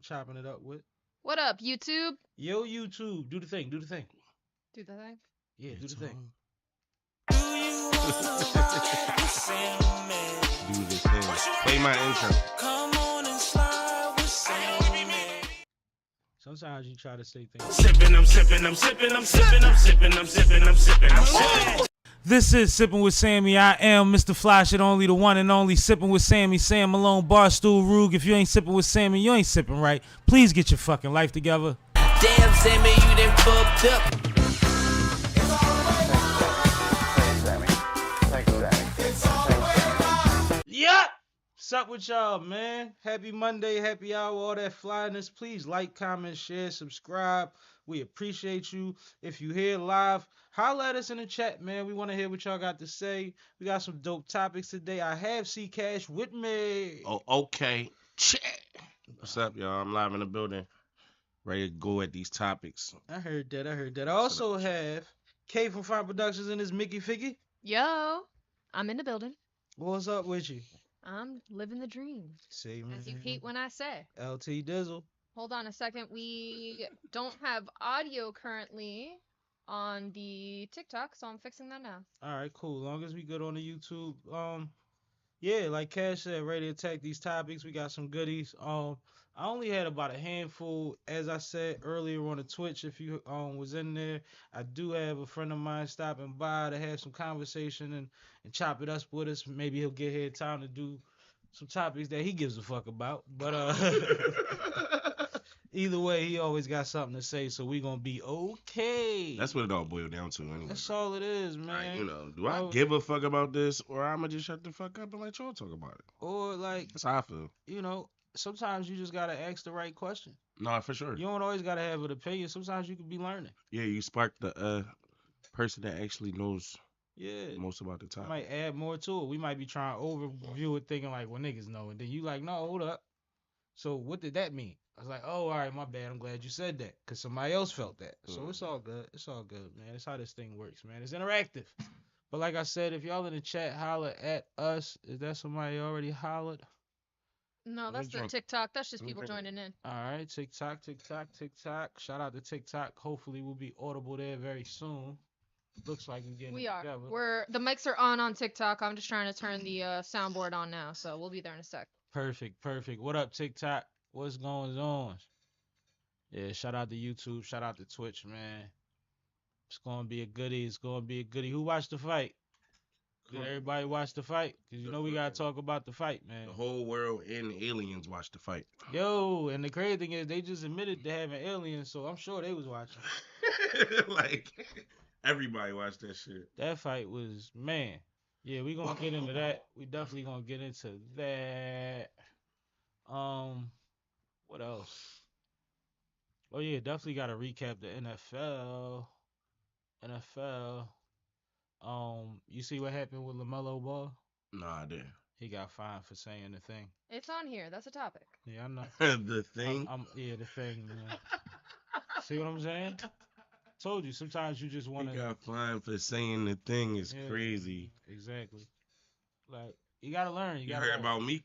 chopping it up with. What up, YouTube? Yo, YouTube, do the thing, do the thing. Do the thing. Yeah, do the thing. Do the thing. Play my intro. Come on and slide with Sammy. Sometimes you try to say things. Sippin', I'm sippin', I'm sippin', I'm sippin', I'm sippin', I'm sippin', I'm sippin', I'm sippin'. This is Sippin' with Sammy. I am Mr. Flash, it only the one and only Sippin' with Sammy. Sam Malone, Barstool Roog. If you ain't sippin' with Sammy, you ain't sippin' right. Please get your fucking life together. Damn, Sammy, you done fucked up. Yeah! What's up with y'all, man? Happy Monday, happy hour, all that flyness. Please like, comment, share, subscribe. We appreciate you. If you here live, holla at us in the chat, man. We want to hear what y'all got to say. We got some dope topics today. I have CCASH with me. Oh, okay. What's up, y'all? I'm live in the building. Ready to go at these topics. I heard that. I also have K from Fine Productions and his Mickey Figgy. Yo, I'm in the building. What's up with you? I'm living the dream. See, man. As you hate when I say. LT Dizzle. Hold on a second. We don't have audio currently on the TikTok, so I'm fixing that now. All right, cool. Long as we good on the YouTube. Yeah, like Cash said, ready to attack these topics. We got some goodies. I only had about a handful, as I said earlier on the Twitch. If you was in there, I do have a friend of mine stopping by to have some conversation and chop it up with us. Maybe he'll get here in time to do some topics that he gives a fuck about. But either way, he always got something to say, so we gonna be okay. That's what it all boiled down to, anyway. That's all it is, man. Right, do I give a fuck about this, or I'ma just shut the fuck up and let y'all talk about it? Or like, That's how I feel. Sometimes you just gotta ask the right question. No, for sure. You don't always gotta have an opinion. Sometimes you could be learning. Yeah, you spark the person that actually knows most about the I topic. might add more to it. We might be trying to overview it, thinking like, well, niggas know, and then you like, no, hold up. So what did that mean? I was like, oh, all right, my bad. I'm glad you said that, because somebody else felt that. So it's all good. It's all good, man. It's how this thing works, man. It's interactive. But like I said, if y'all in the chat, holler at us. Is that somebody already hollered? No, that's the TikTok. That's just people joining in. All right, TikTok. Shout out to TikTok. Hopefully we'll be audible there very soon. Looks like we're getting together. The mics are on TikTok. I'm just trying to turn the soundboard on now, so we'll be there in a sec. Perfect. What up, TikTok? What's going on? Yeah, shout out to YouTube. Shout out to Twitch, man. It's gonna be a goodie. Who watched the fight? Did everybody watch the fight? Because you know we gotta talk about the fight, man. The whole world and aliens watched the fight. Yo, and the crazy thing is they just admitted to having aliens, so I'm sure they was watching. Like, everybody watched that shit. That fight was, man. Yeah, we gonna get into that. We definitely gonna get into that. What else? Oh yeah, definitely gotta recap the NFL. You see what happened with LaMelo Ball? No, I didn't. He got fined for saying the thing. It's on here. That's a topic. Yeah, I know. The thing? The thing, man. See what I'm saying? Told you, sometimes you just want to... He got fined for saying the thing is crazy. Exactly. Like, you gotta learn. You heard learn. about me?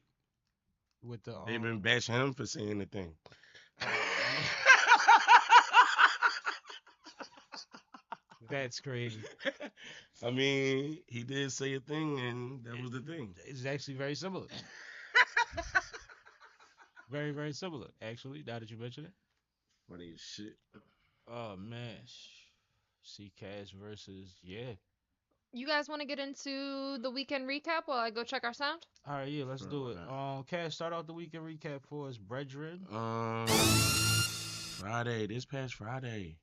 With the... They've been bashing him for saying the thing. That's crazy. I mean, he did say a thing, and that was the thing. It's actually very similar. Very, very similar, actually, now that you mention it. Funny as shit. Oh, man. CCASH versus, You guys want to get into the weekend recap while I go check our sound? All right, yeah, let's do it. Cash, start out the weekend recap for us, brethren. Friday, this past Friday.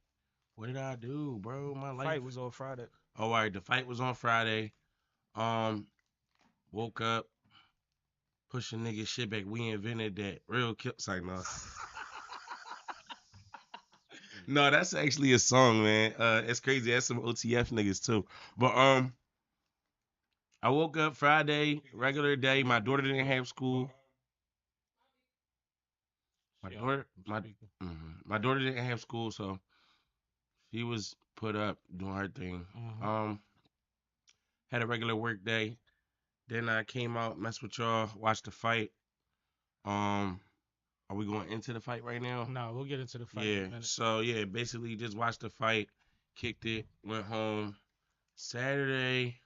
What did I do, bro? My life. Fight was on Friday. Oh, all right, the fight was on Friday. Woke up, push a nigga shit back. We invented that. Real kill. Like, no. No, that's actually a song, man. It's crazy. That's some OTF niggas too. But I woke up Friday, regular day. My daughter didn't have school. My daughter didn't have school, so she was put up doing her thing. Had a regular work day. Then I came out, messed with y'all, watched the fight. Are we going into the fight right now? No, we'll get into the fight in a Yeah. minute. So yeah, basically just watched the fight, kicked it, went home. Saturday,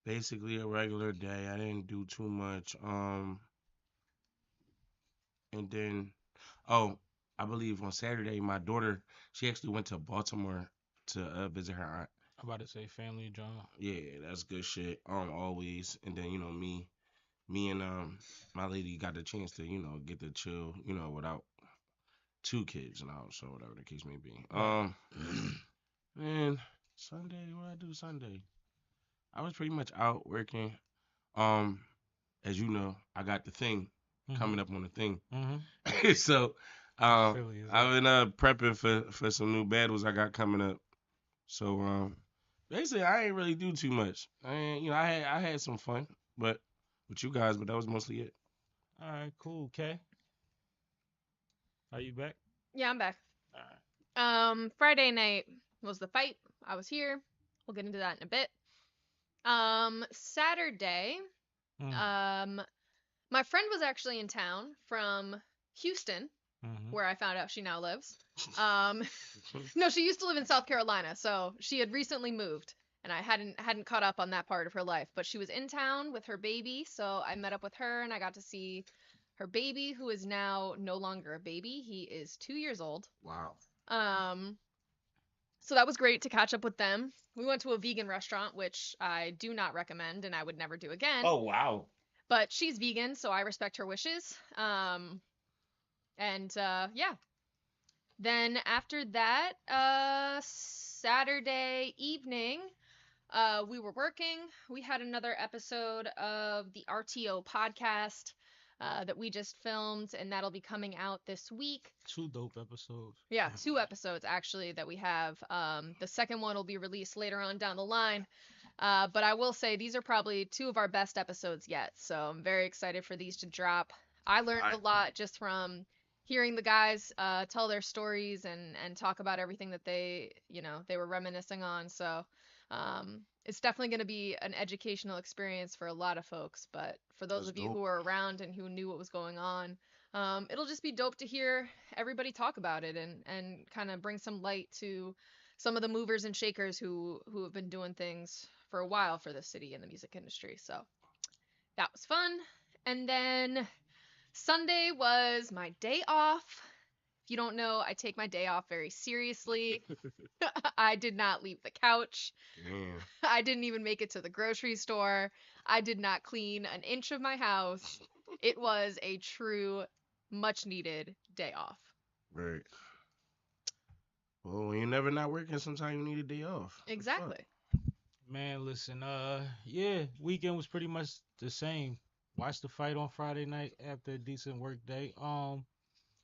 basically a regular day. I didn't do too much. And then, oh, I believe on Saturday, my daughter, she actually went to Baltimore to visit her aunt. I'm about to say family drama. Yeah, that's good shit. Always. And then me and my lady got the chance to get to chill, without two kids in the house, or whatever the case may be. Man, Sunday, what I do Sunday? I was pretty much out working. As you know, I got the thing coming up on the thing. Mm-hmm. So I've been prepping for some new battles I got coming up. So basically I ain't really do too much. I had some fun, but with you guys, but that was mostly it. All right, cool. Okay. Are you back? Yeah, I'm back. All right. Friday night was the fight. I was here. We'll get into that in a bit. Saturday, my friend was actually in town from Houston, where I found out she now lives. No, she used to live in South Carolina, so she had recently moved, and I hadn't caught up on that part of her life. But she was in town with her baby, so I met up with her, and I got to see her baby, who is now no longer a baby. He is 2 years old. Wow. So that was great to catch up with them. We went to a vegan restaurant, which I do not recommend and I would never do again. Oh, wow. But she's vegan, so I respect her wishes. Yeah. Then after that, Saturday evening, we were working. We had another episode of the RTO podcast that we just filmed, and that'll be coming out this week. 2 dope episodes. Yeah, 2 episodes actually that we have. The second one will be released later on down the line. But I will say these are probably 2 of our best episodes yet. So I'm very excited for these to drop. I learned a lot just from hearing the guys tell their stories and talk about everything that they were reminiscing on. So it's definitely going to be an educational experience for a lot of folks. But for those of you who were around and who knew what was going on, it'll just be dope to hear everybody talk about it and kind of bring some light to some of the movers and shakers who have been doing things for a while for the city and the music industry. So that was fun. And then Sunday was my day off. If you don't know, I take my day off very seriously. I did not leave the couch. Damn. I didn't even make it to the grocery store. I did not clean an inch of my house. It was a true, much needed day off. Right. Well, when you're never not working, sometimes you need a day off. Exactly. Man, listen, yeah, weekend was pretty much the same. Watched the fight on Friday night after a decent work day.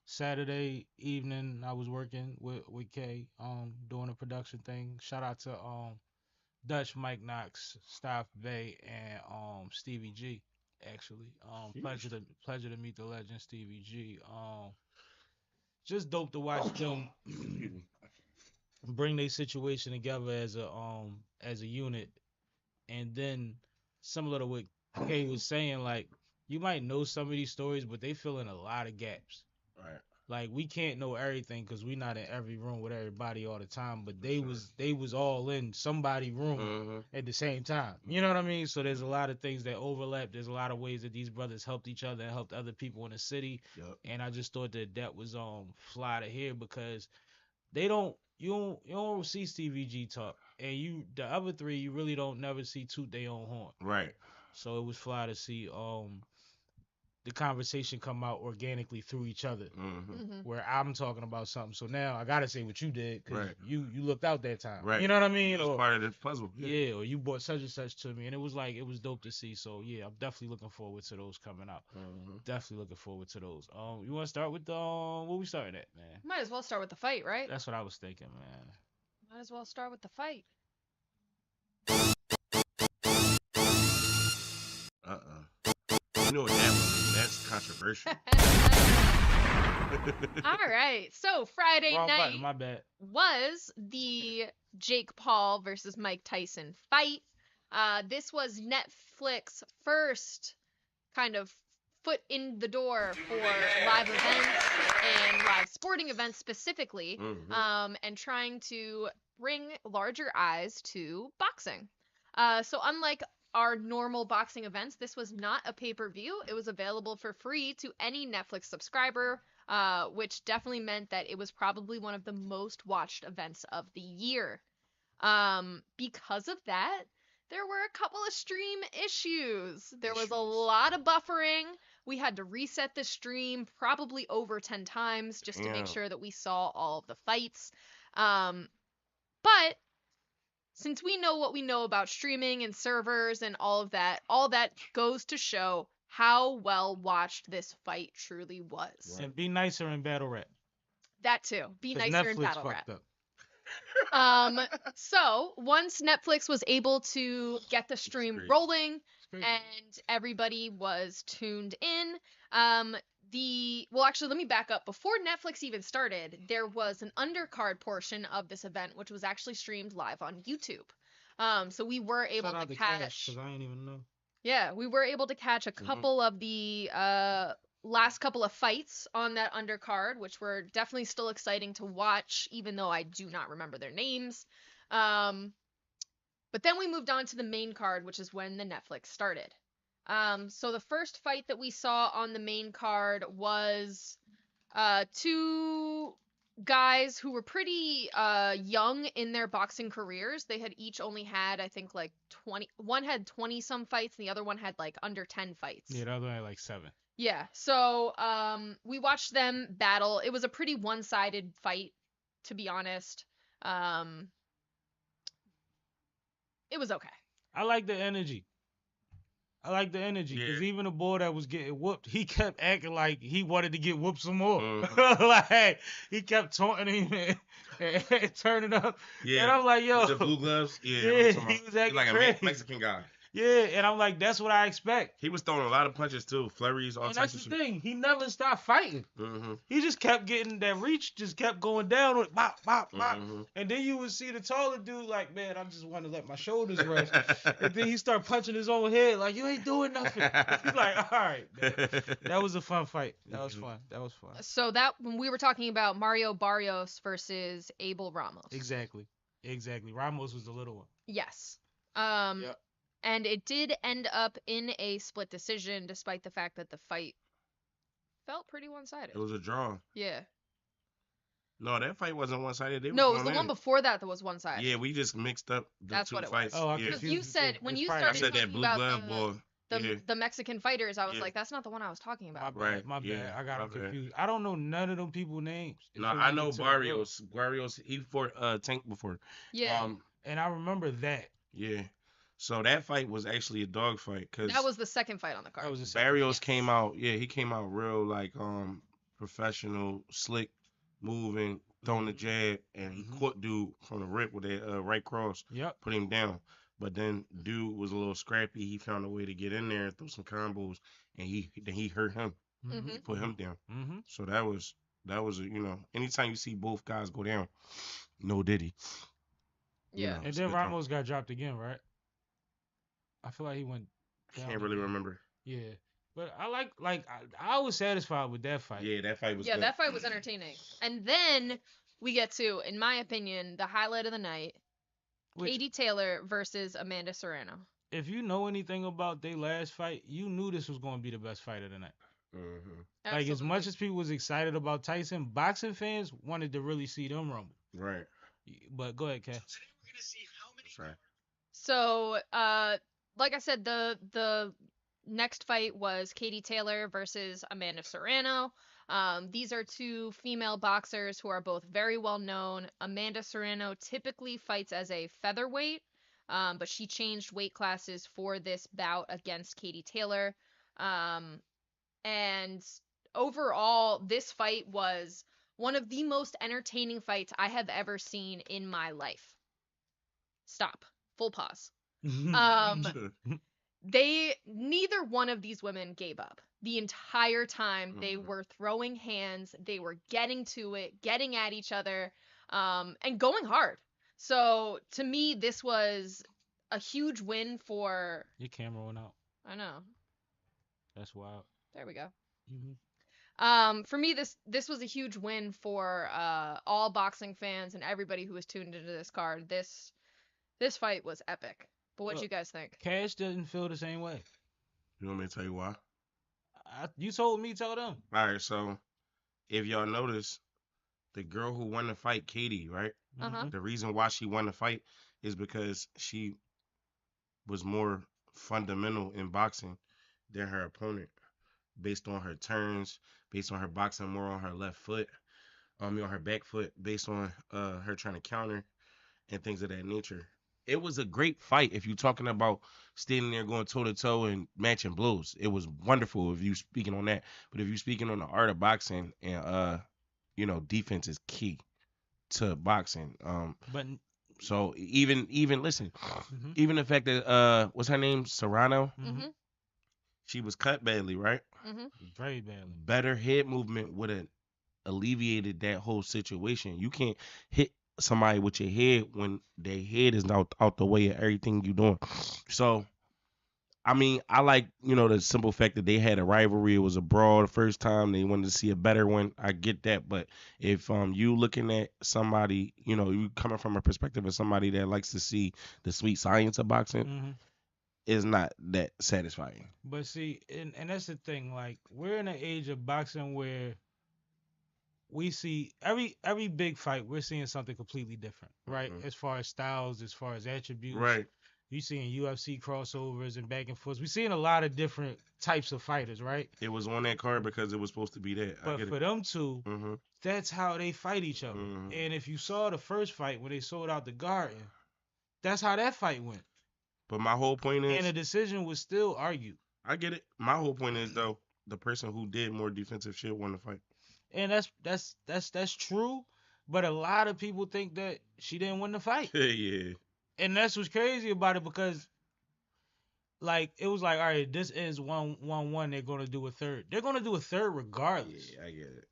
Saturday evening I was working with Kay, doing a production thing. Shout out to Dutch, Mike Knox, Staff Bay, and Stevie G. Actually, pleasure to meet the legend Stevie G. Just dope to watch them bring their situation together as a unit, and then similar to what Kay was saying, like you might know some of these stories, but they fill in a lot of gaps. Right. Like we can't know everything because we not in every room with everybody all the time. But they was all in somebody's room at the same time. You know what I mean? So there's a lot of things that overlap. There's a lot of ways that these brothers helped each other and helped other people in the city. Yep. And I just thought that was fly to hear because you don't see Stevie G talk, and the other 3 you really don't never see toot their own horn. Right. So it was fly to see the conversation come out organically through each other, where I'm talking about something. So now I gotta say what you did because you looked out that time. Right. You know what I mean? It was part of the puzzle. Yeah, or you bought such and such to me, and it was dope to see. So yeah, I'm definitely looking forward to those coming out. Definitely looking forward to those. You want to start with what we starting at, man? Might as well start with the fight, right? That's what I was thinking, man. Might as well start with the fight. You know what that was? That's controversial. All right. So Friday Wrong night button, my bad. was the Jake Paul versus Mike Tyson fight. This was Netflix's first kind of foot in the door for live events and live sporting events specifically, and trying to bring larger eyes to boxing. So unlike our normal boxing events, this was not a pay-per-view. It was available for free to any Netflix subscriber, which definitely meant that it was probably one of the most watched events of the year. Because of that, there were a couple of stream issues. There was a lot of buffering. We had to reset the stream probably over 10 times just to make sure that we saw all of the fights. But since we know what we know about streaming and servers and all that goes to show how well watched this fight truly was. And be nicer in battle rap. That too. Be 'Cause nicer in Netflix battle fucked rap. up. So once Netflix was able to get the stream rolling and everybody was tuned in, actually, let me back up. Before Netflix even started, there was an undercard portion of this event, which was actually streamed live on YouTube. So we were able to catch. Because I ain't even know. Yeah, we were able to catch a couple of the last couple of fights on that undercard, which were definitely still exciting to watch, even though I do not remember their names. But then we moved on to the main card, which is when the Netflix started. So the first fight that we saw on the main card was two guys who were pretty young in their boxing careers. They had each only had, I think, like 20. One had 20 some fights, and the other one had like under 10 fights. Yeah, the other one had like 7. Yeah. So we watched them battle. It was a pretty one-sided fight, to be honest. It was okay. I like the energy. Because even the boy that was getting whooped, he kept acting like he wanted to get whooped some more. Like, he kept taunting him and turning up. Yeah. And I'm like, yo. The blue gloves? Yeah. He was acting like crazy. a Mexican guy. Yeah, and I'm like, that's what I expect. He was throwing a lot of punches, too. Flurries, all And types that's of the shit. thing. He never stopped fighting. He just kept getting that reach, just kept going down with bop, bop, bop. And then you would see the taller dude like, man, I just want to let my shoulders rest. And then he start punching his own head like, you ain't doing nothing. He's like, all right, man. That was a fun fight. That was fun. So when we were talking about Mario Barrios versus Abel Ramos. Exactly. Ramos was the little one. Yes. Yep. And it did end up in a split decision, despite the fact that the fight felt pretty one-sided. It was a draw. Yeah. No, that fight wasn't one-sided. No, it was the one before that was one-sided. Yeah, we just mixed up the That's two what it fights. was. Oh, Because you said, when you I started said that talking blue about glove boy. the Mexican fighters, I was Yeah. like, that's not the one I was talking about. My bad. I got him confused. I don't know none of them people's names. No, I know Barrios. Barrios, he fought Tank before. Yeah. And I remember that. Yeah. So that fight was actually a dog fight. Cause that was the second fight on the card. That was the second. Barrios came out, he came out real like professional, slick, moving, throwing the jab, and he caught dude from the rip with that right cross. Yep. Put him down. But then dude was a little scrappy. He found a way to get in there and throw some combos, and he hurt him. He put him down. So that was anytime you see both guys go down, no Diddy. Yeah. And then Ramos got dropped again, right? I feel like he went down. Can't really remember. Yeah. But I was satisfied with that fight. Yeah, that fight was good. That fight was entertaining. And then we get to, in my opinion, the highlight of the night, Katie Taylor versus Amanda Serrano. If you know anything about their last fight, you knew this was going to be the best fight of the night. Like, as much as people was excited about Tyson, boxing fans wanted to really see them rumble. Right. But go ahead, Kat. So today we're going to see how many... Sorry. So, like I said, the next fight was Katie Taylor versus Amanda Serrano. These are two female boxers who are both very well known. Amanda Serrano typically fights as a featherweight, but she changed weight classes for this bout against Katie Taylor. And overall, this fight was one of the most entertaining fights I have ever seen in my life. Stop. Full pause. Neither one of these women gave up. The entire time they were throwing hands, they were getting to it, getting at each other, and going hard. So to me, this was a huge win for... Your camera went out. I know. That's wild. There we go. Mm-hmm. For me, this was a huge win for all boxing fans and everybody who was tuned into this card. This fight was epic. But what do you guys think? Cash didn't feel the same way. You want me to tell you why? You told me, tell them. All right, so if y'all notice, the girl who won the fight, Katie, right? Uh-huh. The reason why she won the fight is because she was more fundamental in boxing than her opponent, based on her turns, based on her boxing more on her left foot, on her back foot, based on her trying to counter and things of that nature. It was a great fight if you're talking about standing there going toe to toe and matching blows. It was wonderful if you speaking on that. But if you're speaking on the art of boxing and defense is key to boxing. But so even listen, mm-hmm. even the fact that what's her name, Serrano, Mm-hmm. she was cut badly, right? Mm-hmm. Very badly. Better head movement would have alleviated that whole situation. You can't hit somebody with your head when their head is out the way of everything you doing. So, I mean, I like, the simple fact that they had a rivalry. It was a brawl the first time. They wanted to see a better one. I get that. But if you looking at somebody, you coming from a perspective of somebody that likes to see the sweet science of boxing, Mm-hmm. is not that satisfying. But see, and that's the thing. Like, we're in an age of boxing where we see every big fight, we're seeing something completely different, right? Mhm. As far as styles, as far as attributes. Right. You seeing UFC crossovers and back and forth. We're seeing a lot of different types of fighters, right? It was on that card because it was supposed to be that. I But get for it. them two, Mm-hmm. that's how they fight each other. Mhm. And if you saw the first fight when they sold out the Garden, that's how that fight went. But my whole point is, And the decision was still argued. I get it. My whole point is though, the person who did more defensive shit won the fight. And that's true. But a lot of people think that she didn't win the fight. Yeah. And that's what's crazy about it, because like it was like, all right, this is 1-1. They're gonna do a third. They're gonna do a third regardless. Yeah, I get it.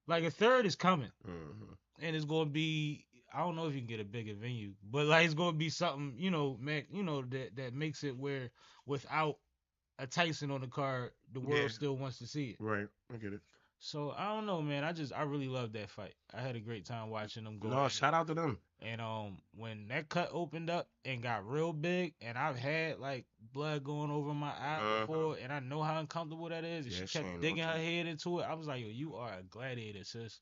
Like a third is coming, Mm-hmm. and it's gonna be. I don't know if you can get a bigger venue, but like it's gonna be something, that makes it where without a Tyson on the card, the world Yeah. still wants to see it. Right, I get it. So I don't know, man. I really loved that fight. I had a great time watching them go. No, at it. shout out to them. And when that cut opened up and got real big, and I've had like blood going over my eye before, and I know how uncomfortable that is. And Yeah, she kept Shyne, digging her okay. head into it. I was like, yo, you are a gladiator, sis.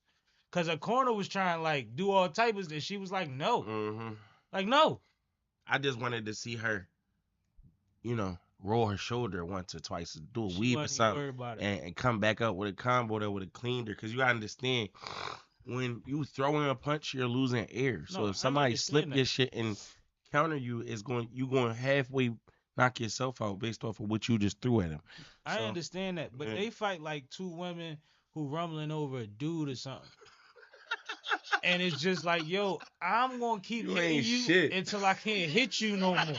Cause her corner was trying like do all types of, and she was like, no, Mm-hmm. like no. I just wanted to see her, roll her shoulder once or twice, do a She weave or wasn't something, worried about it. and come back up with a combo that would have cleaned her. Because you gotta understand, when you throw in a punch, you're losing air. So No, I if somebody slip understand your that. shit and counter you, you going halfway knock yourself out based off of what you just threw at him. I So, understand that, but yeah. they fight like two women who rumbling over a dude or something. And it's just like, yo, I'm gonna keep You hitting ain't you shit. until I can't hit you no more.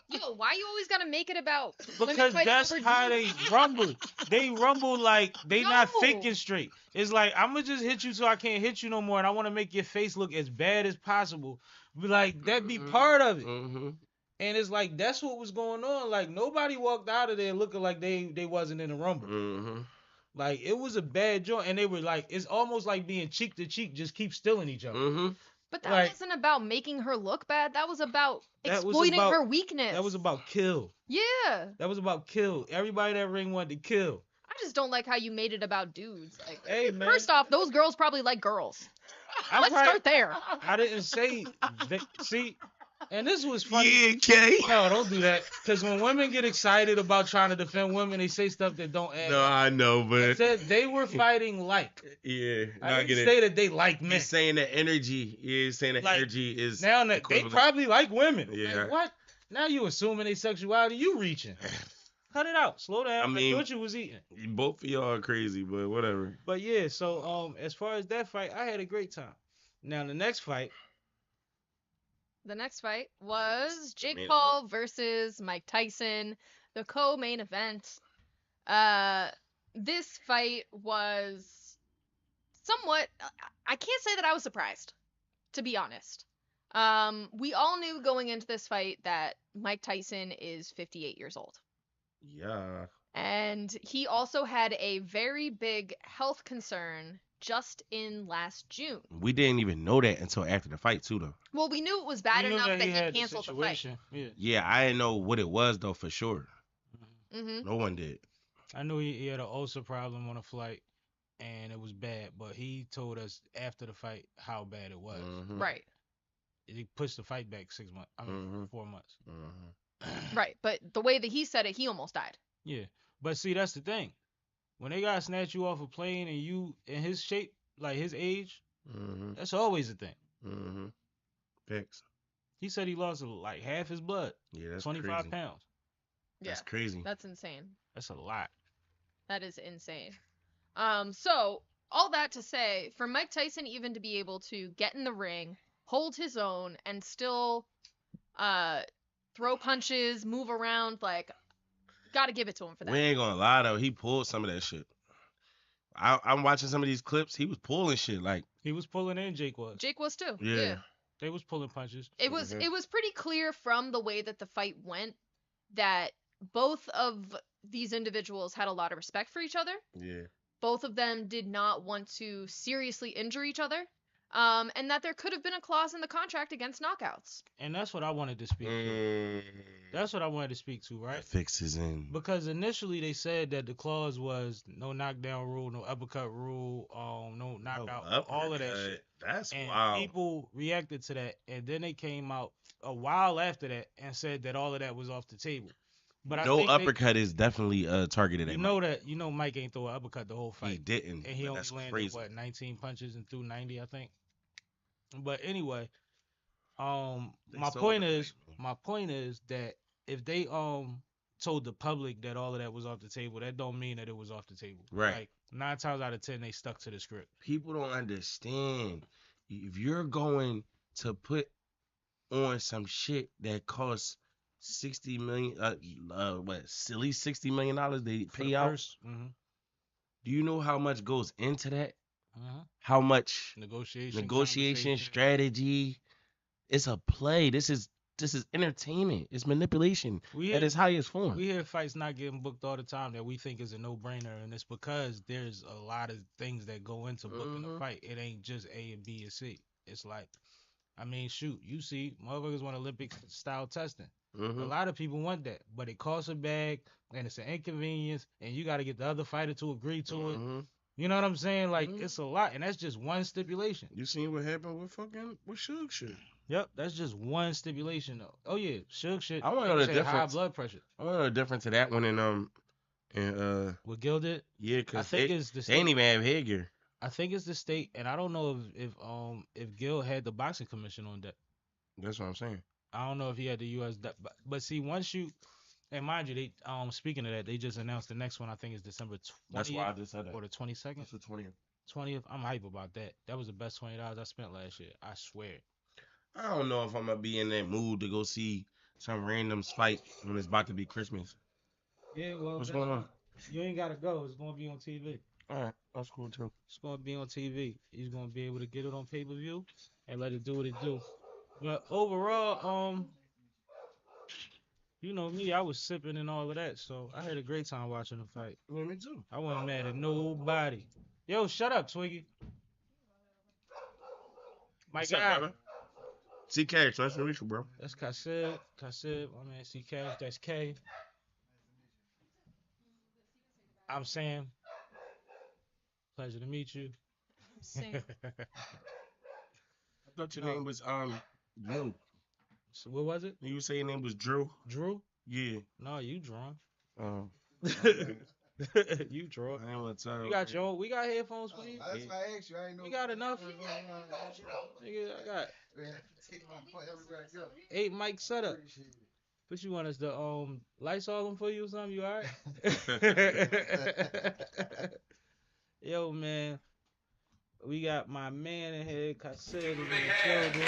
Yo, why you always gotta make it about women Because fighting that's over how they dudes? rumble. They rumble like they not No. thinking straight. It's like, I'm gonna just hit you so I can't hit you no more, and I want to make your face look as bad as possible. Be like, that be part of it. Mm-hmm. And it's like, that's what was going on. Like, nobody walked out of there looking like they wasn't in a rumble. Mm-hmm. Like, it was a bad joint, and they were like, it's almost like being cheek to cheek, just keep stealing each other. Mm-hmm. But that Like- wasn't about making her look bad. That was about That was exploiting about- her weakness. That was about kill. Yeah. That was about kill. Everybody that ring wanted to kill. I just don't like how you made it about dudes. Like, Hey, man. first off, those girls probably like girls. I Let's probably- start there. I didn't say that. See, and this was funny. Yeah, Kay. No, don't do that. Because when women get excited about trying to defend women, they say stuff that don't add. No, I know, I but said they were fighting like. yeah, no, I I didn't get say it. that they like men. You're saying that energy. You're saying that Like, energy is Now that they equivalent. probably like women. Yeah. Like, what? Now you assuming their sexuality. You reaching. Cut it out. Slow down. I mean- thought you was eating. Both of y'all are crazy, but whatever. But yeah, so as far as that fight, I had a great time. Now the next fight, The next fight was Jake Main Paul versus Mike Tyson, the co-main event. This fight was somewhat, I can't say that I was surprised, to be honest. We all knew going into this fight that Mike Tyson is 58 years old. Yeah. And he also had a very big health concern just in last June. We didn't even know that until after the fight, too, though. Well, we knew it was bad We knew enough that he had he canceled the fight. situation. Yeah. Yeah, I didn't know what it was, though, for sure. Mm-hmm. No one did. I knew he had an ulcer problem on a flight, and it was bad. But he told us after the fight how bad it was. Mhm. Right. He pushed the fight back 6 months. I mean, 4 months. Right. But the way that he said it, he almost died. Yeah. But see, that's the thing. When they gotta snatch you off a plane and you in his shape, like his age, that's always a thing. Thanks. He said he lost like half his blood. Yeah, that's 25 crazy. pounds. That's Yeah. crazy. That's insane. That's a lot. That is insane. So all that to say, for Mike Tyson even to be able to get in the ring, hold his own, and still throw punches, move around, like, gotta give it to him for that. We ain't gonna lie, though. He pulled some of that shit. I'm watching some of these clips. He was pulling shit. Like, He was pulling in, Jake was. Jake was too. yeah. They was pulling punches. It was pretty clear from the way that the fight went that both of these individuals had a lot of respect for each other. Yeah. Both of them did not want to seriously injure each other. And that there could have been a clause in the contract against knockouts. And that's what I wanted to speak to. That's what I wanted to speak to, right? Fixes in. Because initially they said that the clause was no knockdown rule, no uppercut rule, no knockout, all of that shit. That's And wild. people reacted to that, and then they came out a while after that and said that all of that was off the table. But No I think uppercut is definitely targeted at Mike. Mike ain't throw an uppercut the whole fight. He didn't. And he but only that's landed crazy. 19 punches and threw 90, I think. But anyway, They my sold point the is fight, that if they told the public that all of that was off the table, that don't mean that it was off the table. Right. Like 9 times out of 10 they stuck to the script. People don't understand. If you're going to put on some shit that costs $60 million, at least $60 million they For pay the out. purse, Do you know how much goes into that? uh-huh. How much Negotiation, negotiation strategy? It's a play. This is entertainment. It's manipulation at its highest form. We hear fights not getting booked all the time that we think is a no-brainer, and it's because there's a lot of things that go into booking a fight. It ain't just A and B and C. It's like, I mean, shoot, you see, motherfuckers want Olympic-style testing. A lot of people want that, but it costs a bag, and it's an inconvenience, and you got to get the other fighter to agree to it. You know what I'm saying? Like, it's a lot, and that's just one stipulation. You seen what happened with Suge shit? Yep, that's just one stipulation, though. Oh, yeah, Suge shit. I want to know the high difference. blood pressure. I want to know the difference to that one and What Gil did? yeah, I because think they it's the ain't even have headgear. I think it's the state, and I don't know if Gil had the boxing commission on deck. That's what I'm saying. I don't know if he had the U.S. But see, once you, and mind you, they speaking of that, they just announced the next one. I think is December 20th. That's why I just said that. Or the 22nd. That's the 20th. 20th. I'm hype about that. That was the best $20 I spent last year. I swear. I don't know if I'm gonna be in that mood to go see some randoms fight when it's about to be Christmas. Yeah, well, What's going on? You ain't gotta go. It's gonna be on TV. All right, that's cool too. It's gonna be on TV. He's gonna be able to get it on pay-per-view and let it do what it do. But overall, you know me, I was sipping and all of that, so I had a great time watching the fight. Yeah, me too. I wasn't mad at nobody. Yo, shut up, Twiggy. My What's up, guy. brother? CCASH, nice to meet you, bro. That's Kasib, my man CCASH, that's K. I'm Sam. Pleasure to meet you. Same. I thought your name was Drew. So what was it? You say your name was Drew? Drew? Yeah. No, you drawn. I You draw. ain't want to tell You got your own. We got headphones for you. That's why I asked you. I ain't know. We got enough. Nigga, I got 8 mics set up. But you want us to Lysol them for you or something? You alright? Yo, man. We got my man in here, Kasib, in the children.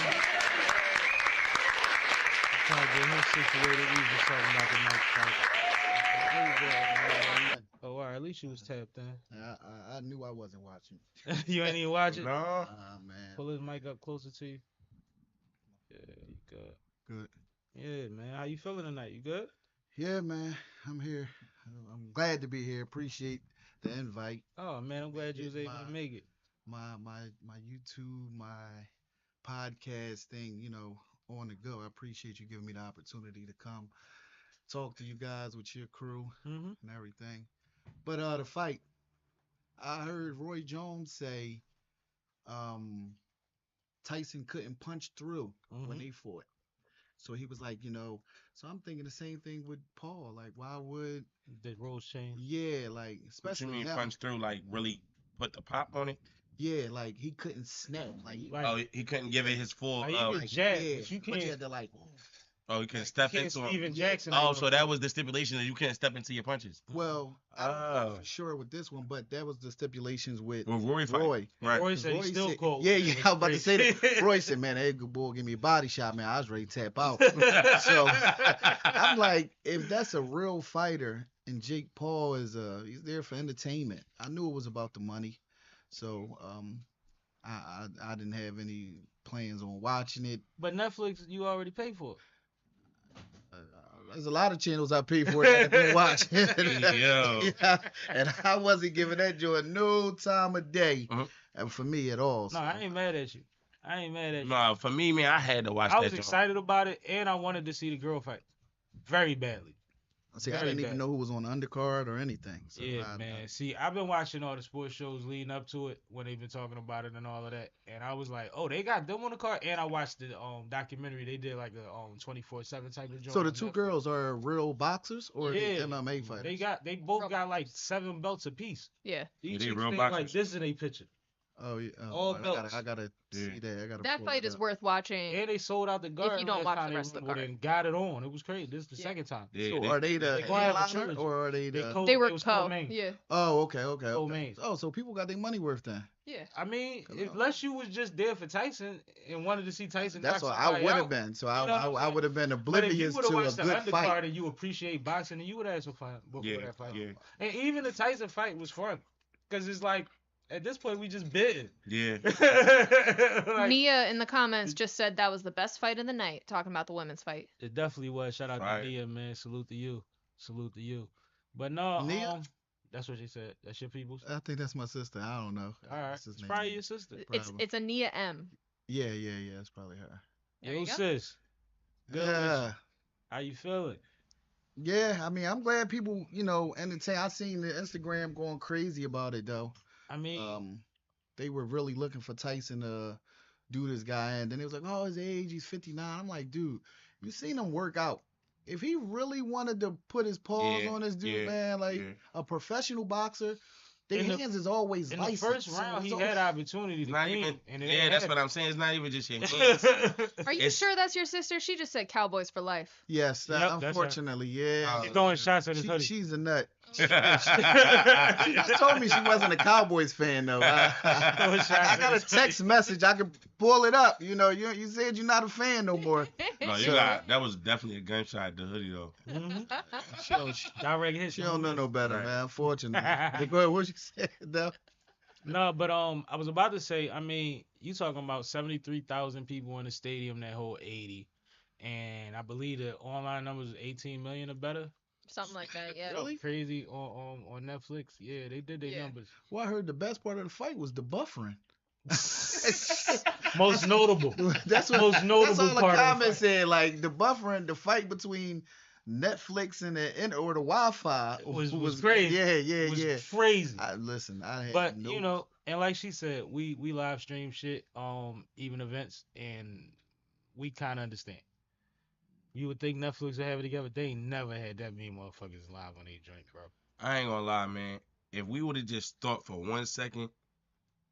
Trying to get him situated. We was just talking about the mic fight. Oh, all right. At least you was tapped in. I knew I wasn't watching. You ain't even watch it? No. Man. Pull his mic up closer to you. Yeah, you good. Good. Yeah, man. How you feeling tonight? You good? Yeah, man. I'm here. I'm glad to be here. Appreciate the invite. Oh man, I'm glad you was able to make it. My YouTube, my podcast thing, on the go. I appreciate you giving me the opportunity to come talk to you guys with your crew Mm-hmm. and everything. But the fight, I heard Roy Jones say Tyson couldn't punch through when they fought. So he was like, so I'm thinking the same thing with Paul. Like, why would the rules change? Yeah, like especially What you mean him. punch through? Like really put the pop on it? Yeah, like he couldn't snap. Like, He couldn't give it his full. Like, you can jab, yeah, but you but can't. you had to like. He couldn't step Can't into him. Steven Jackson. Oh, so that was the stipulation that you can't step into your punches. Well, I don't know for sure with this one, but that was the stipulations with Well, Roy fight. Roy. Right. Roy said he's still said, cold. Yeah, I was about to say that. Roy said, man, that good boy give me a body shot, man. I was ready to tap out. So I'm like, if that's a real fighter and Jake Paul is he's there for entertainment. I knew it was about the money. So I didn't have any plans on watching it. But Netflix, you already paid for it. There's a lot of channels I pay for that I can watch. Yo. Yeah, and I wasn't giving that joy no time of day for me at all. No, So. I ain't mad at you. I ain't mad at you. No, for me, man, I had to watch I that. was joint. excited about it, and I wanted to see the girl fight very badly. See, I Very didn't even bad. know who was on the undercard or anything. So Yeah, man. See, I've been watching all the sports shows leading up to it when they've been talking about it and all of that, and I was like, oh, they got them on the card. And I watched the documentary. They did like a 24/7 type of joint. So the on two Netflix. girls are real boxers or Yeah, they MMA fighters? They both Real got like 7 belts apiece. Yeah. Each they chick real think like boxers. this in a picture. Oh yeah. all I belts. gotta see that. I gotta. That pull fight it is up. worth watching. And they sold out the guard. you don't last watch time the they rest of the went card. and got it on. It was crazy. This is the Yeah. second time. Yeah, So they- are they the they gonna have a headliner trilogy. or are they They the? co- They were it was co. co-main. Yeah. Oh, okay. Co-main. Oh, so people got their money worth then. Yeah. I mean, Come on. unless you was just there for Tyson and wanted to see Tyson, That's knock what I somebody would have out. been. So You know what I'm I saying? would have been But if you oblivious would have to a watched the good undercard fight. and you appreciate boxing, then you would have had some fun before Yeah, that fight. yeah, And even the Tyson fight was fun, because it's like at this point we just bidding. yeah. Like, Nia in the comments just said that was the best fight of the night, talking about the women's fight. it definitely was. Shout out Right. to Nia, man. Salute to you. Salute to you. But no, Nia? that's what she said. That's your people's. I think that's my sister. I don't know. All right, What's his it's name? probably your sister. Probably. It's a Nia M. Yeah. It's probably her. There Yo, you go. sis. Good. Yeah. How you feeling? Yeah, I mean, I'm glad people, entertain. I seen the Instagram going crazy about it though. I mean, They were really looking for Tyson to do this guy, and then it was like, oh, his age, he's 59. I'm like, dude, you seen him work out. If he really wanted to put his paws Yeah, on this dude, yeah, man, like yeah. a professional boxer, their In the- hands is always in the licensed. first So round, he it's had al- opportunity to Not clean, even. and it Yeah, ain't that's happen. what I'm saying. It's not even just your hands. Are you It's- sure that's your sister? She just said Cowboys for life. Yes, Yep, that's her. unfortunately, yeah. He's throwing shots at his hoodie. She's a nut. She just told me she wasn't a Cowboys fan though. I got a text message. I can pull it up. You said you're not a fan no more. No, you got that was definitely a gunshot at the hoodie though. Direct hit. She don't know no better, Right. man. Unfortunately. But go ahead. What you said though? No, but I was about to say, I mean, you talking about 73,000 people in the stadium that hold 80, and I believe the online numbers is 18 million or better. Something like that, yeah. Really? Crazy on Netflix. Yeah, they did their Yeah. numbers. Well, I heard the best part of the fight was the buffering. Most notable. That's what. Most notable That's all the part of the comments fight. said. Like the buffering, the fight between Netflix and the Wi-Fi was crazy. Yeah, It was yeah. crazy. Listen, I had But no. and like she said, we live stream shit, even events, and we kind of understand. You would think Netflix would have it together. They ain't never had that many motherfuckers live on their joint, bro. I ain't gonna lie, man. If we would have just thought for 1 second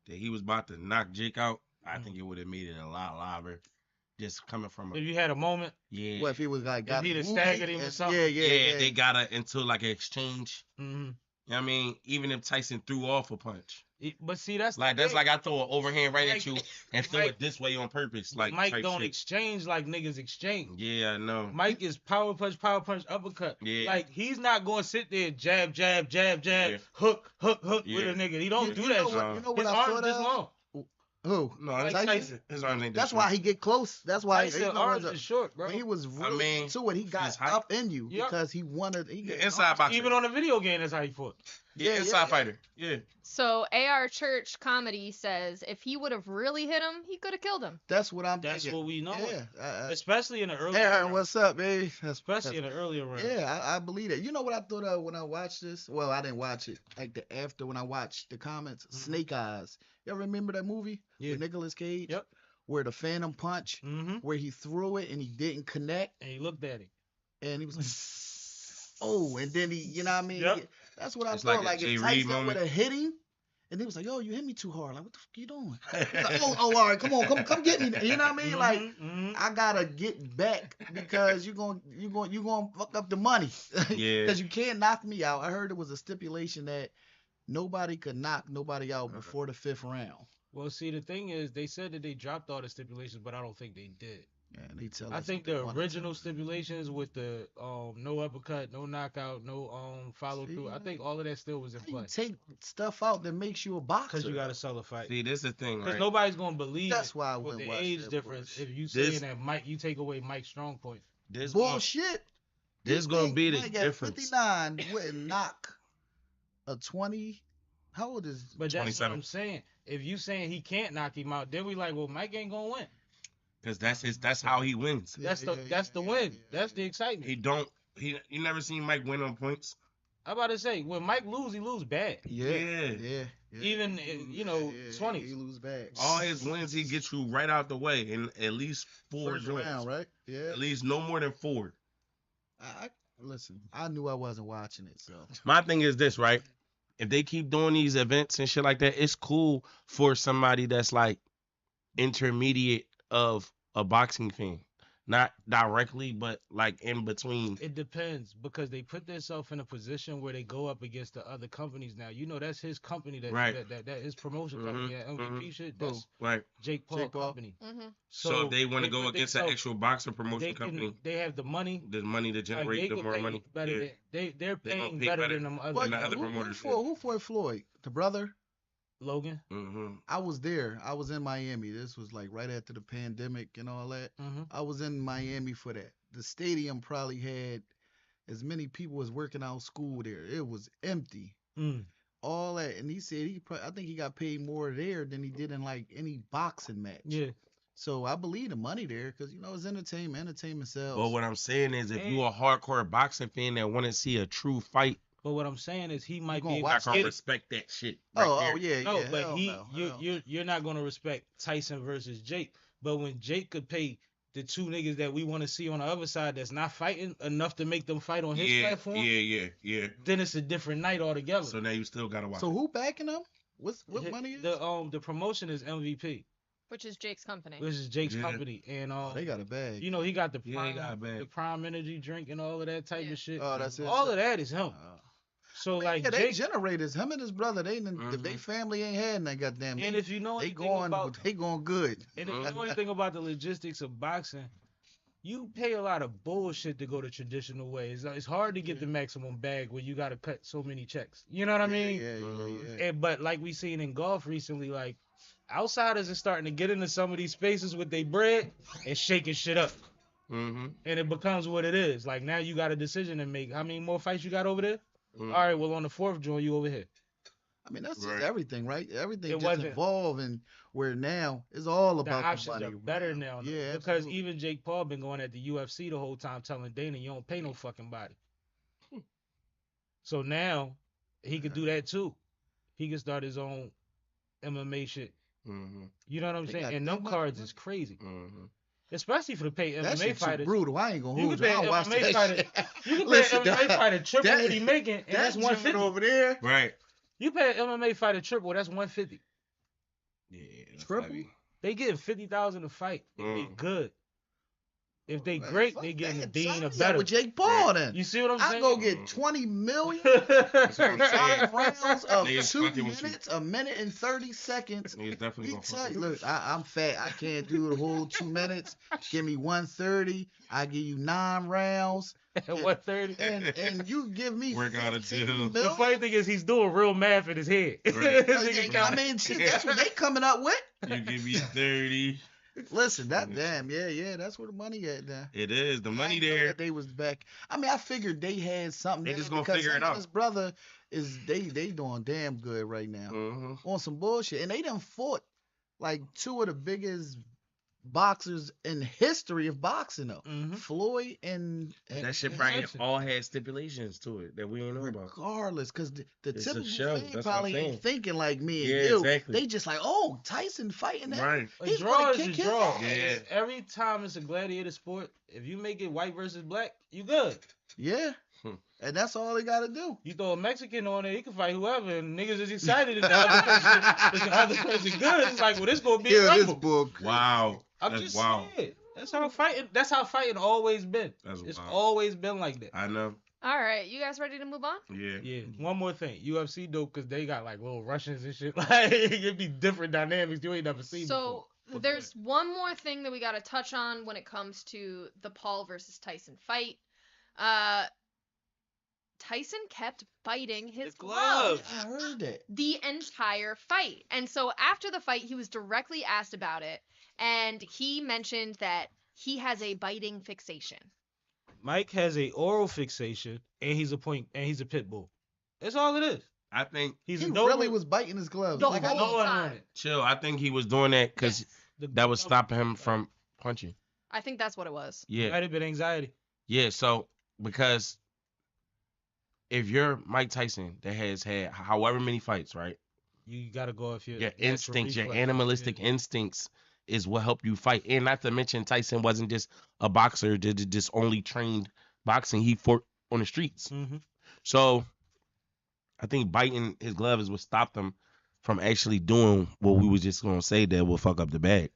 that he was about to knock Jake out, I think it would have made it a lot liver. Just coming from If a you had a moment, yeah. What if he was like If he'd have woozy staggered him or and- something. Yeah. They got into like an exchange. mhm. You know what I mean? Even if Tyson threw off a punch. But see, that's Like the that's thing. like I throw an overhand right Mike- at you and throw Mike- it this way on purpose. Like Mike type don't shit. exchange like niggas exchange. Yeah, I know. Mike is power punch, uppercut. Yeah. Like he's not going to sit there jab, Yeah. hook with Yeah. a nigga. He don't do that know shit. what, you know what His I arms thought just of? long. Who? No, it's Like Tyson. His arms ain't that That's short. why he get close. That's why Tyson arms is short, bro. when he was really into it, he got his height. up in you Yep. because he wanted. He get Inside boxer. Even on the video game, that's how he fought. Yeah, inside fighter. Yeah. So AR Church Comedy says if he would have really hit him, he could have killed him. That's what I'm That's thinking. what we know. Yeah. Especially in the early Aaron, round. what's up, baby? Especially in the earlier round. Yeah, I believe it. You know what I thought of when I watched this? Well, I didn't watch it. Like the after when I watched the comments, Snake Eyes. You ever remember that movie with Nicolas Cage? Yep. Where the Phantom Punch, where he threw it and he didn't connect, And he looked at it. and he was like, oh, and then he, you know what I mean? Yep. That's what I It's thought. like a Like Jay if Reed Tyson would moment. have hit him, and he was like, "Yo, you hit me too hard. Like, what the fuck you doing?" He's like, oh, all right, come on, come get me. You know what I mean? Like, I gotta get back because you gonna fuck up the money. Yeah. Because you can't knock me out. I heard it was a stipulation that nobody could knock nobody out before the 5th round. Well, see, the thing is, they said that they dropped all the stipulations, but I don't think they did. Yeah, they tell I us think what they the wanted. original stipulations with the no uppercut, no knockout, no follow through. I think all of that still was in How you play. take stuff out that makes you a boxer. Because you got to sell a fight. See, this is the thing, Because right? nobody's gonna believe That's it why I with wouldn't the watch age that difference bullshit. if you This- saying that Mike, you take away Mike's strong point. This Bullshit. This gonna be the Mike at difference. 59 wouldn't knock a 20. How old is? But that's what 27. I'm saying. If you saying he can't knock him out, then we like, well, Mike ain't gonna win. Because that's how he wins. That's the win. That's the excitement. You never seen Mike win on points? I'm about to say, when Mike lose, he lose bad. Yeah. Even He 20s. lose bad. All his wins, he gets you right out the way in at least 4 First joints. round, right? Yeah. At least no more than 4. Listen, I knew I wasn't watching it, so. My thing is this, right? If they keep doing these events and shit like that, it's cool for somebody that's like intermediate of a boxing fan. Not directly, but like in between. It depends because they put themselves in a position where they go up against the other companies now. You know, that's his company that Right. that his promotion company, that MVP shit. That's Right. Jake Paul company. So if they want to they go put against an themselves- actual boxer promotion they company, they have the money. the money to Like, generate they the could more pay money. better Yeah. than, they're They gonna paying pay better better than them other, than the other promoters. Who fought Floyd? The brother? Logan. I was there. I was in Miami. This was like right after the pandemic and all that. I was in Miami for that. The stadium probably had as many people as working out school there. It was empty. All that, and he said I think he got paid more there than he did in like any boxing match. Yeah. So I believe the money there because it's entertainment. Entertainment sells. Well, what I'm saying is, if you a hardcore boxing fan that want to see a true fight, But what I'm saying is he might gonna be watch I can it. respect that shit. Yeah. No, yeah, but hell no, hell. you're not gonna respect Tyson versus Jake. But when Jake could pay the two niggas that we want to see on the other side that's not fighting enough to make them fight on his platform, Yeah. then it's a different night altogether. So now you still gotta watch. So who backing him? What money is? The promotion is MVP, Which is Jake's company. which is Jake's Yeah. company, and They got a bag. he got the Yeah, he prime, got a bag. the prime energy drink and all of that type of shit. Oh, that's it. All of that is him. So like yeah, they Jake, generators. Him and his brother. If they family ain't had that goddamn. and if you know they anything going, about they going good. And if you know anything about the logistics of boxing, you pay a lot of bullshit to go the traditional way. It's hard to get the maximum bag when you got to cut so many checks. You know what I mean? Yeah. And, but like we seen in golf recently, like outsiders are starting to get into some of these spaces with their bread and shaking shit up. And it becomes what it is. Like now you got a decision to make. How many more fights you got over there? All right, well on the 4th joint you over here. I mean that's just everything, right? Everything It just wasn't- evolving where now it's all The about the options money. are better now. Yeah, because absolutely. even Jake Paul been going at the UFC the whole time telling Dana you don't pay no fucking body. So now he could do that too. He can start his own MMA shit. You know what I'm They saying? got And that them much cards money? is crazy. Especially for the pay That MMA shit's too fighters. brutal. I ain't gonna You hold can you. pay I'll watch MMA that fighter. shit. You can Listen, pay an MMA fighter triple what he making, and that's that 150 joint over there. Right. You pay an MMA fighter triple, that's 150. Yeah. Triple? They getting 50,000 a fight. If they good. If they Man, great, fuck they getting a that. dean Sign or me up better. with Jake Paul then. You see what I'm I saying? go get 20 million. That's what I'm 5 saying. rounds of Niggas 2 fucking with you. minutes, a minute and 30 seconds. He's definitely He gonna tell fuck you, with look, I'm fat. I can't do the whole 2 minutes. Give me 130. I give you 9 rounds. at 130. And you give me Work out a 15 deal. The mil? funny thing is he's doing real math in his head. Right. Nigga I count- mean, shit, that's what they coming up with. You give me 30. Listen, that's where the money at now. It is the I money didn't know there. that they was back. I mean, I figured they had something. They there just gonna because figure it him and out. His brother is they doing damn good right now Mm-hmm. on some bullshit, and they done fought like two of the biggest boxers in history of boxing though. Mhm. Floyd and That shit and probably Tyson. all had stipulations to it that we ain't know about. Regardless, because the It's a typical show, fan that's what I'm probably saying. ain't thinking like me and Yeah, you. exactly. They just like, oh, Tyson fighting that. Right. A He's draw gonna is a kick his draw. ass. Yeah. Every time it's a gladiator sport, if you make it white versus black, you good. Yeah. Hmm. And that's all they gotta do. You throw a Mexican on there, he can fight whoever, and niggas is excited. And the other person good. It's like, well, this gonna be a rumble. book. Wow. I'm That's just wild. saying. That's how fighting. That's how fighting always been. That's It's wild. always been like that. I know. All right, you guys ready to move on? Yeah. Yeah. One more thing, UFC dope because they got like little Russians and shit. Like it'd be different dynamics you ain't never seen So before. there's one more thing that we got to touch on when it comes to the Paul versus Tyson fight. Tyson kept biting his glove I heard that. the entire fight. And so after the fight, he was directly asked about it, and he mentioned that he has a biting fixation. Mike has a oral fixation, and he's a pit bull. That's all it is. I think He's He a Doberman. really was biting his gloves. The Like, I whole know. Going time. on it. chill. I think he was doing that because Yes. that was stopping him from punching. I think that's what it was. Yeah. Might have been anxiety. Yeah. So because if you're Mike Tyson that has had however many fights, right? You gotta go off your Your natural instincts, your reflex. animalistic instincts is what help you fight. And not to mention Tyson wasn't just a boxer, just only trained boxing. He fought on the streets. Mhm. So I think biting his glove is what stopped him from actually doing what we was just gonna say that will fuck up the bag.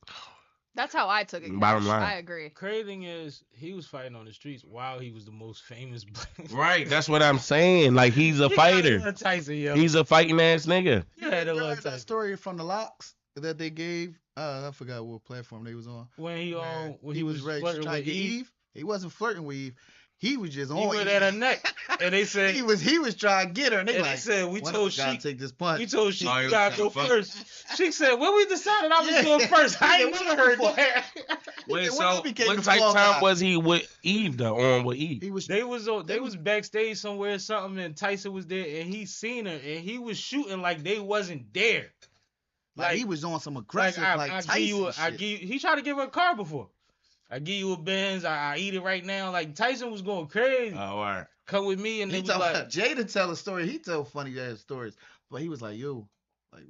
That's how I took it. Bottom Cash. line. I agree. Crazy thing is, he was fighting on the streets while he was the most famous. Right, that's what I'm saying. Like he's a You gotta fighter. love Tyson, yo. He's a fighting ass nigga. You had to You love heard that Tyson. story from the locks that they gave. I forgot what platform they was on. When he when he was ready to flirting try to with get Eve, Eve. He wasn't flirting with Eve. He was just he on went Eve. at her neck, and they said, he was trying to get her, and they and like, they said, we "One told of us gotta Sheik, take this punch. we told Sheik, Oh, he you was gotta trying go to fuck. first. Sheik said, when we decided I was Yeah. going first, I ain't Yeah, never heard before- that. Wait, When so he became what the type fall time guy. was he with Eve though? On with Eve? He was They was backstage somewhere or something, and Tyson was there, and he seen her, and he was shooting like they wasn't there. like he was on some Like aggressive I Tyson give you, shit. he tried to give her a car before. I give you a Benz, I eat it right now. Like Tyson was going crazy. Oh, all right. Come with me, and He they was told like, Jada tell a story. He tell funny ass stories, but he was like, "Yo, like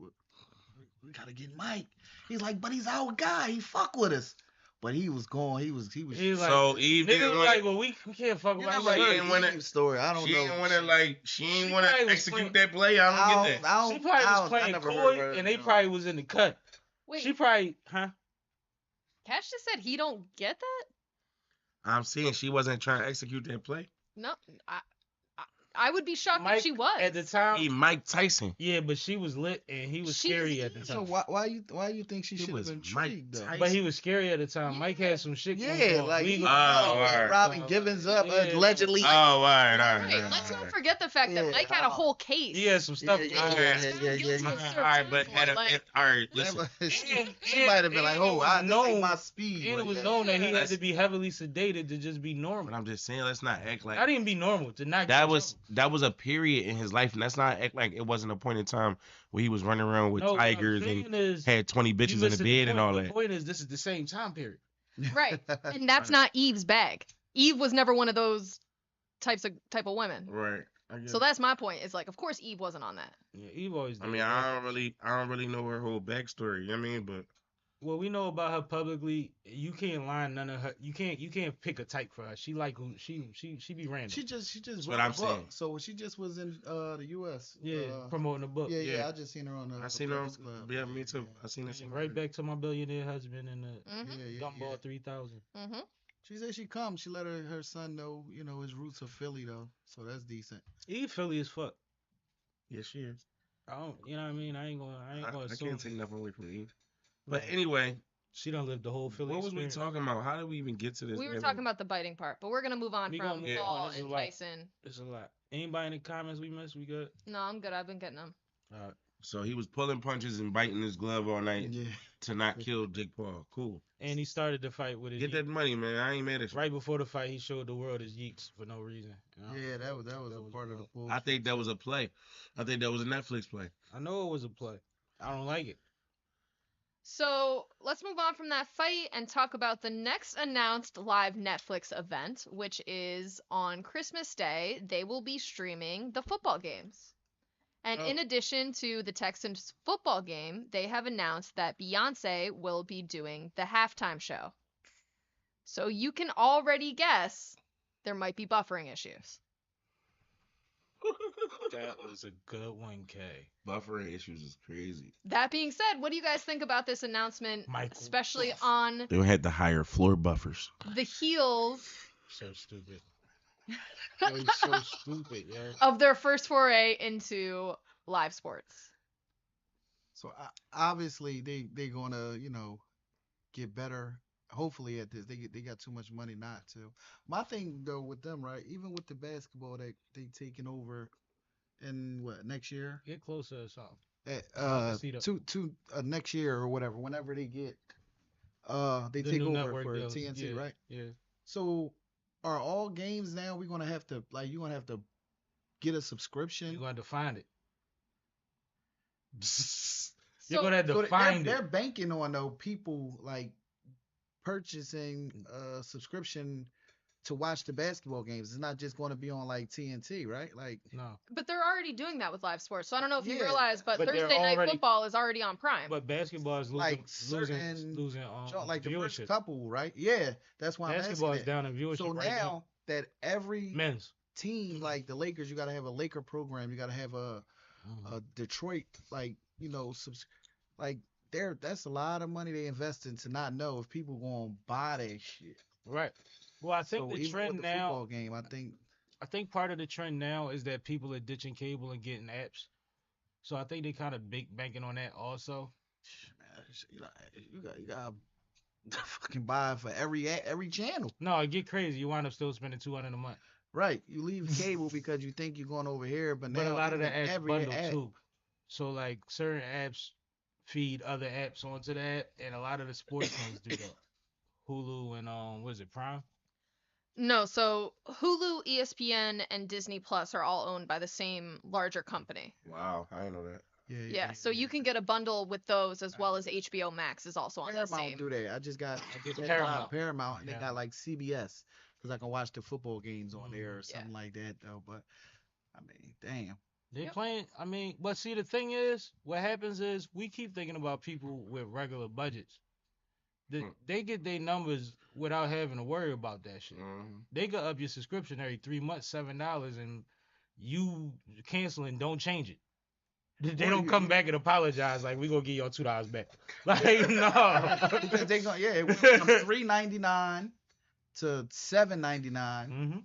we gotta get Mike." He's like, "But he's our guy. He fuck with us." But he was going. He was. he was like, So Eve niggas didn't was want like, well, we can't fuck with You him. never like, heard didn't wanna- Eve's story. I don't She know. didn't want to like. She She didn't want probably to was execute playing- that play. I don't get that. She probably was playing never coy, heard and they no. probably was in the cut. Wait, She probably, Cash just said he don't get that? I'm saying she wasn't trying to execute that play. No, I would be shocked Mike, if she was. at the time. He Mike Tyson. Yeah, but she was lit, and he was She's- scary at the So time. why you think she It should have was been Mike intrigued though? Tyson. But he was scary at the time. Mike Yeah. had some shit. going Yeah, on. like We he, was- alright. Robin Givens up Yeah. allegedly. Oh, all right. Right, let's not forget the fact that Yeah. Mike had a whole case. he had some stuff. Yeah, going on. yeah. All right, but all right. Listen. she might have been like, "Oh, this ain't my speed." And it Like was that. known that he had That's- to be heavily sedated to just be But normal. I'm just saying, let's not act like Not even be normal to not. that get was trouble. that was a period in his life, and that's not act like it wasn't a point in time where he was running around with No, what I'm tigers saying and is, had 20 you bitches in missed the the bed and point. all The that. point is, this is the same time period. Right, and that's not Eve's bag. Eve was never one of those type of women. Right. So that's my point. It's like, of course, Eve wasn't on that. Yeah, Eve always. I did mean, that. I don't really know her whole backstory. You know what I mean? But What we know about her publicly, you can't line none of her. You can't pick a type for her. She like who she be random. She just what wrote I'm a book. saying. So she just was in the U.S. yeah, promoting the book. Yeah, Yeah. I just seen her on the. I seen her. Breakfast Club. Yeah, me too. I seen her. Right back to my billionaire husband and the Mm-hmm. Gumball 3000. Mm-hmm. She said she come. She let her son know, his roots are Philly though, so that's decent. Eve Philly as fuck. Yeah, she is. I don't, you know what I mean? I ain't gonna I assume. can't take nothing away from Eve. But anyway, She done lived the whole Philly What was we experience. talking about? How did we even get to this? We were talking about the biting part, but we're gonna move on We from gonna move Paul on. This is and a lot. Tyson. It's a lot. Anybody in the comments we missed? We good? No, I'm good. I've been getting them. All right. So he was pulling punches and biting his glove all night Yeah. to not kill Jake Paul. Cool. And he started the fight with his Get that money, man. I ain't mad at you. Right before the fight, he showed the world his yeeks for no reason. You know? Yeah, that was a part of the pool. I think that was a play. I think that was a Netflix play. I know it was a play. I don't like it. So let's move on from that fight and talk about the next announced live Netflix event, which is on Christmas Day. They will be streaming the football games. And in addition to the Texans football game, they have announced that Beyonce will be doing the halftime show. So you can already guess there might be buffering issues. That was a good one, K. Buffering issues is crazy. That being said, what do you guys think about this announcement, especially on They had to hire floor buffers. the heels So stupid. Yo, he's so stupid, yo. of their first foray into live sports? So obviously they gonna get better. Hopefully at this, they got too much money not to. My thing though with them, right? Even with the basketball, they taking over in what next year? Get closer or something. Next year or whatever. Whenever they get they The take new over network for deals. TNT, Yeah, right? Yeah. So are all games now we're gonna have to you gonna have to get a subscription? You're going to find it. So, You're going to have to find they're it. banking on though people like purchasing a subscription to watch the basketball games. It's not just going to be on like TNT, right? Like No. but they're already doing that with live sports. So I don't know if you Yeah, realize, but but they're Thursday night already- football is already on Prime. But basketball is losing, Like certain losing like the first viewership. couple, right? Yeah, that's why Basketball I'm is asking down in that. viewership So right now that every Men's. team, like the Lakers, you got to have a Laker program. You got to have a Detroit, like that's a lot of money they invested to not know if people gonna buy that shit. Right. Well, I think So the even trend with the now, football game, I think part of the trend now is that people are ditching cable and getting apps. So I think they kind of banking on that also. Man, you got fucking buy for every channel. No, it get crazy. You wind up still spending $200 a month. Right. You leave cable because you think you're going over here, but But now a lot of the even apps every bundle app- too. So like certain apps feed other apps onto the app, and a lot of the sports ones do that. Hulu and what is it, Prime? No, so Hulu, ESPN, and Disney Plus are all owned by the same larger company. Wow, I didn't know that. Yeah, so you can get a bundle with those as well as HBO Max is also on the Paramount same. do that. I get Paramount, and they got like CBS because I can watch the football games on there or something like that though. But I mean, damn. They playing. I mean, but see, the thing is, what happens is we keep thinking about people with regular budgets. They get their numbers without having to worry about that shit. They go up your subscription every 3 months, $7, and you cancel and don't change it. They don't come back and apologize like we gonna give y'all $2 back. Like no, because they gonna it went from $3.99 to $7.99. Mm-hmm.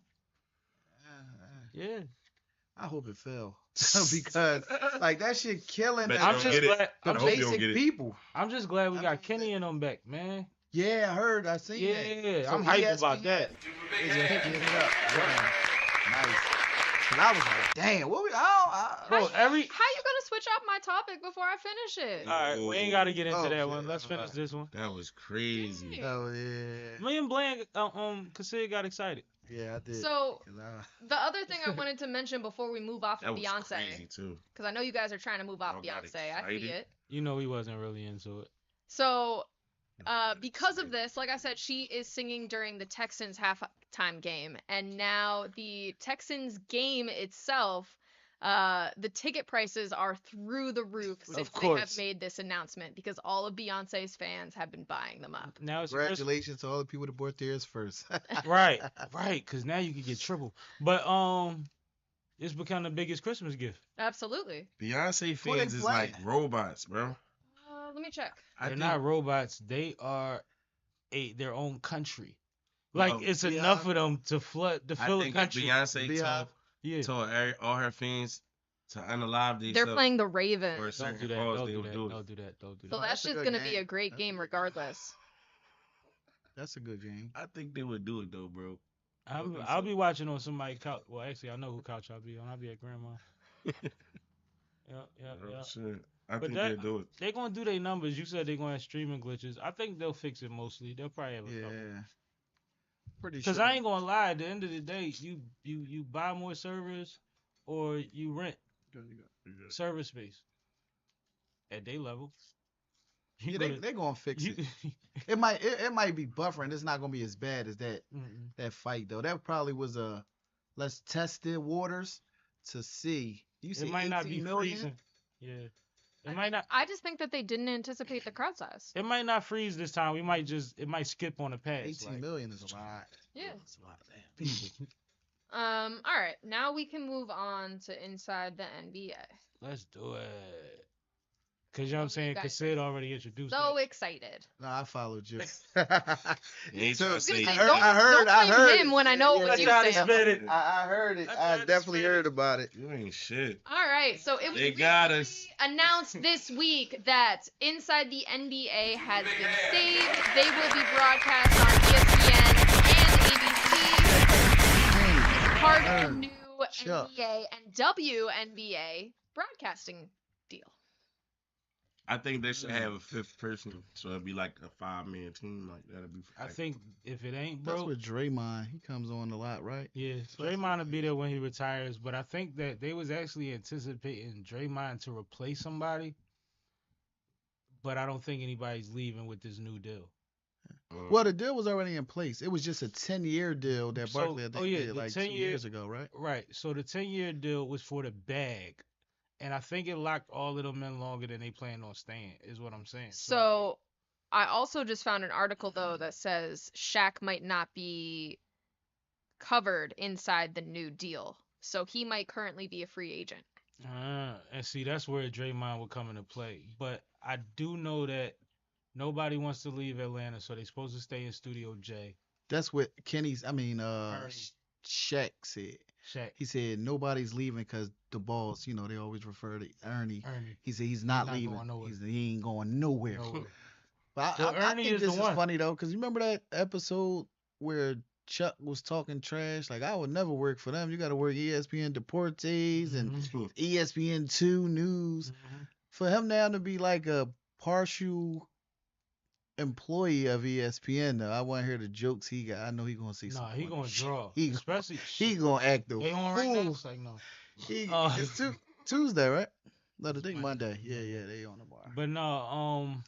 Yeah. I hope it fell because like that shit killing Bet the, I'm just glad. the I hope you don't basic get it. people. I'm just glad we got Kenny and them back, man. Yeah, I heard. I seen that. Yeah, So I'm hyped ESPN about that. is picking it up. Yeah. Nice. And I was like, damn, what we? Bro, How you gonna switch up my topic before I finish it? All right, we ain't gotta get into Oh, that one. shit. Let's finish this one. That was crazy. Oh yeah. Me and Bland, Casilla got excited. Yeah, I did. So 'Cause the other thing I wanted to mention before we move off That of was Beyonce, crazy too. because I know you guys are trying to move off Y'all got Beyonce. I see excited? it. You know he wasn't really into it. So, because of this, like I said, she is singing during the Texans halftime game, and now the Texans game itself, the ticket prices are through the roof since they have course. made this announcement because all of Beyonce's fans have been buying them up. Now it's Christmas. Congratulations to all the people that bought theirs first. Right, because now you can get triple. But it's become the biggest Christmas gift. Absolutely. Beyonce What they fans is like playing? robots, bro. Let me check. They're not robots. They are their own country. Like Well, it's enough of them to fill I a think country. Beyonce Beehive. told Yeah. all her fans to unalive these. They're playing the For a Ravens. Don't certain do that. cause, Don't they do would that. do it. Don't do that. Don't do So that. that's that's a just good going to be game. a great game regardless. That's a good game. I think they would do it though, bro. I'll be watching on somebody's couch. Well, actually, I know who couch I'll be on. I'll be at grandma. Yeah. Shit. I But think they'll do it. they're gonna do their numbers. You said they're gonna have streaming glitches. I think they'll fix it mostly. They'll probably have a couple. Yeah. Pretty Because sure. I ain't gonna lie. At the end of the day, you buy more servers or you rent server space at their level. You Yeah, gotta- they gonna fix you- it. It might be buffering. It's not gonna be as bad as that fight though. That probably was a let's test the waters to see. You it see, might not be 18 million? freezing. Yeah. It might not. I just think that they didn't anticipate the crowd size. It might not freeze this time. It might skip on the pass. 18 like- million is a lot. Yeah. It's a lot of damn people. All right. Now we can move on to inside the NBA. Let's do it. Cause you know what I'm What do you saying? guys Cause Sid already introduced So it. excited. No, I followed you. He ain't So, trying to say I you. don't- don't blame him when I know what you Try to say. spin it. I heard it. I definitely heard about it. You ain't shit. All right, so it was They got recently us. announced this week that Inside the NBA has been saved. They will be broadcast on ESPN and ABC. It's part of the new Chuck. NBA and WNBA broadcasting deal. I think they should have a fifth person, so it'd be like a 5-man team. Like that'd be. I think if it ain't That's broke, with Draymond. He comes on a lot, right? yeah, Draymond will be there when he retires. But I think that they was actually anticipating Draymond to replace somebody. But I don't think anybody's leaving with this new deal. Well, the deal was already in place. It was just a 10-year deal that So- Barkley I think, yeah, did the like 10 2 year- years ago, right? Right. So the 10-year deal was for the bag. And I think it locked all of them in longer than they planned on staying, is what I'm saying. So I also just found an article though that says Shaq might not be covered inside the new deal. So he might currently be a free agent. And see, that's where Draymond would come into play. But I do know that nobody wants to leave Atlanta, so they're supposed to stay in Studio J. That's what Ernie. Shaq said. Shaq. He said nobody's leaving because the boss, they always refer to Ernie. Ernie. He said he's not not leaving. going nowhere. He said he ain't going nowhere. Nowhere. But Well, I Ernie think is the this is one. funny though, because you remember that episode where Chuck was talking trash? Like, I would never work for them. You got to work ESPN Deportes and Mhm. ESPN2 News. Mhm. For him now to be like a partial employee of ESPN, though, I want to hear the jokes he got. I know he gonna say Nah, something. he gonna draw. He- Especially He gonna act the they on right now. fool. It's like no. It's Tuesday, right? No, I think Monday. Yeah, they on the bar. But no,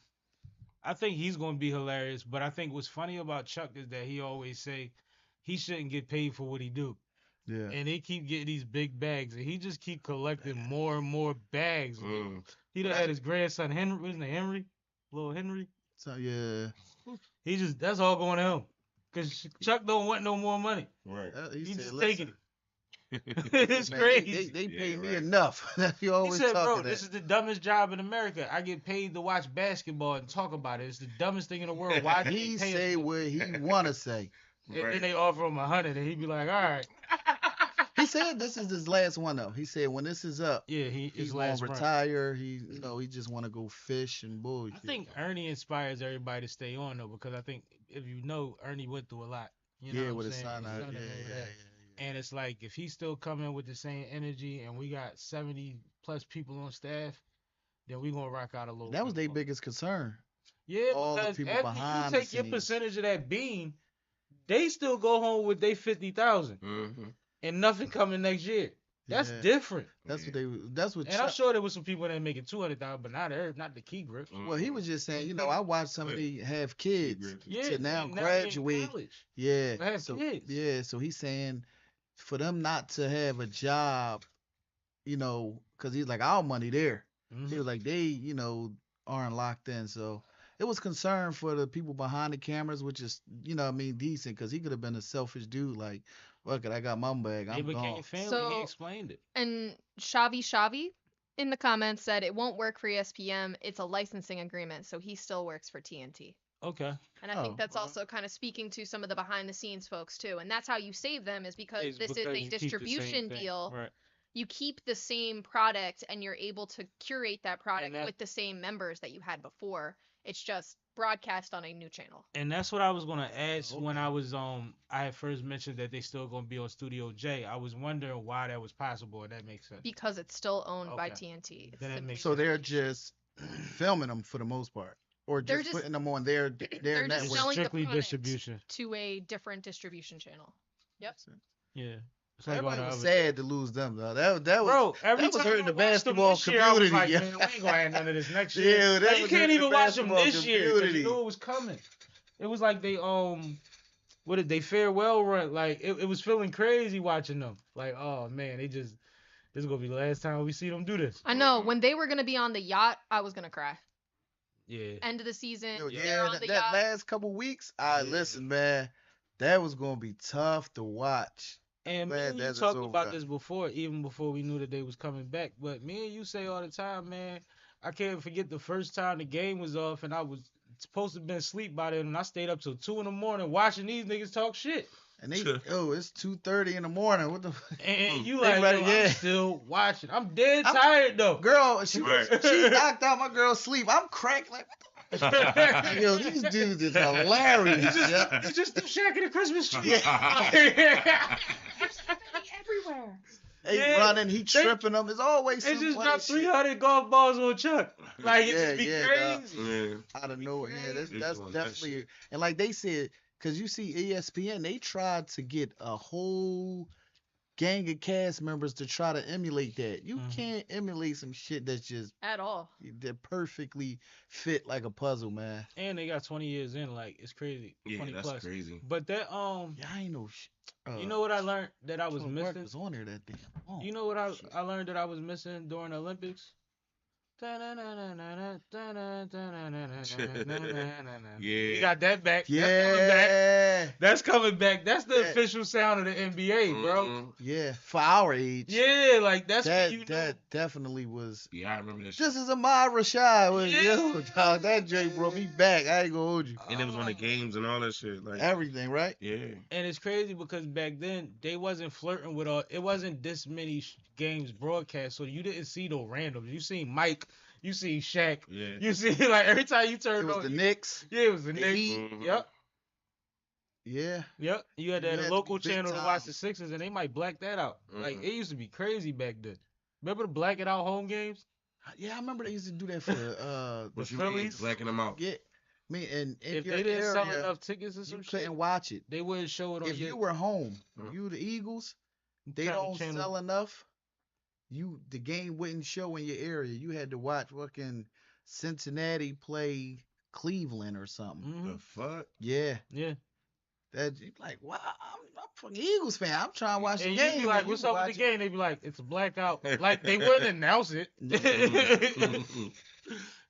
I think he's gonna be hilarious. But I think what's funny about Chuck is that he always say he shouldn't get paid for what he do, Yeah. and they keep getting these big bags, and he just keep collecting more and more bags. He done had his grandson Henry, what's his name, Henry, little Henry. So yeah, That's all going to him, cause Chuck don't want no more money. Right. he He said, just "Listen, taking it. It's man, crazy. They pay Yeah, me right. enough." You He always said, talking bro, this is the dumbest job in America. I get paid to watch basketball and talk about it. It's the dumbest thing in the world. Why do He they pay us say for what he wanna say. it? And then they offer him 100, and he be like, all right. He said this is his last one though. He said when this is up, Yeah, he's his gonna last run. retire. He just want to go fish and bullshit. I think Ernie inspires everybody to stay on though, because I think if you know, Ernie went through a lot. You know yeah, what with I'm his saying? son His out. son Yeah, and all yeah, that. And it's like if he's still coming with the same energy, and we got 70 plus people on staff, then we gonna rock out a little. That was bit their more. biggest concern. Yeah, all the because people after behind you the take your scenes. percentage of that bean, they still go home with their 50,000 and nothing coming next year. That's Yeah. different. That's what they. That's what. And I'm sure there was some people that making 200,000, but not the key grip. Well, he was just saying, I watched somebody have kids Yeah, to now and they in graduate. college. Yeah. Have So kids. yeah, so he's saying for them not to have a job, because he's like our money there. Mhm. He was like they, aren't locked in. So it was concern for the people behind the cameras, which is, decent, because he could have been a selfish dude like, fuck it, I got my bag, They I'm became gone. family. So- He explained it. And Shavi in the comments said it won't work for ESPN. It's a licensing agreement, so he still works for TNT. Okay. And I Oh, think that's well. also kind of speaking to some of the behind the scenes folks too. And that's how you save them is because It's this because is you a keep the same distribution thing. deal. Right. you keep the same product and you're able to curate that product that- with the same members that you had before. It's just broadcast on a new channel. And that's what I was gonna ask Okay. when I was I had first mentioned that they still gonna be on Studio J. I was wondering why that was possible, and that makes sense. Because it's still owned by Okay. TNT. It's Then it simply makes So sense. they're just filming them for the most part, or They're just just- putting them on their they're just network. selling the Strictly product distribution. to a different distribution channel. Yep. Yeah. It's like all Everybody the was other- sad to lose them though. That was Bro, every that was time hurting I the watched them basketball this year, I was community, like, yeah. man, we ain't gonna have none of this next year. Yeah, Like, that you was can't hurting even the watch them basketball this year 'cause you community. knew it was coming. It was like they what did they farewell run? Like it was feeling crazy watching them. Like, oh man, this is gonna be the last time we see them do this. I know when they were gonna be on the yacht, I was gonna cry. Yeah. End of the season, Yo, they're yeah, on that, the that yacht. last couple weeks, listen, man, that was gonna be tough to watch. And me Glad and you that's talked over about now. this before, even before we knew that they was coming back. But me and you say all the time, man, I can't forget the first time the game was off and I was supposed to have been asleep by then, and I stayed up till 2 a.m. watching these niggas talk shit. And they, it's 2:30 in the morning. What the? And you They like, ready, yo, yeah. I'm still watching. I'm dead I'm- tired though. Girl, Right. she knocked out my girl's sleep. I'm cracked like, what the? Yo, these dudes is hilarious. Yeah. It's just them Shaq in the Christmas tree. Everywhere. They Yeah, running, he tripping them. It's always They some just funny dropped shit 300 golf balls on Chuck. Like, it just be dog. crazy. Yeah. out of nowhere. Yeah, that's They that's doing that definitely. And like they said, because you see ESPN, they tried to get a whole gang of cast members to try to emulate that. You Mhm. can't emulate some shit that's just At all. that perfectly fit like a puzzle, man. And they got 20 years in. Like, it's crazy. Yeah, 20 that's plus. crazy. But that, Yeah, I ain't know. you know what I learned that I was Troy Mark missing? was on there that damn long. You know what Shit. I learned that I was missing during the Olympics? You Yeah. got that back. That's coming back. Yeah, That's coming back. That's the Yeah. official sound of the NBA, bro. Mhm. yeah. For our age, Yeah, like that's that what you know. that definitely was. Yeah, I remember that shit. This is Ahmad Rashad. Was, Yeah. Yo, dog, that joint brought me back. I ain't gonna hold you. And it was on the games and all that shit. Like, Everything, right? yeah. And it's crazy because back then they wasn't flirting with all. It wasn't this many games broadcast, so you didn't see no randoms. You seen Mike, you see Shaq, Yeah. you see like every time you It turned was on, the Knicks. yeah, it was the the Knicks. Heat. Mhm. Yep, Yeah. yep. You had You that had to local be big channel to watch time. the Sixers, and they might black that out. Like Mhm. it used to be crazy back then. Remember the black it out home games? Yeah, I remember they used to do that for What The you mean? Phillies? Blacking them out. yeah. Me and in If your they didn't sell area, enough tickets or you some couldn't shit, watch it. they wouldn't show it on If your you were home, Mhm. you the Eagles, they channel- don't channel. sell enough. The game wouldn't show in your area. You had to watch fucking Cincinnati play Cleveland or something. Mhm. The fuck? Yeah, Yeah. that you like. Wow, I'm a fucking Eagles fan. I'm trying to watch the And game. you be like, and "What's you up with watch the it. game?" They be like, "It's a blackout." Like they wouldn't announce it. Mhm.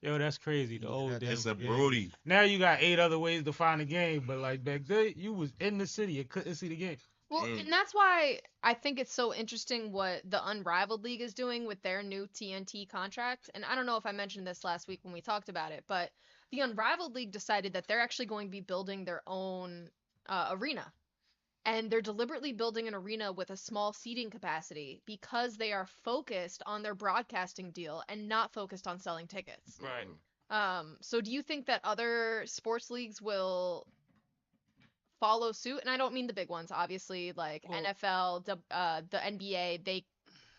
Yo, that's crazy. The Yeah, old that's It's days. a Yeah. Brody. Now you got 8 other ways to find a game, but like back then, you was in the city and couldn't see the game. Well, Mm. and that's why I think it's so interesting what the Unrivaled League is doing with their new TNT contract. And I don't know if I mentioned this last week when we talked about it, but the Unrivaled League decided that they're actually going to be building their own arena. And they're deliberately building an arena with a small seating capacity because they are focused on their broadcasting deal and not focused on selling tickets. Right. So do you think that other sports leagues will follow suit? And I don't mean the big ones, obviously, like Well- NFL, the NBA, they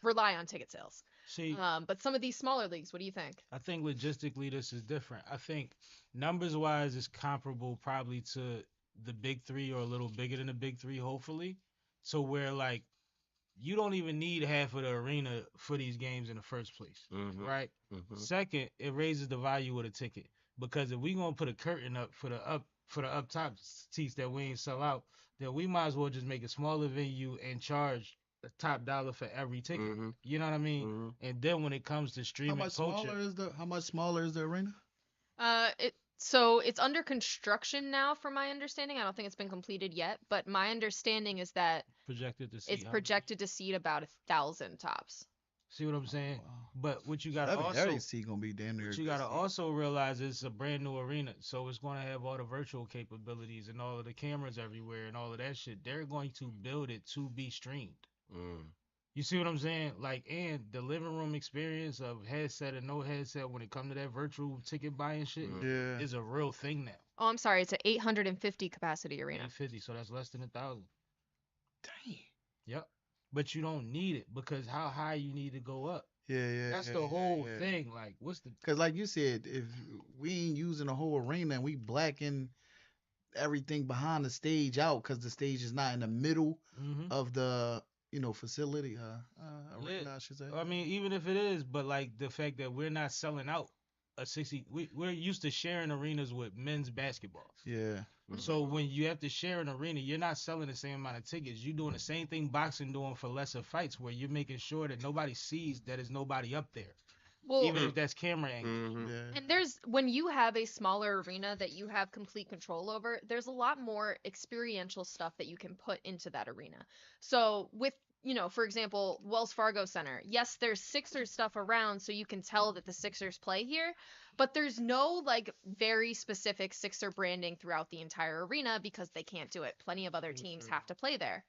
rely on ticket sales. See, But some of these smaller leagues, what do you think? I think logistically this is different. I think numbers wise it's comparable probably to the big 3 or a little bigger than the big 3, hopefully. So where like you don't even need half of the arena for these games in the first place, Mhm. right? Mhm. Second, it raises the value of the ticket because if we gonna put a curtain up for the up top seats that we ain't sell out, then we might as well just make a smaller venue and charge the top dollar for every ticket. Mhm. You know what I mean? Mhm. And then when it comes to How streaming much culture, smaller is the arena? So it's under construction now, from my understanding. I don't think it's been completed yet, but my understanding is that projected to see it's projected to seat about 1,000 tops. See what I'm saying? Wow. But what you gotta Every also seat gonna be damn near. what you gotta existing. also realize is it's a brand new arena, so it's gonna have all the virtual capabilities and all of the cameras everywhere and all of that shit. They're going to build it to be streamed. Mm. You see what I'm saying? Like, and the living room experience of headset and no headset when it comes to that virtual ticket buying shit Yeah. is a real thing now. Oh, I'm sorry. It's an 850 capacity arena. 850, so that's less than 1,000. Dang. Yep. But you don't need it because how high you need to go up. Yeah. That's the whole thing. Like, what's the? Because like you said, if we ain't using the whole arena and we blacking everything behind the stage out because the stage is not in the middle of the facility, arena, I should say. I mean, even if it is, but like the fact that we're not selling out a 60, we're used to sharing arenas with men's basketball. Yeah. So when you have to share an arena, you're not selling the same amount of tickets. You're doing the same thing boxing doing for lesser fights, where you're making sure that nobody sees that there's nobody up there, Well, even if that's camera angle. Yeah. and when you have a smaller arena that you have complete control over, there's a lot more experiential stuff that you can put into that arena. So with, for example, Wells Fargo Center, yes, there's Sixers stuff around, so you can tell that the Sixers play here, but there's no like very specific Sixer branding throughout the entire arena because they can't do it. Plenty of other teams have to play there.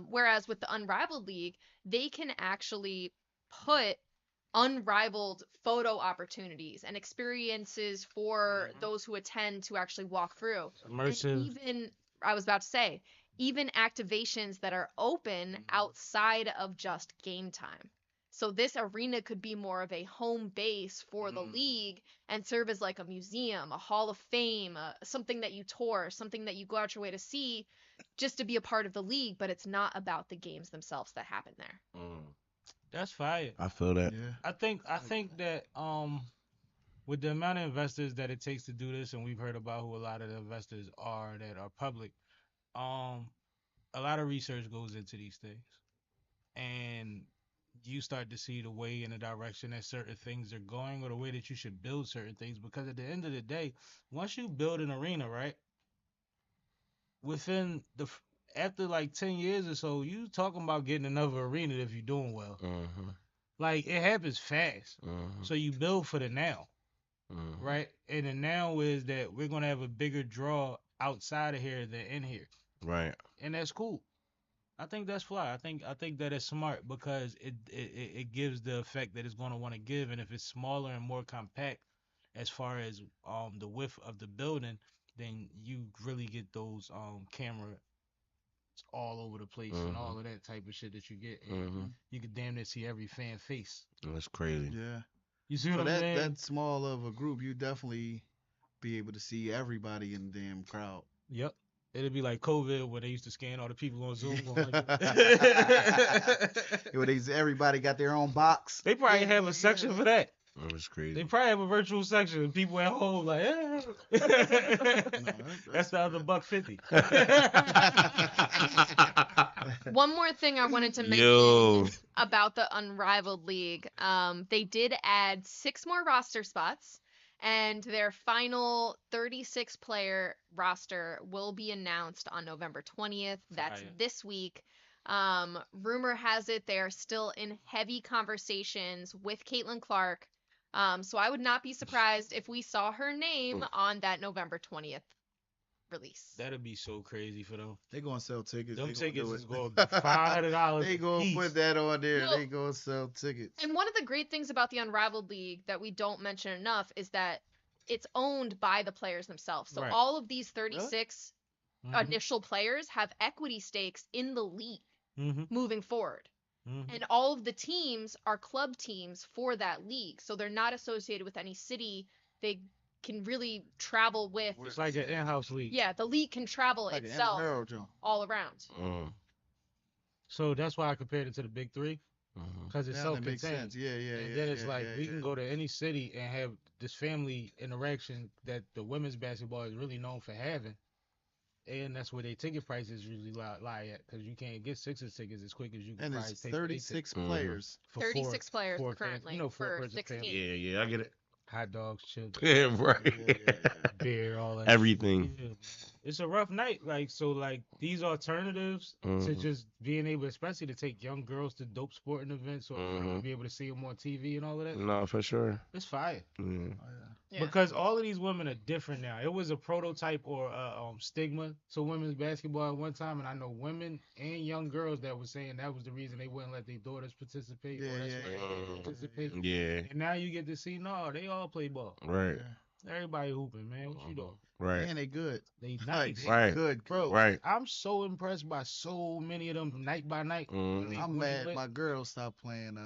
Whereas with the Unrivaled League, they can actually put unrivaled photo opportunities and experiences for those who attend to actually walk through. Immersive. And even, I was about to say, even activations that are open outside of just game time. So this arena could be more of a home base for the league and serve as like a museum, a hall of fame, something that you tour, something that you go out your way to see just to be a part of the league, but it's not about the games themselves that happen there. That's fire. I feel that. Yeah. I think that with the amount of investors that it takes to do this, and we've heard about who a lot of the investors are that are public, a lot of research goes into these things, and you start to see the way and the direction that certain things are going, or the way that you should build certain things. Because at the end of the day, once you build an arena, right, within after like 10 years or so, you talking about getting another arena if you're doing well. Like, it happens fast. So you build for the now, right? And the now is that we're going to have a bigger draw outside of here than in here. Right. And that's cool. I think that's fly. I think that is smart because it gives the effect that it's going to want to give. And if it's smaller and more compact as far as the width of the building, then you really get those cameras all over the place and all of that type of shit that you get. And you can damn near see every fan face. That's crazy. Yeah. You see what So I'm saying? that small of a group, you definitely be able to see everybody in the damn crowd. Yep. It'd be like COVID where they used to scan all the people on Zoom. Everybody got their own box. They probably have a section for that. That was crazy. They probably have a virtual section of people at home like, eh. That's the other $150. One more thing I wanted to mention about the Unrivaled League. They did add 6 more roster spots, and their final 36-player roster will be announced on November 20th. That's this week. Rumor has it they are still in heavy conversations with Caitlin Clark. So I would not be surprised if we saw her name on that November 20th release. That'd be so crazy for them. They gonna sell tickets. Them tickets is going to be $500. They gonna put that on there. Well, they gonna sell tickets. And one of the great things about the Unrivaled League that we don't mention enough is that it's owned by the players themselves. So all of these 36 initial players have equity stakes in the league moving forward. And all of the teams are club teams for that league. So they're not associated with any city. They can really travel with. It's like an in-house league. Yeah, the league can travel Like itself all around. So that's why I compared it to the big three. Because it's self-contained. Yeah. And then it's like we can go to any city and have this family interaction that the women's basketball is really known for having. And that's where their ticket prices usually lie at, because you can't get Sixers tickets as quick as you can. And it's 36 players. 36 players currently for 16. Yeah, I get it. Hot dogs, children. Yeah, right. Beer, all that. Everything. Yeah. it's a rough night. Like so, like these alternatives to just being able, especially to take young girls to dope sporting events or for them to be able to see them on TV and all of that. No, for sure. It's fire. Yeah. Because all of these women are different now. It was a prototype or stigma to women's basketball at one time, and I know women and young girls that were saying that was the reason they wouldn't let their daughters participate. Participate. Yeah. And now you get to see, no, they all play ball. Right. Everybody hooping, man. What you doing? Right. And they good. They nice. Right. Good, Bro, Right. I'm so impressed by so many of them night by night. I'm mad my girl stopped playing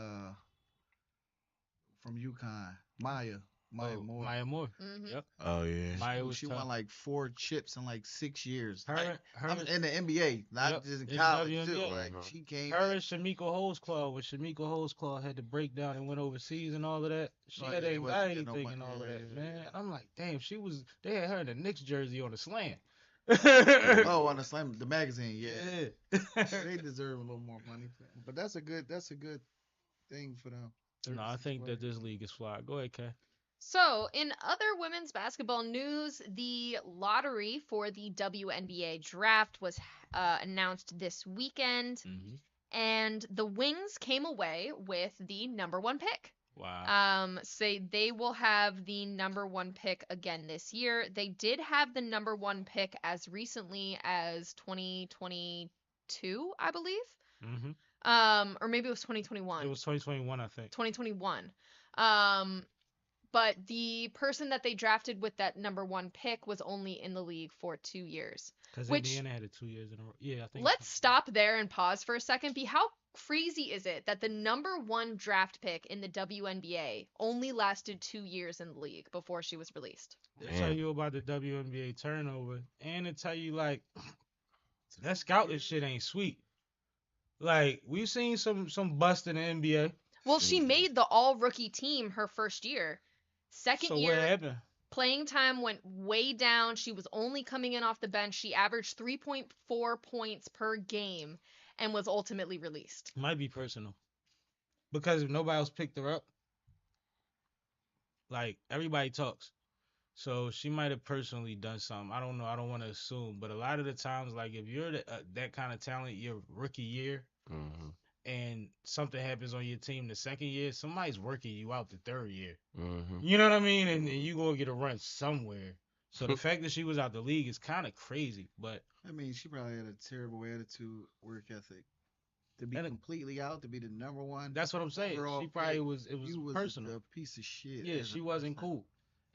from UConn. Maya Moore. Maya Moore. Yep. Oh yeah. Maya was She tough. won like 4 chips in like 6 years. Her I'm in the NBA, not just in in college WNBA. too. Like she came. Her and Shamika Holesclaw, when Shamika Holesclaw had to break down and went overseas and all of that, she had anxiety and all of that, man. I'm like, damn, they had her in the Knicks jersey on the slam. Oh, on the Slam, the magazine, Yeah. they deserve a little more money, but that's a good thing for them. No, I think that this league is fly. Go ahead, Kay. So, in other women's basketball news, the lottery for the WNBA draft was announced this weekend, and the Wings came away with the #1 pick. Wow. Say they will have the #1 pick again this year. They did have the #1 pick as recently as 2022, I believe. Or maybe it was 2021. It was 2021, I think. 2021. But the person that they drafted with that #1 pick was only in the league for 2 years. Because Which- Indiana had it 2 years in a row. Yeah, I think. Let's stop there and pause for a second. How crazy is it that the #1 draft pick in the WNBA only lasted 2 years in the league before she was released? They tell you about the WNBA turnover, and it tell you like that scouting shit ain't sweet. Like we've seen some bust in the NBA. Well, she made the all-rookie team her first year. Second So year, what happened? playing time went way down. She was only coming in off the bench. She averaged 3.4 points per game and was ultimately released. Might be personal. Because if nobody else picked her up, like everybody talks. So she might have personally done something. I don't know. I don't want to assume. But a lot of the times, like if you're that kind of talent, your rookie year, and something happens on your team the second year, somebody's working you out the third year. You know what I mean? And you gonna get a run somewhere. So the fact that she was out the league is kind of crazy. But I mean, she probably had a terrible attitude, work ethic. To be completely out, to be the #1. that's what I'm saying. She probably was. It was personal. A piece of shit. Yeah, she wasn't cool.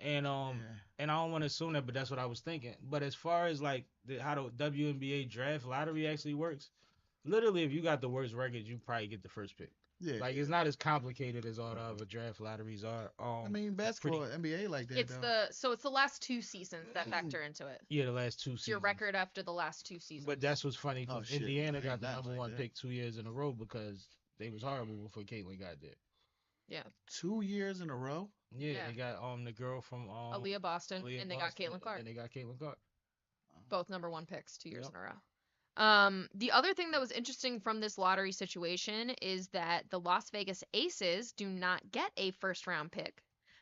And and I don't want to assume that, but that's what I was thinking. But as far as like how the WNBA draft lottery actually works, literally, if you got the worst record, you probably get the first pick. Yeah. Like it's not as complicated as all the other draft lotteries are. I mean, basketball, NBA like that. It's the last 2 seasons that factor into it. Yeah, the last 2 seasons. It's your record after the last 2 seasons. But that's what's funny because shit. Indiana got the Ain't nothing #1 like pick 2 years in a row because they was horrible before Caitlyn got there. Yeah. 2 years in a row. Yeah, they got the girl from Aaliyah Boston, and they got Caitlyn Clark. And they got Caitlyn Clark. Both #1 picks 2 years in a row. The other thing that was interesting from this lottery situation is that the Las Vegas Aces do not get a first-round pick.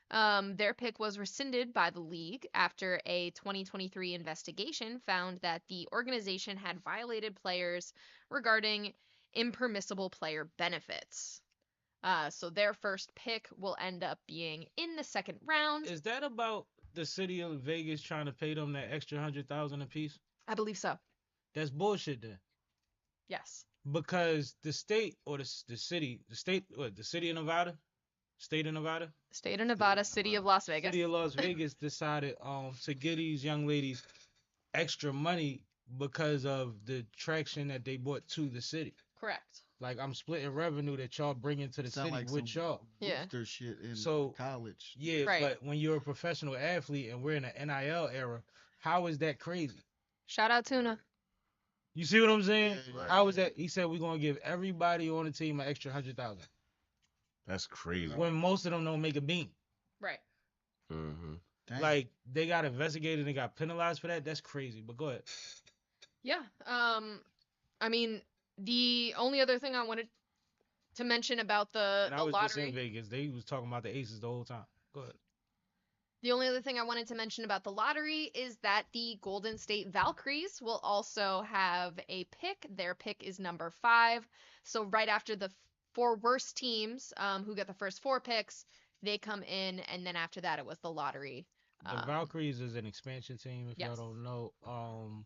Their pick was rescinded by the league after a 2023 investigation found that the organization had violated players regarding impermissible player benefits. So their first pick will end up being in the second round. Is that about the city of Vegas trying to pay them that extra $100,000 apiece? I believe so. That's bullshit then. Yes. Because the state or the city of Nevada? State of Nevada? State of Nevada, City of Las Vegas. City of Las Vegas decided to give these young ladies extra money because of the traction that they brought to the city. Correct. Like I'm splitting revenue that y'all bring into the city like with y'all. Yeah. Booster shit in So, college. Yeah, Right. but when you're a professional athlete and we're in an NIL era, how is that crazy? Shout out Tuna. You see what I'm saying? Yeah. How is that? He said we're gonna give everybody on the team an extra $100,000 That's crazy. when most of them don't make a bean. Right. Dang. Like they got investigated and got penalized for that. That's crazy. But go ahead. Yeah. I mean, the only other thing I wanted to mention about the And I was lottery. just in Vegas. They was talking about the Aces the whole time. Go ahead. The only other thing I wanted to mention about the lottery is that the Golden State Valkyries will also have a pick. Their pick is number 5. So right after the 4 worst teams, who get the first 4 picks, they come in, and then after that, it was the lottery. The Valkyries is an expansion team. If Yes. y'all don't know,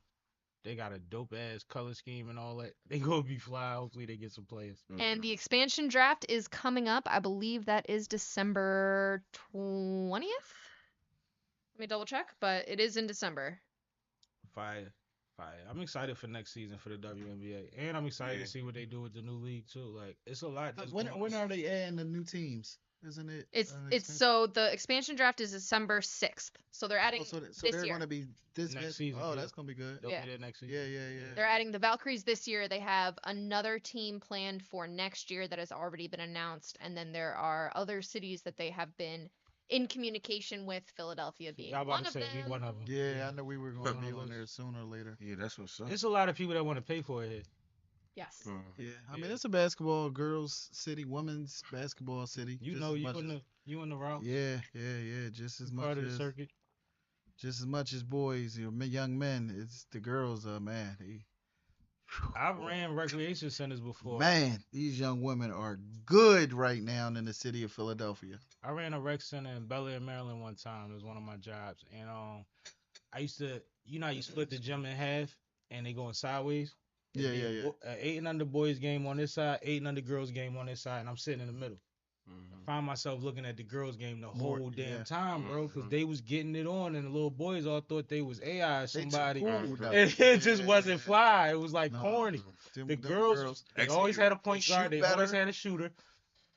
they got a dope ass color scheme and all that. They gonna be fly. Hopefully they get some players. And the expansion draft is coming up. I believe that is December 20th. Let me double check, but it is in December. Fire. I'm excited for next season for the WNBA, and I'm excited to see what they do with the new league too. Like, it's a lot. When are they adding the new teams? Isn't it? It's so the expansion draft is December 6th. So they're adding so this they're year. going to be this Next season, Oh, yeah. that's going to be good. They'll Yeah. be there next season. Yeah. They're adding the Valkyries this year. They have another team planned for next year that has already been announced, and then there are other cities that they have been in communication with, Philadelphia being Y'all one about to of say we them. one of them. Yeah, I know we were going to be Yeah. on there sooner or later. Yeah, that's what's up. It's a lot of people that want to pay for it here. Yes. Yeah, I Yeah. mean it's a basketball girls city, women's basketball city. You just know, as you much in as- the route. Yeah. Just as much Part of the as circuit. boys, young men. It's the girls. Man, I've ran recreation centers before. man, these young women are good right now in the city of Philadelphia. I ran a rec center in Bel Air, Maryland one time. It was one of my jobs. And I used to, how you split the gym in half and they going sideways? Yeah. 8 and under boys game on this side, 8 and under girls game on this side, and I'm sitting in the middle. I find myself looking at the girls game the More- whole damn yeah. time, bro, because they was getting it on, and the little boys all thought they was AI or They too somebody. cool, though. And it just Yeah. wasn't fly. It was like No. corny. Them The girls, they always had a point They guard. shoot They always better. had a shooter.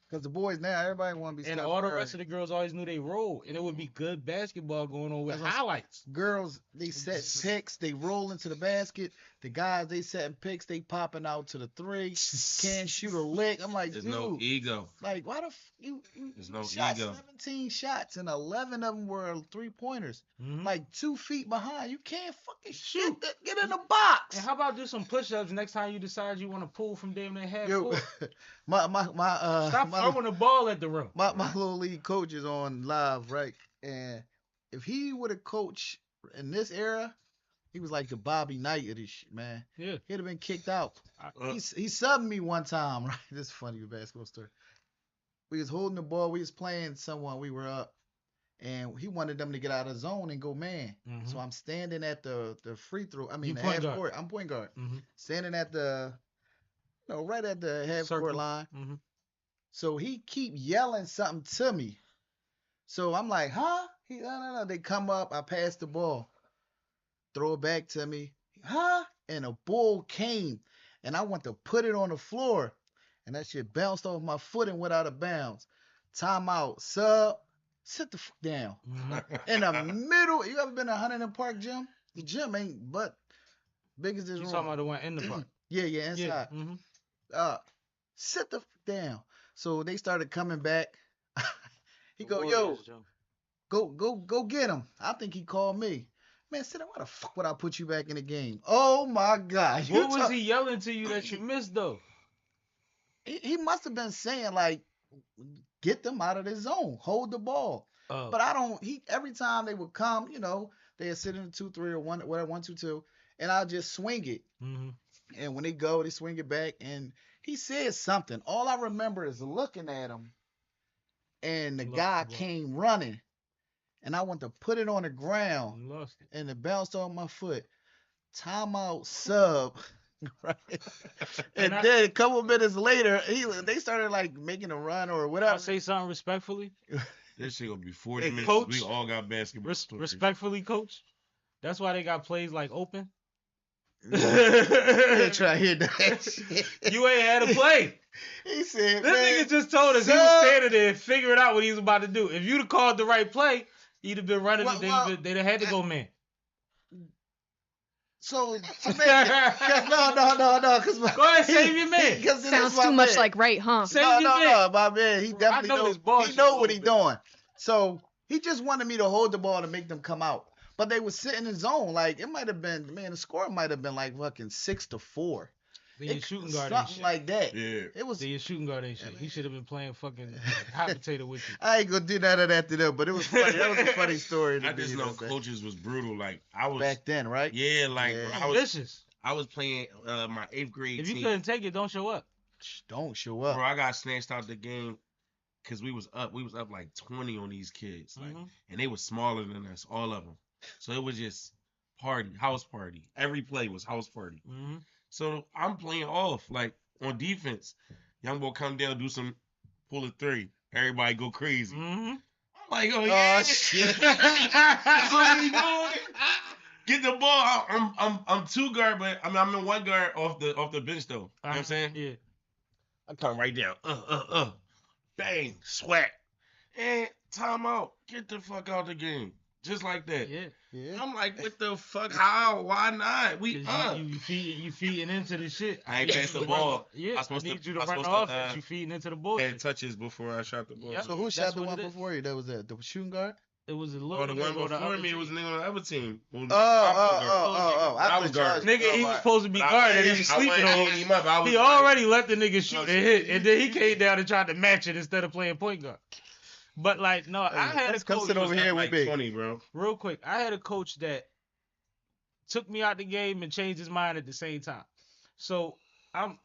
Because the boys now, everybody want to be And Steph all the Curry. rest of the girls always knew they role, and it would be good basketball going on with That's what I'm- highlights. Girls, they set picks, they roll into the basket. The guys, they setting picks, they popping out to the 3. Can't shoot a lick. I'm like, There's dude, no ego. like, why the you There's no shot ego. 17 shots and 11 of them were 3-pointers. Mhm. Like 2 feet behind. You can't fucking Shoot. Get in the box. And how about do some push-ups next time you decide you want to pull from damn near half Yo, court? my Stop throwing the ball at the rim. my little league coach is on live, right? And if he would have coached in this era, he was like the Bobby Knight of this shit, man. Yeah. He'd have been kicked out. Uh, He subbed me one time, right? This is funny basketball story. We was holding the ball, we was playing someone, we were up, and he wanted them to get out of zone and go man. Mhm. So I'm standing at the free throw. I mean You the point half guard. court. I'm point guard. Mhm. Standing at the right at the half Circle. court line. Mhm. So he keep yelling something to me. So I'm like, huh? No. They come up, I pass the ball. Throw it back to me. Huh? And a ball came. And I went to put it on the floor. And that shit bounced off my foot and went out of bounds. Timeout. Sub. Sit the fuck down. Mhm. In the middle. You ever been to Huntington Park gym? The gym ain't but big as this You room. talking about the one in the park? Yeah, inside. Yeah. Mhm. Sit the fuck down. So they started coming back. He go, Warriors, yo, Joe. go get him. I think he called me. Man, sit down. Why the fuck would I put you back in the game? Oh my God. What was he yelling to you that you missed though? He must have been saying like, get them out of the zone. Hold the ball. Oh. But I don't. Every time they would come, they'd sit in the 2-3 or 1-2-2, and I'll just swing it. Mhm. And when they go, they swing it back. And he said something. All I remember is looking at him. And the Lost guy the ball. came running. And I went to put it on the ground. You lost it. And it bounced off my foot. Timeout sub. Right. And then a couple minutes later, they started like making a run or I'll whatever. say something respectfully. This shit gonna be 40 Hey, minutes. coach. We all got basketball. stories. Respectfully, coach. That's why they got plays like open. Yeah, try to hear that shit. You ain't had a play. He said, This man, nigga just told us he was sub. standing there and figuring out what he was about to do. If you'd have called the right play, he'd have been running. Well, They'd have had to go man. So, no, because Go ahead, save your man. Sounds too much like right, huh? Save No, your man. my man, he definitely know knows. this ball He shit know a what he little doing. So he just wanted me to hold the ball to make them come out. But they was sitting in zone. Like it might have been, man, the score might have been like fucking 6-4. Then your shooting guard ain't something shit. like that. Yeah. It was. Then your shooting guard ain't shit. He should have been playing fucking hot potato with you. I ain't gonna do none of that to them, but it was funny. That was a funny story. To I just me, know though, coaches was brutal. Like I was back then, right? Yeah, like Yeah. I was Vicious. playing my 8th grade If team. you couldn't take it, don't show up. Don't show up. Bro, I got snatched out the game because we was up like 20 on these kids, like, and they was smaller than us, all of them. So it was just house party. Every play was house party. So I'm playing off, like on defense. Youngboy come down, pull a 3. Everybody go crazy. I'm like, oh yeah, shit. Get the ball. I'm 2 guard, but I'm in 1 guard off the bench though. You know what I'm saying? Yeah. I come right down. Bang, sweat. And timeout. Get the fuck out the game. Just like that. Yeah. Yeah. I'm like, what the fuck? How? Why not? We up. You feeding into the shit. I ain't passed the ball. Yeah. I need you to run the offense. You feeding into the bullshit. Had touches before I shot the ball. Yep. So who shot the one before you? That was the shooting guard? It was a little. Oh, the one before me, it was a nigga on the other team. Oh. I was guarding. Nigga, he was supposed to be guarded. He was sleeping on him. He already let the nigga shoot and hit, and then he came down and tried to match it instead of playing point guard. But like, no, I had a coach. Sit over here with me. 20, bro. Real quick, I had a coach that took me out the game and changed his mind at the same time. So,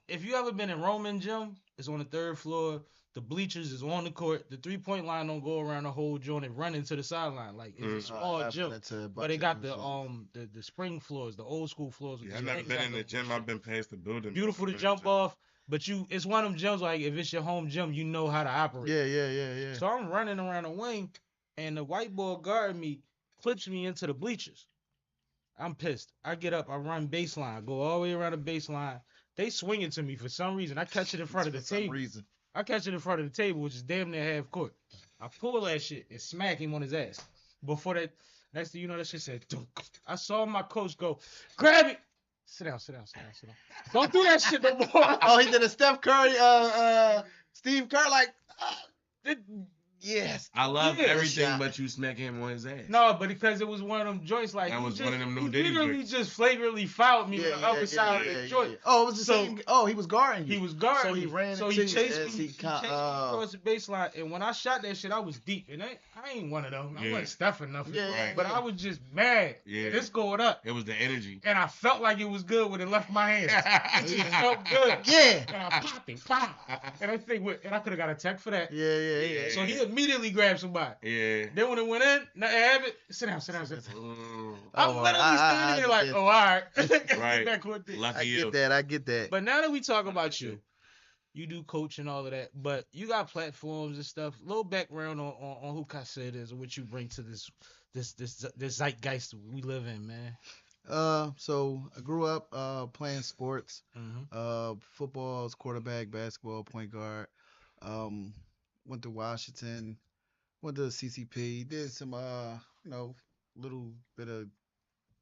if you ever been in Roman gym, it's on the 3rd floor. The bleachers is on the court. The 3-point line don't go around the whole joint and run into the sideline. Like it's a small gym, but they got the spring floors, the old school floors. Yeah, I've never been in the gym. I've been past the building. Beautiful to jump off, but it's one of them gyms like if it's your home gym, you know how to operate. Yeah. So I'm running around the wing, and the white boy guarding me clips me into the bleachers. I'm pissed. I get up, I run baseline, go all the way around the baseline. They swing it to me for some reason. I catch it in front of the table. I catch it in front of the table, which is damn near half court. I pull that shit and smack him on his ass. Before that, next thing you know, that shit said, dunk. I saw my coach go, grab it. Sit down. Don't do that shit no more. Oh, he did a Steph Curry, Steve Kerr, like, yes. I love everything, but you smack him on his ass. No, but because it was one of them joints, like that was one of them new he Diddy literally joints. just flagrantly fouled me on the other side of the joint. Oh, it was the same. Oh, he was guarding you. He was guarding. So he ran. So he chased me. He chased me across the baseline, and when I shot that shit, I was deep, and I ain't one of them. I wasn't Steph or nothing. But I was just mad. Yeah. This going up. It was the energy. And I felt like it was good when it left my hands. It just felt good. Yeah. And I popped it. Pop. And I could have got a tech for that. Yeah. So he immediately grabbed somebody. Yeah. Then when it went in, nothing happened. Sit down. I'm literally standing here like, all right. Right. I get that. But now that we talk about you do coach and all of that, but you got platforms and stuff. Little background on who Cassette is and what you bring to this zeitgeist we live in, man. So I grew up playing sports. Football, was quarterback, basketball, point guard. Went to Washington, went to CCP, did some little bit of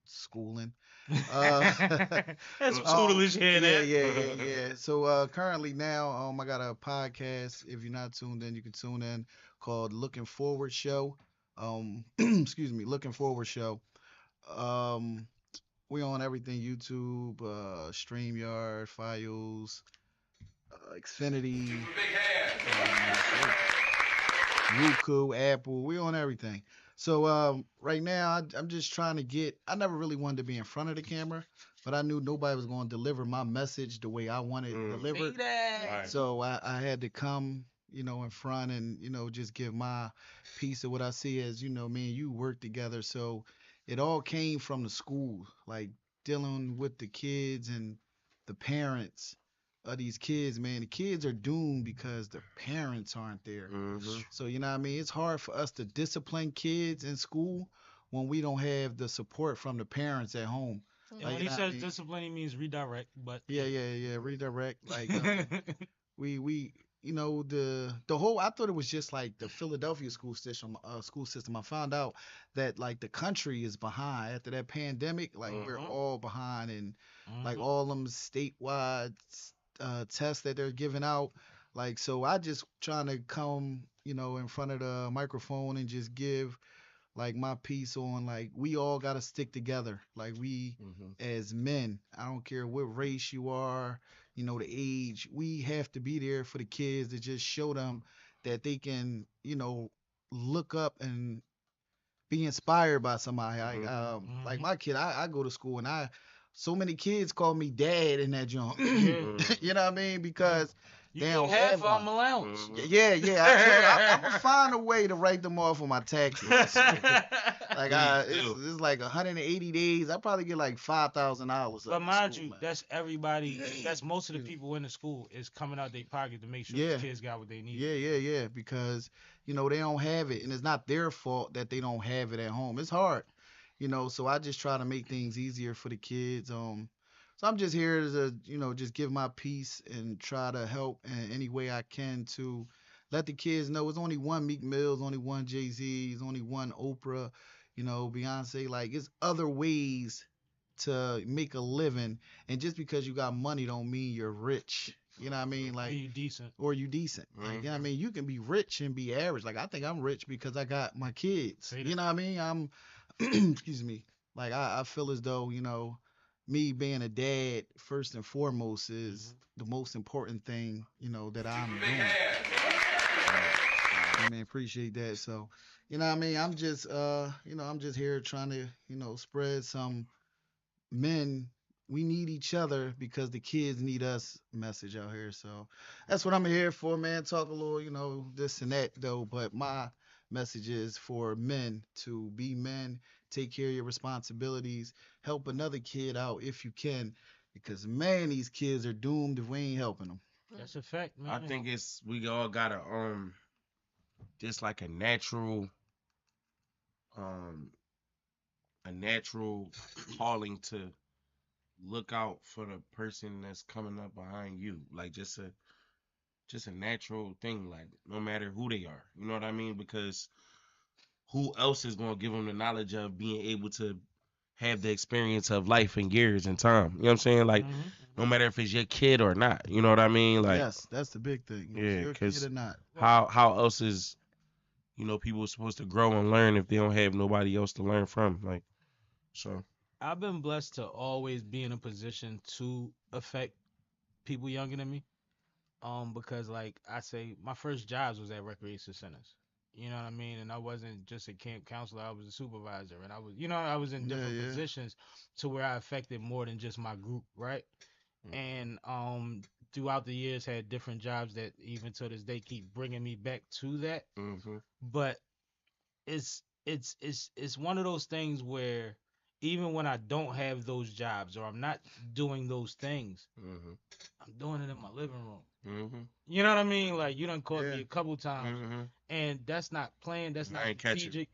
schooling. That's tutelage here. Yeah. So currently now, I got a podcast. If you're not tuned in, you can tune in, called Looking Forward Show. Excuse me, Looking Forward Show. We on everything: YouTube, StreamYard, Files, Xfinity, Roku, Apple. We on everything. So right now, I'm just trying to get. I never really wanted to be in front of the camera, but I knew nobody was going to deliver my message the way I wanted it delivered. Right. So I had to come, in front and just give my piece of what I see as me and you work together. So it all came from the school, like dealing with the kids and the parents of these kids, man. The kids are doomed because the parents aren't there. So it's hard for us to discipline kids in school when we don't have the support from the parents at home. And when he says discipline, he means redirect. But redirect. Like we the whole. I thought it was just like the Philadelphia school system. I found out that like the country is behind after that pandemic. Like we're all behind, and like all them statewide tests that they're giving out. Like, so I just trying to come, in front of the microphone and just give like my piece on like we all gotta stick together. Like we as men, I don't care what race you are, the age, we have to be there for the kids to just show them that they can, look up and be inspired by somebody. Like my kid, I go to school and so many kids call me dad in that joint. You know what I mean? Because You they get don't half have of one. them allowance. Yeah. I'm gonna find a way to write them off on my taxes. Like it's like 180 days. I probably get like $5,000. But mind you, that's everybody. That's most of the people in the school is coming out their pocket to make sure the kids got what they need. Yeah. Because they don't have it, and it's not their fault that they don't have it at home. It's hard, So I just try to make things easier for the kids. So I'm just here to, just give my piece and try to help in any way I can to let the kids know it's only one Meek Mills, only one Jay-Z, it's only one Oprah, Beyonce. Like, it's other ways to make a living. And just because you got money don't mean you're rich. You know what I mean? Like, Or you decent. Like, you know what I mean? You can be rich and be average. Like, I think I'm rich because I got my kids. You know what I mean? I'm, excuse me. Like, I feel as though, me being a dad first and foremost is the most important thing, that I'm doing. I mean, appreciate that. So, you know what I mean? I'm just, I'm just here trying to, spread some men. We need each other because the kids need us message out here. So that's what I'm here for, man. Talk a little, this and that, though. But my message is for men to be men, take care of your responsibilities, help another kid out if you can, because man, these kids are doomed if we ain't helping them. That's a fact, man. I think we all gotta just like a natural calling to look out for the person that's coming up behind you, like just a natural thing, like no matter who they are, you know what I mean? Because who else is going to give them the knowledge of being able to have the experience of life and years and time? You know what I'm saying? Like, no matter if it's your kid or not, you know what I mean? Like, yes, that's the big thing. Yeah, your kid or not. How else is people supposed to grow and learn if they don't have nobody else to learn from? Like, so I've been blessed to always be in a position to affect people younger than me. Because like I say, my first jobs was at recreation centers. You know what I mean? And I wasn't just a camp counselor, I was a supervisor. And I was in different positions to where I affected more than just my group, right? And throughout the years had different jobs that even to this day keep bringing me back to that. But it's one of those things where even when I don't have those jobs or I'm not doing those things, I'm doing it in my living room. You know what I mean? Like, you done caught me a couple times, and that's not planned. That's not strategic.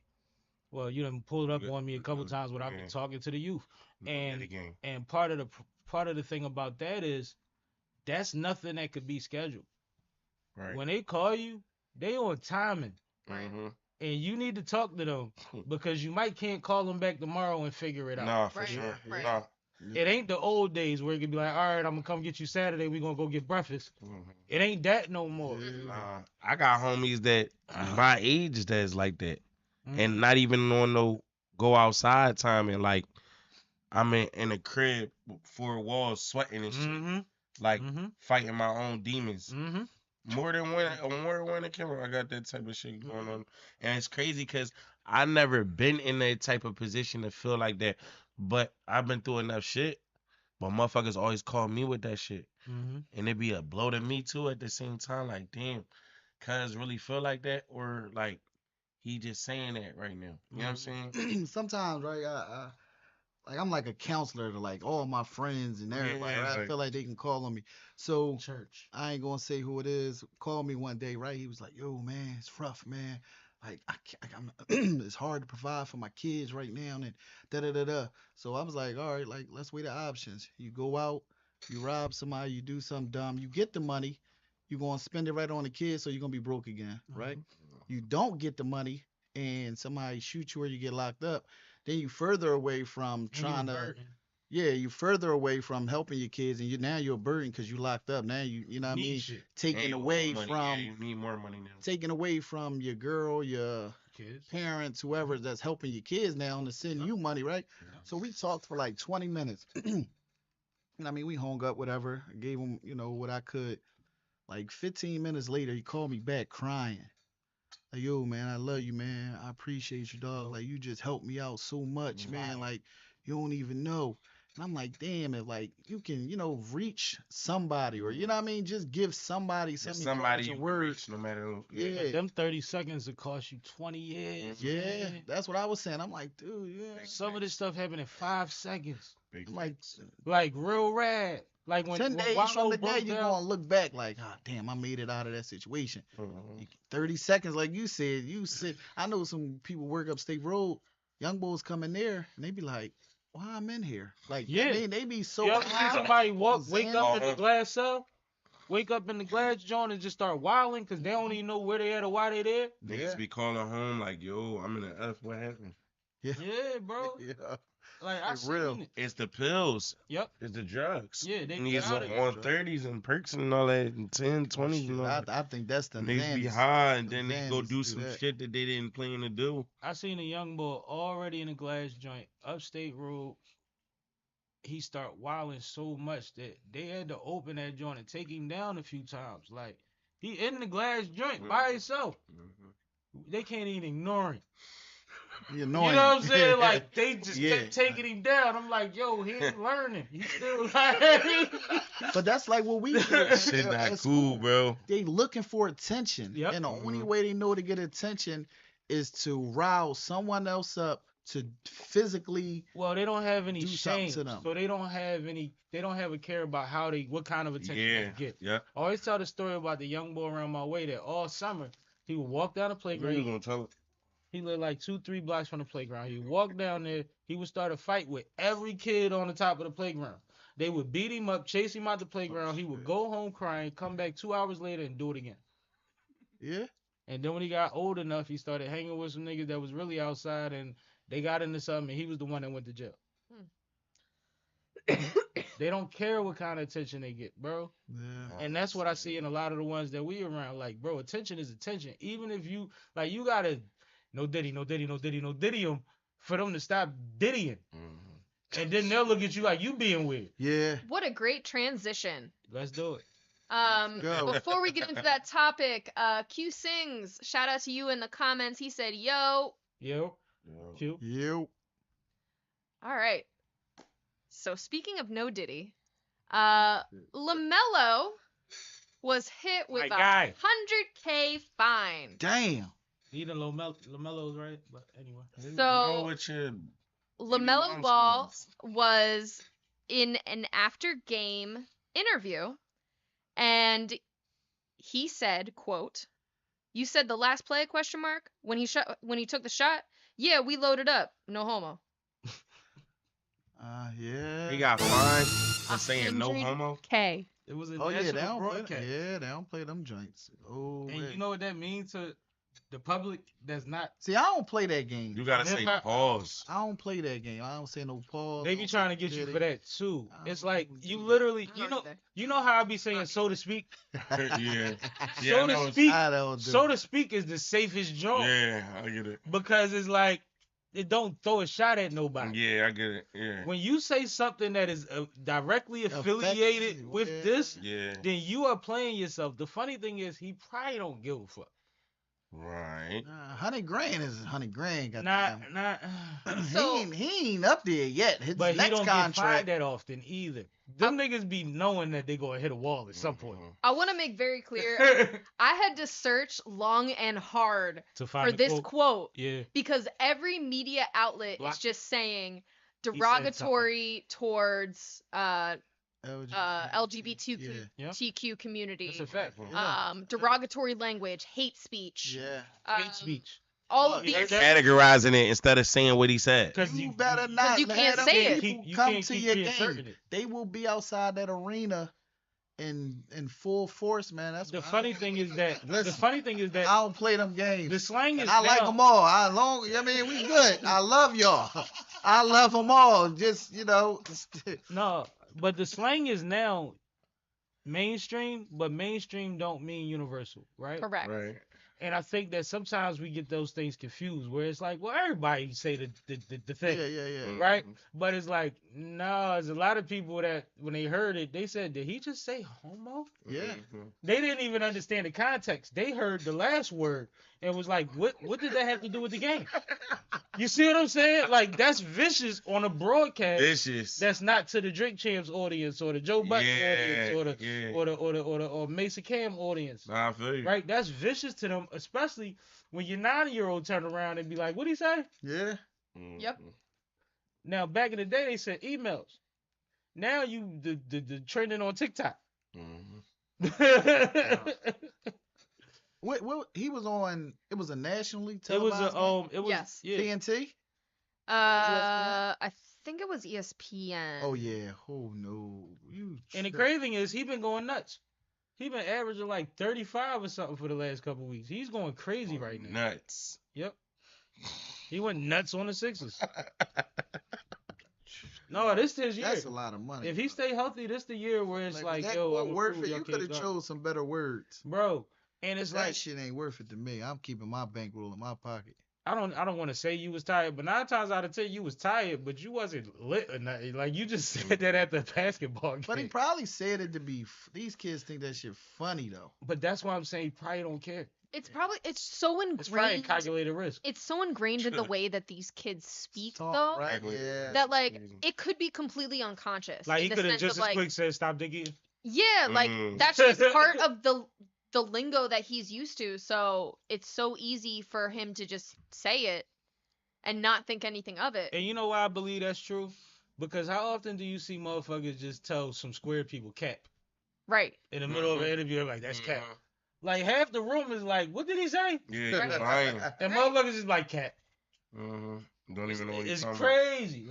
Well, you done pulled up on me a couple times when I've been talking to the youth, and part of the thing about that is that's nothing that could be scheduled. Right. When they call you, they on timing. And you need to talk to them because you can't call them back tomorrow and figure it out. No, for sure. Right. No. It ain't the old days where it could be like, all right, I'm gonna come get you Saturday. We gonna go get breakfast. It ain't that no more. I got homies that my age that's like that, and not even on no go outside time, and like I'm in a crib, 4 walls, sweating and shit, like fighting my own demons. More than when I camera, I got that type of shit going on, and it's crazy because I never been in that type of position to feel like that. But I've been through enough shit, but motherfuckers always call me with that shit. And it be a blow to me too at the same time. Like, damn, cuz really feel like that? Or like, he just saying that right now. You know what I'm saying? Sometimes, right, I'm like a counselor to like all my friends and everybody. Right? I feel like they can call on me. So Church. I ain't gonna say who it is. Called me one day, right? He was like, "Yo, man, it's rough, man. Like it's hard to provide for my kids right now." And da. So I was like, "All right, like let's weigh the options. You go out, you rob somebody, you do something dumb, you get the money, you gonna spend it right on the kids, so you're gonna be broke again, right? You don't get the money, and somebody shoots you or you get locked up." Then you further away from trying to, you further away from helping your kids, and now you're a burden because you locked up. Now you know what I mean, taking away from you need more money now. Taking away from your girl, your Kids. parents, whoever that's helping your kids now to send you money, right? So we talked for like 20 minutes. And I mean, we hung up, whatever. I gave him, what I could. Like 15 minutes later, he called me back crying. Like, yo, man, I love you, man. I appreciate you, dog. Like, you just helped me out so much, man. Like, you don't even know. And I'm like, damn, if like you can, reach somebody, or you know what I mean, just give somebody somebody a you word. reach, no matter who. Yeah. Them 30 seconds will cost you 20 years. Yeah, man. that's what I was saying. I'm like, dude, yeah. Some of this stuff happened in 5 seconds. Big Like real rad. Like when 10 days Wallow from the day, broke you're down, going to look back like, oh, damn, I made it out of that situation. Mhm. 30 seconds, like you said, I know some people work up State Road, young boys come in there, and they be like, why I'm in here? Like, Yeah. I mean, they be so you ever see somebody wake up in the Uh-huh. glass cell, wake up in the glass joint and just start wilding because they don't even know where they at or why they there? Niggas be calling home like, yo, I'm in the F. What happened? Yeah. Yeah, bro. Yeah. Like I It's real. seen it. It's the pills. Yep. It's the drugs. Yeah, they Niggas got it. on 30s and perks and all that, and 10, 20s and all that. I think that's the Niggas be Xanax. high, and then they Xanax go do do some that. shit that they didn't plan to do. I seen a young boy already in a glass joint, upstate road. He start wilding so much that they had to open that joint and take him down a few times. Like he in the glass joint by himself. They can't even ignore him. You You know know what I'm saying? Like they just Yeah. kept taking him down. I'm like, yo, he ain't learning. He still like But that's like what we do. Shit not at cool, school. bro. They looking for attention. Yep. And the only way they know to get attention is to rile someone else up to physically. Well, they don't have any Do something shame, to them. so they don't have a care about what kind of attention Yeah, they get. yeah. I always tell the story about the young boy around my way that all summer he would walk down the You playground. gonna tell it? He lived like 2-3 blocks from the playground. He would walk down there. He would start a fight with every kid on the top of the playground. They would beat him up, chase him out the playground. He would go home crying, come back 2 hours later and do it again. Yeah. And then when he got old enough, he started hanging with some niggas that was really outside, and they got into something, and he was the one that went to jail. They don't care what kind of attention they get, bro. Yeah. And that's what I see in a lot of the ones that we around. Like, bro, attention is attention. Even if you, like, you gotta, no Diddy them for them to stop Diddying. And then they'll look at you like you being weird. Yeah. What a great transition. Let's do it. Go. Before we get into that topic, Q Sings, shout out to you in the comments. He said, yo. Yo, Q. You. All right. So speaking of no Diddy, LaMelo was hit with My a guy. $100K fine. Damn. He the LaMelo's right, but anyway. So with your LaMelo Mom's Ball songs. was in an after game interview, and he said, quote, "You said the last play, question mark, when he took the shot? Yeah, we loaded up. No homo." Yeah. He got fined for saying no 100K. homo. It was a Oh yeah, they national don't play. broadcast. Yeah, they don't play them joints. Oh. And man. you know what that means to the public that's not. See, I don't play that game. You gotta say Hip-hop- pause. I don't play that game. I don't say no pause. They be trying to get you for that too. I It's don't like know. you literally, I don't either. you know how I be saying so to speak. Yeah. So I know to it's- speak, I don't do so it. to speak is the safest joint Yeah, I get it. because it's like it don't throw a shot at nobody. Yeah, I get it. Yeah. When you say something that is directly affiliated Affected, with yeah. this, Yeah. then you are playing yourself. The funny thing is, he probably don't give a fuck. Right. 100 grand is 100 grand. Not, So- he ain't up there yet. His but he next don't get fired contract. that often either. Them niggas be knowing that they gonna hit a wall at some point I want to make very clear, I had to search long and hard to for find this quote Yeah. because every media outlet Block- is just saying something. derogatory towards LGBT. LGBTQ community. That's a fact. Derogatory language, hate speech. Yeah. Hate speech. All of You heard these. that? Categorizing it instead of saying what he said. Because You better not. you let can't them say it. people You come can't to keep your reinserting game. it. They will be outside that arena in full force, man. That's The what funny thing is that I don't play them games. the slang is And I like now- them all. I mean, we good. I love y'all. I love them all. Just No, but the slang is now mainstream, but mainstream don't mean universal, right? Correct. Right. And I think that sometimes we get those things confused, where it's like, well, everybody say the thing, Yeah. right? But it's like, no, there's a lot of people that when they heard it, they said, did he just say homo? Yeah. They didn't even understand the context. They heard the last word and was like, what did that have to do with the game? You see what I'm saying? Like, that's vicious on a broadcast. Vicious. That's not to the Drink Champs audience or the Joe Budden audience or Mason Cam audience. Nah, I feel you. Right? That's vicious to them, especially when your 9-year-old turn around and be like, what'd he say? Yeah. Yep. Now, back in the day, they said emails. Now the trending on TikTok. What he was on? It was a nationally It was televised. it was Yes. yeah. TNT. I think it was ESPN. Oh yeah. Oh no. And the crazy thing is, he been going nuts. He been averaging like 35 or something for the last couple weeks. He's going crazy right now. Nuts. Yep. He went nuts on the Sixers. No, this is his year. That's a lot of money. If he stay healthy, this the year where it's like, that yo, I'm worth prove it. y'all You could have kids chose some better words. bro. And it's That like, shit ain't worth it to me. I'm keeping my bankroll in my pocket. I don't want to say you was tired, but 9 times out of 10 you was tired, but you wasn't lit or nothing. Like, you just said that at the basketball game. But he probably said it to be. These kids think that shit funny though. But that's why I'm saying he probably don't care. It's so It's probably a ingrained. calculated risk. It's so ingrained in the way that these kids speak, Talk, though, right? Exactly. Yeah. that like it could be completely unconscious. Like, in he the could have sense just of, as like, quick said, stop digging. Yeah, like Mhm. that's just part of the lingo that he's used to. So it's so easy for him to just say it and not think anything of it. And you know why I believe that's true? Because how often do you see motherfuckers just tell some square people cap Right. in the middle of an interview? They're like, that's cap. Like, half the room is like, what did he say? Yeah, Right. you're lying. And motherfuckers is like, cap. Don't even know what you're It's talking crazy.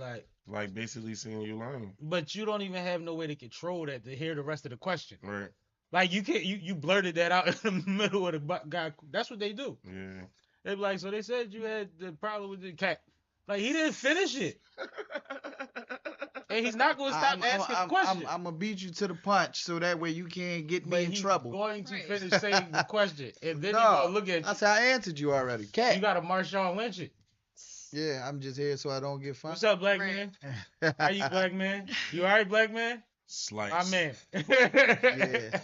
Like basically saying you're lying. But you don't even have no way to control that to hear the rest of the question. Right. Like, you can't, you blurted that out in the middle of the guy. That's what they do. Yeah. They be like, so they said you had the problem with the cap. Like, he didn't finish it. And he's not going to stop asking questions. I'm gonna beat you to the punch so that way you can't get me But in he's trouble. going to Right. finish saying the question. And then No, he's going to look at you. That's how I answered you already. Cat. You got to Marshawn Lynch it. Yeah, I'm just here so I don't get fined. What's up, black Right. man? How you, black man? You all right, black man? Slice. My man. Yeah,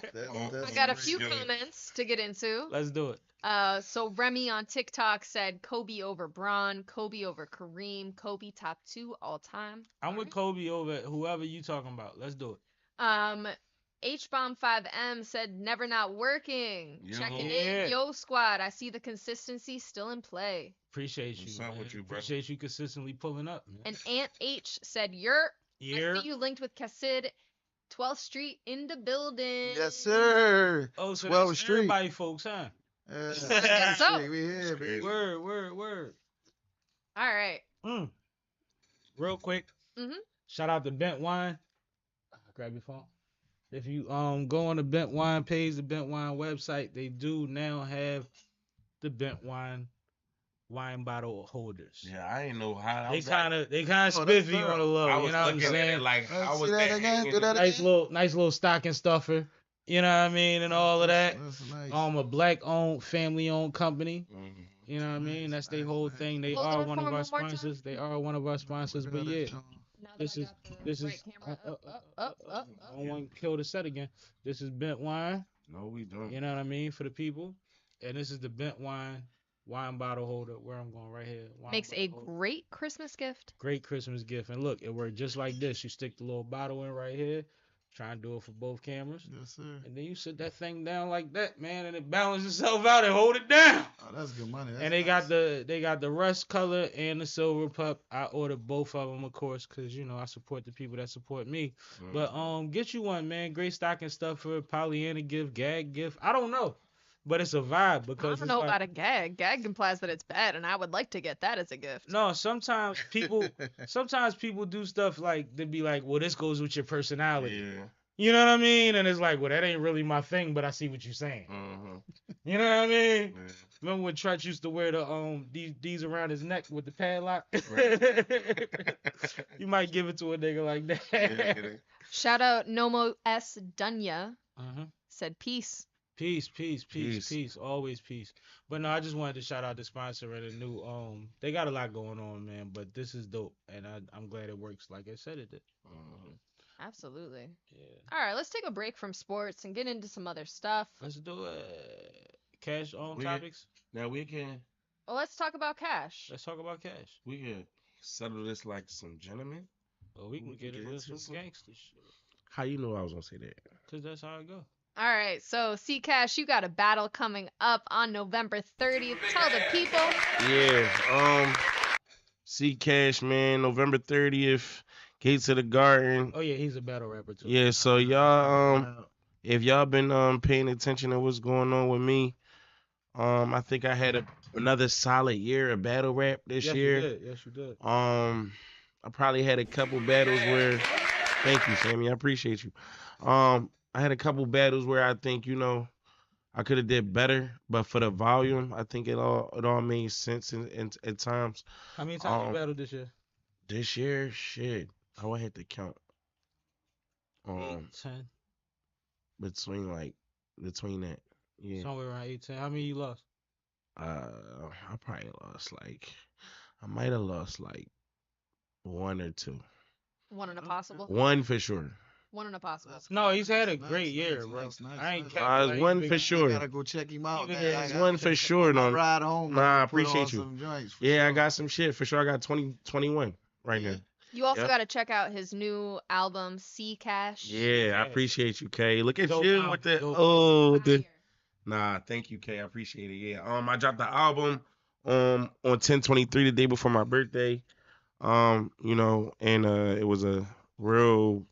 I got a Let's few get it. comments to get into. Let's do it. So Remy on TikTok said Kobe over Bron, Kobe over Kareem, Kobe top 2 all time. I'm with Kobe over whoever you talking about. Let's do it. HBomb5M said never not working. Yo. Checking Yeah. in. Yo squad, I see the consistency still in play. Appreciate you, What's up man. with you, bro? Appreciate you consistently pulling up, man. And Aunt H said Yurt. Yeah. I see you linked with Cassid. 12th Street in the building. Yes, sir. Oh, so 12th that's Street. everybody, folks, huh? guess so. We here, baby. Word. All right. Real quick. Mhm. Shout out to Bent Wine. Grab your phone. If you go on the Bent Wine page, the Bent Wine website, they do now have the Bent Wine bottle holders. Yeah, I didn't know how. I They was kind of that's spiffy thorough. on the low. I You was know what I'm looking at saying? it like I See was that that again? hanging. Do that Nice little stocking stuffer. You know what I mean, and all of that. That's nice. A black-owned, family-owned company. Mhm. You know what I mean? That's their Nice, whole nice. thing. They Hold are it one for of me our one more time. sponsors. They are one of our sponsors. But yeah, Now that This I is- got the this right is- camera up. I don't want to kill the set again. This is Bent Wine. No, we don't. You know what I mean, for the people. And this is the Bent Wine bottle holder. Where I'm going right here. Wine Makes a bottle holder. great Christmas gift. Great Christmas gift. And look, it worked just like this. You stick the little bottle in right here. Try and do it for both cameras. Yes, sir. And then you sit that thing down like that, man, and it balances itself out and hold it down. Oh, that's good money. And they got the rust color and the silver pup. I ordered both of them, of course, because you know I support the people that support me. Mhm. But get you one, man. Great stocking stuff for Pollyanna gift, gag gift. I don't know, but it's a vibe I because don't know about a gag. Gag implies that it's bad, and I would like to get that as a gift. No, sometimes people do stuff like they be like, well, this goes with your personality. Yeah. You know what I mean? And it's like, well, that ain't really my thing, but I see what you're saying. Mhm. You know what I mean? Yeah. Remember when Trutch used to wear the these around his neck with the padlock? You might give it to a nigga like that. Yeah, Shout out Nomo S. Dunya. Uh-huh. Said peace. Peace. Peace. Always peace. But no, I just wanted to shout out the sponsor and the new they got a lot going on, man, but this is dope and I'm glad it works like I said it did. Absolutely. Yeah. All right, let's take a break from sports and get into some other stuff. Let's do it. Cash on We- topics. Now we can Well, let's talk about cash. Let's talk about cash. we can settle this like some gentlemen. Well, we can We get can into get some into it. gangster shit. How you know I was gonna say that? Cause that's how it go. All right, so CCASH, you got a battle coming up on November 30th. Tell the people. Yeah. CCASH, man, November 30th, Gates of the Garden. Oh yeah, he's a battle rapper too. Yeah, so y'all if y'all been paying attention to what's going on with me, I think I had another solid year of battle rap this year. Yes, you did. I probably had a couple battles where thank you, Sammy, I appreciate you. I had a couple battles where I think, I could have did better, but for the volume, I think it all made sense at times. How many times you battled this year? This year, shit, I would have to count. 8, 10. Between that, yeah. Somewhere around 8, 10. How many you lost? I probably I might have lost like 1 or 2. One in a possible. 1 for sure. One in a possible. No, he's had a great year, bro. nice. I ain't Nice. capping, It's like, 1 big- for I sure. gotta go check him out. Even Man. if I it's gotta 1 for sure. my No, ride home. Nah, I I put on appreciate you. some joints for yeah, I sure. got some shit for sure. I got 21 right now. You also Yep. got to check out his new album, CCASH. Yeah, I Yes. appreciate you, Kay. Look at Dope you album, with the dope. Nah, thank you, Kay. I appreciate it. Yeah. I dropped the album on 10/23 the day before my birthday. And it was a real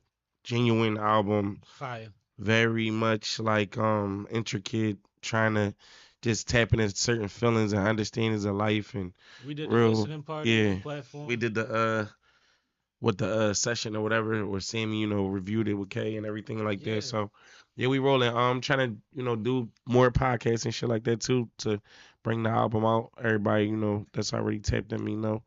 genuine album, Fire. very much like intricate, trying to just tap into certain feelings and understandings of life. And We did the Real- listening party yeah. on the platform. we did the with the session or whatever, where Sammy, reviewed it with Kay and everything like Yeah. that. So yeah, we rolling. Trying to, do more podcasts and shit like that too, to bring the album out. Everybody, that's already tapped in me know.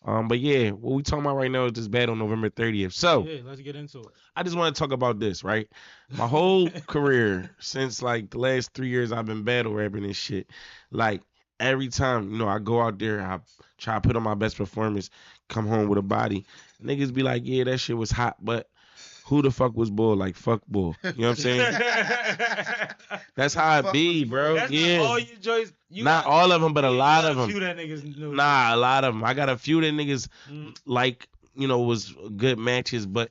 But yeah, what we talking about right now is this battle November 30th. So Yeah, let's get into it. I just want to talk about this, right? My whole career, since like the last 3 years I've been battle rapping and shit, like every time, I go out there, I try to put on my best performance, come home with a body. Niggas be like, yeah, that shit was hot, but who the fuck was Bull? Like, fuck Bull. You know what I'm saying? That's how it be, bro. That's Yeah. not all you joints. Not all of them, but a lot of A few them. that niggas knew. Nah, a lot of them. I got a few that niggas Mm. like, was good matches, but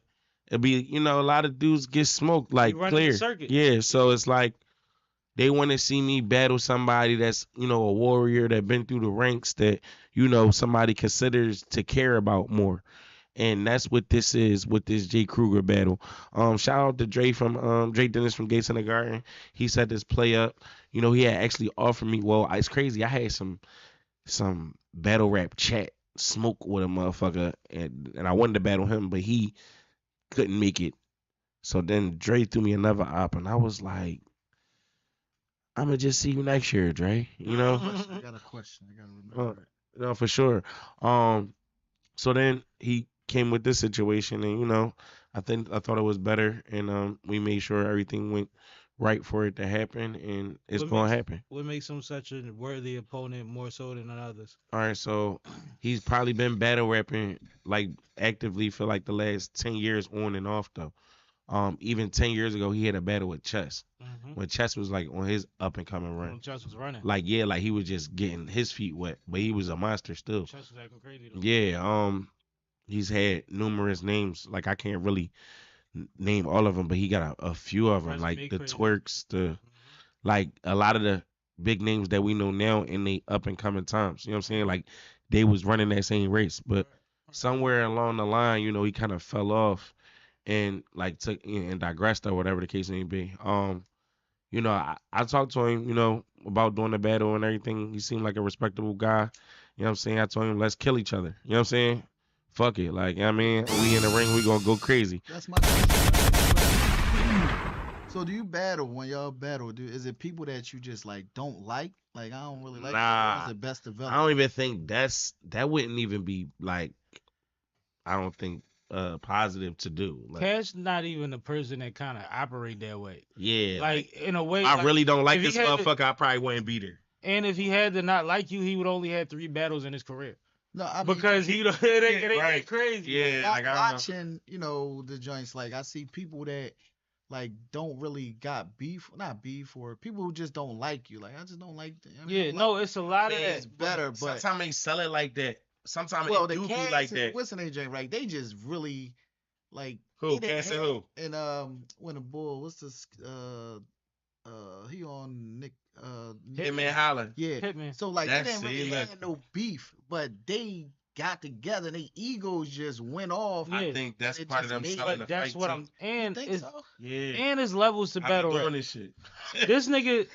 it be, a lot of dudes get smoked, like You running clear. the circuit. Yeah, so it's like they want to see me battle somebody that's, a warrior that been through the ranks that, somebody considers to care about more. And that's what this is with this JKrooger battle. Shout out to Dre from Dre Dennis from Gates in the Garden. He set this play up. He had actually offered me. Well, it's crazy. I had some battle rap chat smoke with a motherfucker, and I wanted to battle him, but he couldn't make it. So then Dre threw me another op, and I was like, I'm gonna just see you next year, Dre. I got a question. I gotta remember it. No, for sure. So then he came with this situation, and I thought it was better, and we made sure everything went right for it to happen, and it's What gonna makes- happen. What makes him such a worthy opponent more so than others? All right, so he's probably been battle rapping like actively for like the last 10 years on and off though. Even 10 years ago, he had a battle with Chess Mm-hmm. when Chess was like on his up and coming run. Chess was running. Like he was just getting his feet wet, but he was a monster still. Chess was acting crazy though. Yeah, he's had numerous names. Like I can't really name all of them, but he got a few of them. Press Like me the crazy. Twerks, Mhm. like a lot of the big names that we know now in the up and coming times. You know what I'm saying? Like they was running that same race, but somewhere along the line, he kind of fell off and like took and digressed or whatever the case may be. I talked to him, about doing the battle and everything. He seemed like a respectable guy. You know what I'm saying? I told him, let's kill each other. You know what I'm saying? Fuck it. Like, we in the ring, we gonna go crazy. That's my. So do you battle when y'all battle? Is it people that you just like don't like? Like I don't really like. Nah. What's the best I development? don't even think that wouldn't even be like, I don't think positive to do. Like, Cash not even a person that kind of operate that way. yeah, Like in a way, I like, really don't like if he this had to- motherfucker. I probably wouldn't be there. And if he had to not like you, he would only have 3 battles in his career. No, I mean, Because it ain't right. crazy. Yeah, like, I don't know. watching, the joints, like I see people that like don't really got beef, not beef, or people who just don't like you. Like I just don't like them. I mean, I Yeah, don't no, like it's a lot of them. that. It's better, but Sometimes they sell it like that. Sometimes well, it the do be Cass like and that. what's in AJ, right? They just really like Who? they didn't Cass and have- who? And when the bull, what's this? He on Nick. Hitman Holler. Yeah. Hitman. So like That's they didn't really it, have no beef, but they got together and their egos just went off. Yeah. I think that's It part of just them made- selling the But that's fight what too. I'm. And Think it's so? Yeah. and it's levels to I be battle doing rap. this shit. This nigga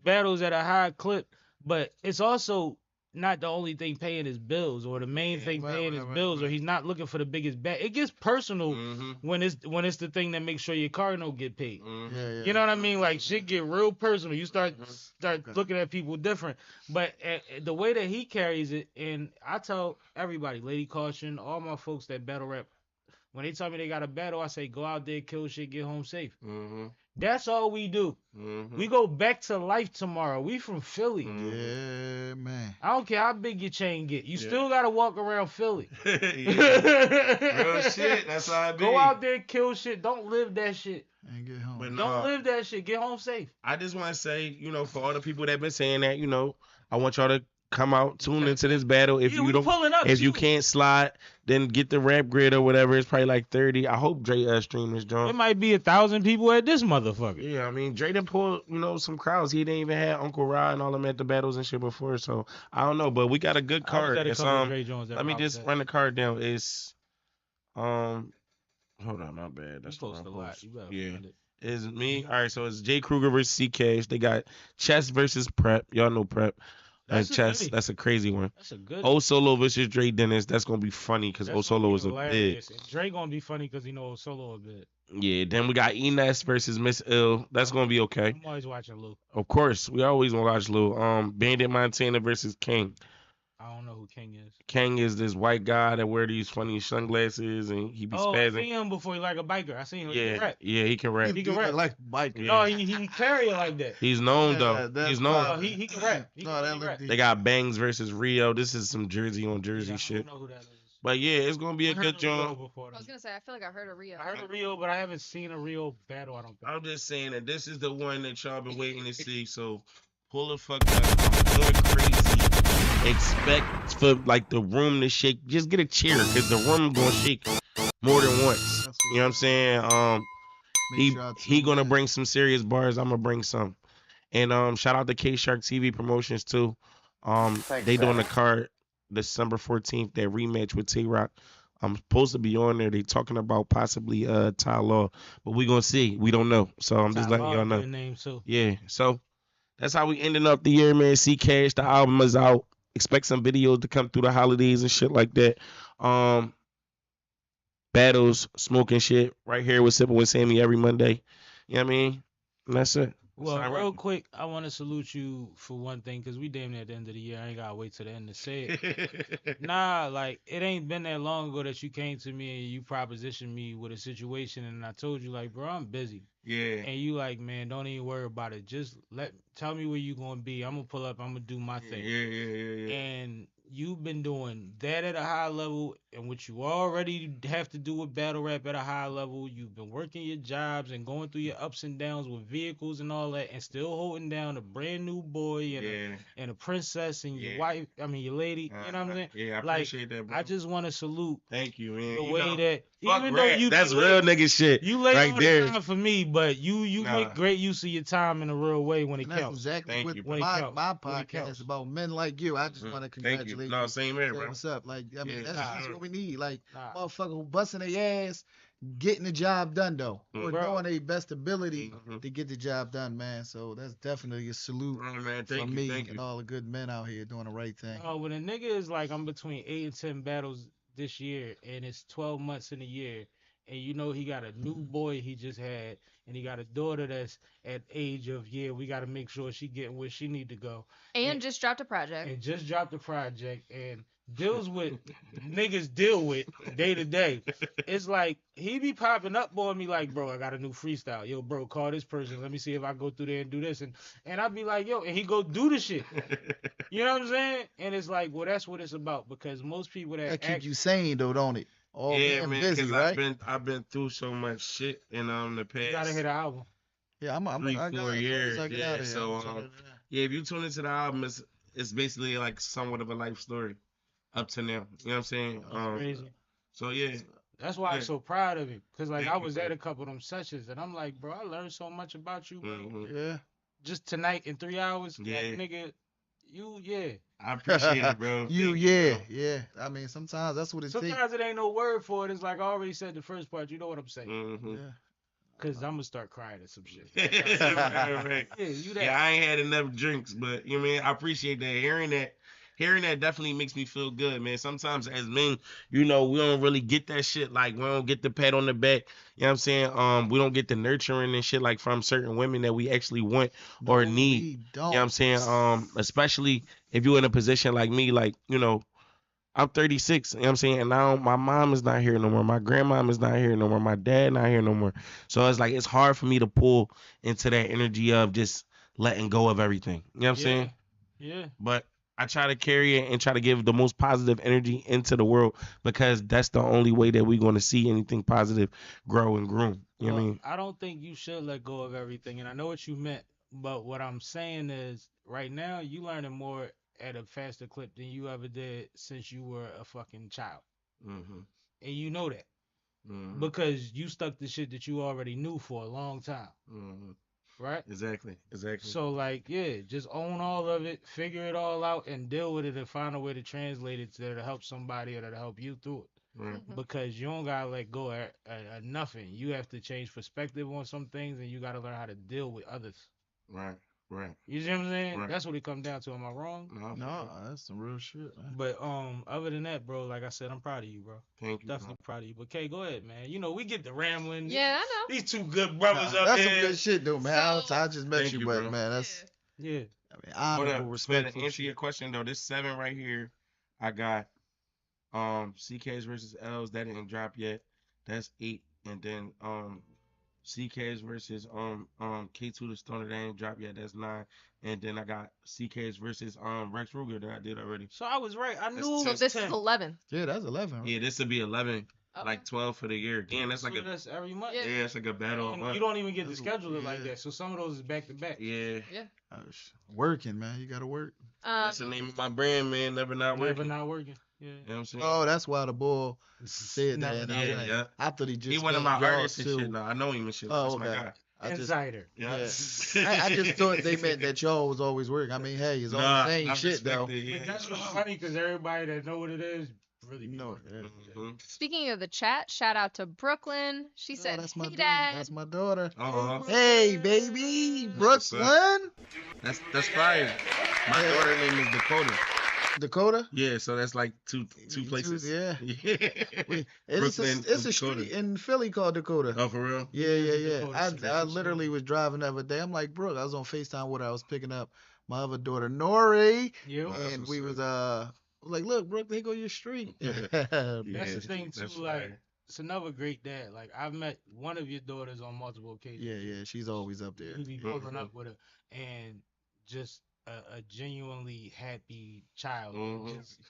battles at a high clip, but it's also not the only thing paying his bills or the main thing right, paying right, his right, bills, or right. he's not looking for the biggest bet. It gets personal Mm-hmm. when it's the thing that makes sure your car don't get paid. Mm-hmm. Yeah. You know what I mean? Like shit get real personal. You start Okay. looking at people different. But the way that he carries it, and I tell everybody, Lady Caution, all my folks that battle rap, when they tell me they got a battle, I say go out there, kill shit, get home safe. Mm-hmm. That's all we do. Mm-hmm. We go back to life tomorrow. We from Philly. Mhm. Yeah, man. I don't care how big your chain get. You Yeah. still gotta walk around Philly. Yeah. Real shit. That's how I be. Go out there, kill shit. Don't live that shit. And get home. But Don't live that shit. Get home safe. I just want to say, for all the people that been saying that, I want y'all to come out, tune into this battle. If Yeah, you we don't, pulling up. if you can't slide, then get the rap grid or whatever. It's probably like 30. I hope Dre stream this It joint. might be 1,000 people at this motherfucker. Yeah, I mean, Dre done pulled, some crowds. He didn't even have Uncle Rod and all them at the battles and shit before. So I don't know, but we got a good I was card. at a It's couple of Dre Jones that let me rocked just that. run the card down. It's hold on, my bad. You That's the post a wrong lot. post. You better Yeah. find it. Is me. All right, so it's JKrooger versus CCASH. They got Chess versus Prep. Y'all know Prep. That's a Chess. goodie. That's a crazy one. That's a good. O Solo versus Dre Dennis. That's gonna be funny because O Solo is a big. Dre gonna be funny because he knows Solo a bit. Yeah. Then we got Enes versus Miss Ill. That's gonna be okay. I'm always watching Lou. Of course, we always gonna watch Lil. Bandit Montana versus King. I don't know who King is. King is this white guy that wear these funny sunglasses and he be Oh, I spazzing. seen him before. He like a biker. I seen him. He Yeah, can rap. yeah, he can rap. He can Dude, rap. like bike. Yeah. No, he carry it like that. He's known Yeah, though. that's He's known. No, he can rap. He No, can that rap. look They deep. got Bangs versus Rio. This is some Jersey on Jersey Yeah, I shit. don't know who that is. But yeah, it's gonna be I a heard good of Rio joint. before. I was gonna say I feel like I heard of Rio. I heard of Rio, but I haven't seen a real battle. I don't think. I'm just saying that this is the one that y'all been waiting to see. So pull the fuck up. I'm going crazy. Expect for like the room to shake. Just get a chair because the room gonna shake more than once. That's You know what I'm saying? Make He sure I he tune gonna in. bring some serious bars. I'm gonna bring some. And shout out to K Shark TV Promotions too. They doing the card December 14th. That rematch with T Rock. I'm supposed to be on there. They talking about possibly Ty Law, but we gonna see. We don't know. So I'm just letting y'all know. Name too. Yeah. So that's how we ending up the year, man. CCASH, the album is out. Expect some videos to come through the holidays and shit like that. Battles, smoking shit right here with SippinWitSammie every Monday. You know what I mean? And that's it. Well, Sorry, real Rocky. quick, I want to salute you for one thing, because we damn near at the end of the year. I ain't got to wait till the end to say it. Nah, like, it ain't been that long ago that you came to me and you propositioned me with a situation, and I told you, like, bro, I'm busy. Yeah. And you like, man, don't even worry about it. Just tell me where you going to be. I'm going to pull up. I'm going to do my thing. Yeah. And you've been doing that at a high level, and what you already have to do with battle rap at a high level. You've been working your jobs and going through your ups and downs with vehicles and all that, and still holding down a brand new boy and a princess and your wife. I mean, your lady. You know what I'm saying? Yeah, I Like, appreciate that, bro. I just want to salute Thank you, man. the You way know, that fuck even though rap, you that's you real late- nigga shit. you lay right all there. the time for me, but you Nah. make great use of your time in a real way when it And that's counts. exactly Thank what you, bro. my When it podcast counts. is about. Men like you. I just want to Thank you. congratulate No, you. same here, Say bro. what's up? Like, I mean, Yeah. that's what we need. Like, Nah. motherfucker who busting their ass, getting the job done though, or Bro. doing their best ability Mhm. to get the job done, man. So that's definitely a salute All right, man. from Thank me you. Thank and you. all the good men out here doing the right thing. When a nigga is like, I'm between 8 and 10 battles this year, and it's 12 months in a year, and you know he got a new boy he just had, and he got a daughter that's at age of, we got to make sure she getting where she need to go, And just dropped a project. and just dropped the project, and deals with niggas deal with day to day. It's like he be popping up on me like, bro, I got a new freestyle. Yo, bro, call this person. Let me see if I go through there and do this. And I be like, yo, and he go do the shit. You know what I'm saying? And it's like, well, that's what it's about because most people That keep you sane though, don't it? All yeah, being man, busy, because right? I've been through so much shit in the you gotta past hit an album. Yeah, I 3-4 got it. years. I get Yeah, out of here, so I'm sorry. yeah, if you tune into the album, it's basically like somewhat of a life story up to now. You know what I'm saying? That's crazy. So yeah, That's why I'm so proud of him. Cause like Thank I you, was bro. at a couple of them sessions and I'm like, bro, I learned so much about you, bro. mhm. Yeah. Just tonight in 3 hours. Yeah. Like, nigga, yeah. I appreciate it, bro. You, Thank yeah, bro. yeah. I mean, sometimes that's what it takes. Sometimes it ain't no word for it. It's like I already said the first part. You know what I'm saying? Mhm. Yeah. Cause I'm gonna start crying at some shit. Right. Yeah, you that. Yeah, I ain't had enough drinks, but you know what I mean, I appreciate that. Hearing that definitely makes me feel good, man. Sometimes as men, we don't really get that shit. Like we don't get the pat on the back. You know what I'm saying? We don't get the nurturing and shit like from certain women that we actually want or No, need. we You don't. know what I'm saying? Especially if you're in a position like me, like, I'm 36, you know what I'm saying? And now my mom is not here no more. My grandmom is not here no more. My dad not here no more. So it's like it's hard for me to pull into that energy of just letting go of everything. You know what I'm saying? Yeah. But I try to carry it and try to give the most positive energy into the world because that's the only way that we're going to see anything positive grow and groom. You know what I mean? I don't think you should let go of everything, and I know what you meant. But what I'm saying is, right now you learning more at a faster clip than you ever did since you were a fucking child, Mm-hmm. and you know that Mm-hmm. because you stuck to shit that you already knew for a long time, Mm-hmm. right? Exactly. So like, yeah, just own all of it, figure it all out, and deal with it, and find a way to translate it to help somebody or to help you through it. Right. Because you don't gotta let go at nothing. You have to change perspective on some things, and you gotta learn how to deal with others. Right. Right. You see what I'm saying? Right. That's what it comes down to. Am I wrong? No, that's some real shit, man. But other than that, bro, like I said, I'm proud of you, bro. Thank you. Definitely proud of you. But Kay, go ahead, man. We get the rambling. Yeah, I know. These two good brothers up That's here. some good shit, though, man. So- I just met Thank you, you, but bro. man, that's Yeah. honorable, To respectful. answer your question though, this 7 right here, I got CKs versus L's that didn't drop yet. That's 8, and then CKs versus K2 the Stoner that ain't dropped yet. That's 9, and then I got CKs versus Rex Ruger that I did already. So I was right. I knew So it was this 10. is 11. Yeah, that's 11. Right? Yeah, this would be 11, Okay. like 12 for the year. Damn, that's like So a that's every month. Yeah. it's like a battle. And you don't even get to schedule it like Yeah. that. So some of those is back to back. Yeah, Working, man. You gotta work. that's the name of my brand, man. Never not Never working. not working. Yeah. You know what I'm saying? Oh, that's why the boy said that. And I was Yeah, like, yeah. I thought he just He one of meant my y'all artists and too. shit. No, I know him and shit. Oh, That's okay. my guy. I just, Insider. Yeah. I just thought they meant that y'all was always working. I mean, hey, it's all the same I shit though. respect it, yeah. But that's what's funny because everybody that know what it is really be No, working. Mhm. Speaking of the chat, shout out to Brooklyn. She said, that's my "Hey, daughter. Dad." That's my daughter. Uh-huh. Hey, baby, Brooklyn, That's fire. My daughter name is Dakota. Dakota. Yeah, so that's like two places. Yeah. Yeah. It's Brooklyn, a Dakota. street in Philly called Dakota. Oh, for real? Yeah. Dakota. I literally was driving the other day. I'm like, Brooke, I was on FaceTime with her. I was picking up my other daughter, Nori, Yeah. That's and what's we up. was like, look, Brooke, there go your street. That's Yeah, the thing too. that's Like, fire. it's another great dad. Like, I've met one of your daughters on multiple occasions. Yeah, she's always up there. You be pulling up with her, and just a genuinely happy child. Mhm. Just,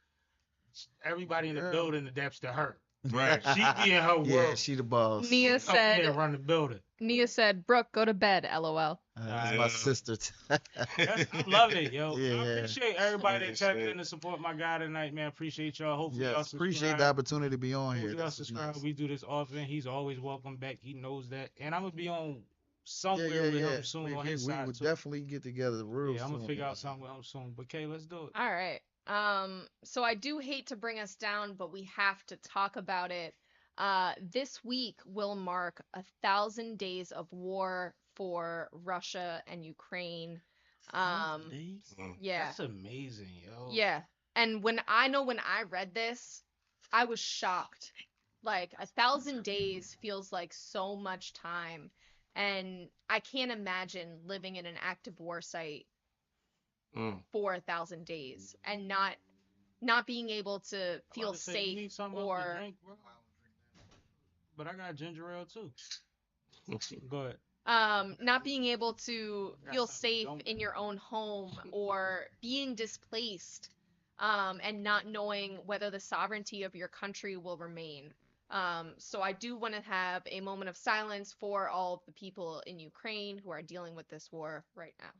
everybody in the Girl. building adapts to her. Right. She be in her world. Yeah, she the boss. Nia Up there said, run the building. Brooke, go to bed, LOL. That's Yeah. my sister. I love it, yo. I Yeah. appreciate everybody that checked Understand. in to support my guy tonight, man. Appreciate y'all. Hopefully y'all Yes, subscribe. appreciate the opportunity to be on here. Hopefully y'all This is subscribe. nice. We do this often. He's always welcome back. He knows that. And I'm gonna be on somewhere Yeah, with yeah. him soon We on his side would too. definitely get together real Yeah, I'm soon. gonna figure out something with him soon. But Kay, let's do it. All right. So I do hate to bring us down, but we have to talk about it. This week will mark 1,000 days of war for Russia and Ukraine. Yeah. That's amazing, yo. Yeah. And when I read this, I was shocked. Like 1,000 days feels like so much time. And I can't imagine living in an active war site Mm. for 1,000 days and not not being able to feel You safe need something else to or drink, bro? But I got ginger ale too. Go ahead. not being able to Got feel something you safe don't in your own home or being displaced, and not knowing whether the sovereignty of your country will remain. So I do want to have a moment of silence for all of the people in Ukraine who are dealing with this war right now.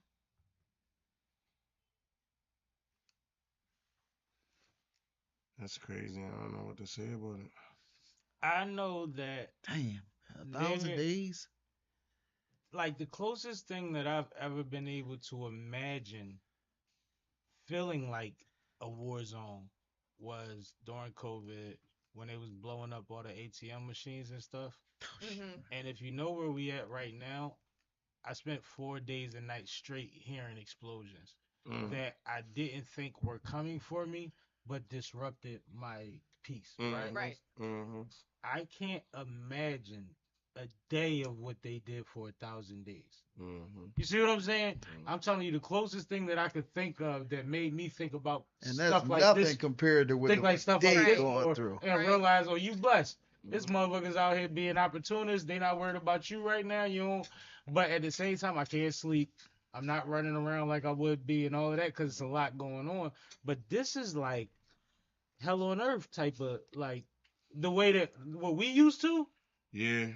That's crazy. I don't know what to say about it. I know that Damn, 1,000 days. like the closest thing that I've ever been able to imagine feeling like a war zone was during COVID when they was blowing up all the ATM machines and stuff. Mm-hmm. And if you know where we at right now, I spent 4 days and nights straight hearing explosions that I didn't think were coming for me, but disrupted my peace. Right? Right. Mm-hmm. I can't imagine a day of what they did for 1,000 days. Mm-hmm. You see what I'm saying? I'm telling you, the closest thing that I could think of that made me think about And that's stuff like nothing this, compared to what think like stuff they like this, going through. and Right. realize, oh, you blessed. This motherfuckers out here being opportunists. They not worried about you right now. You don't. But at the same time, I can't sleep. I'm not running around like I would be and all of that because it's a lot going on. But this is like hell on earth type of like the way that what we used to. Yeah.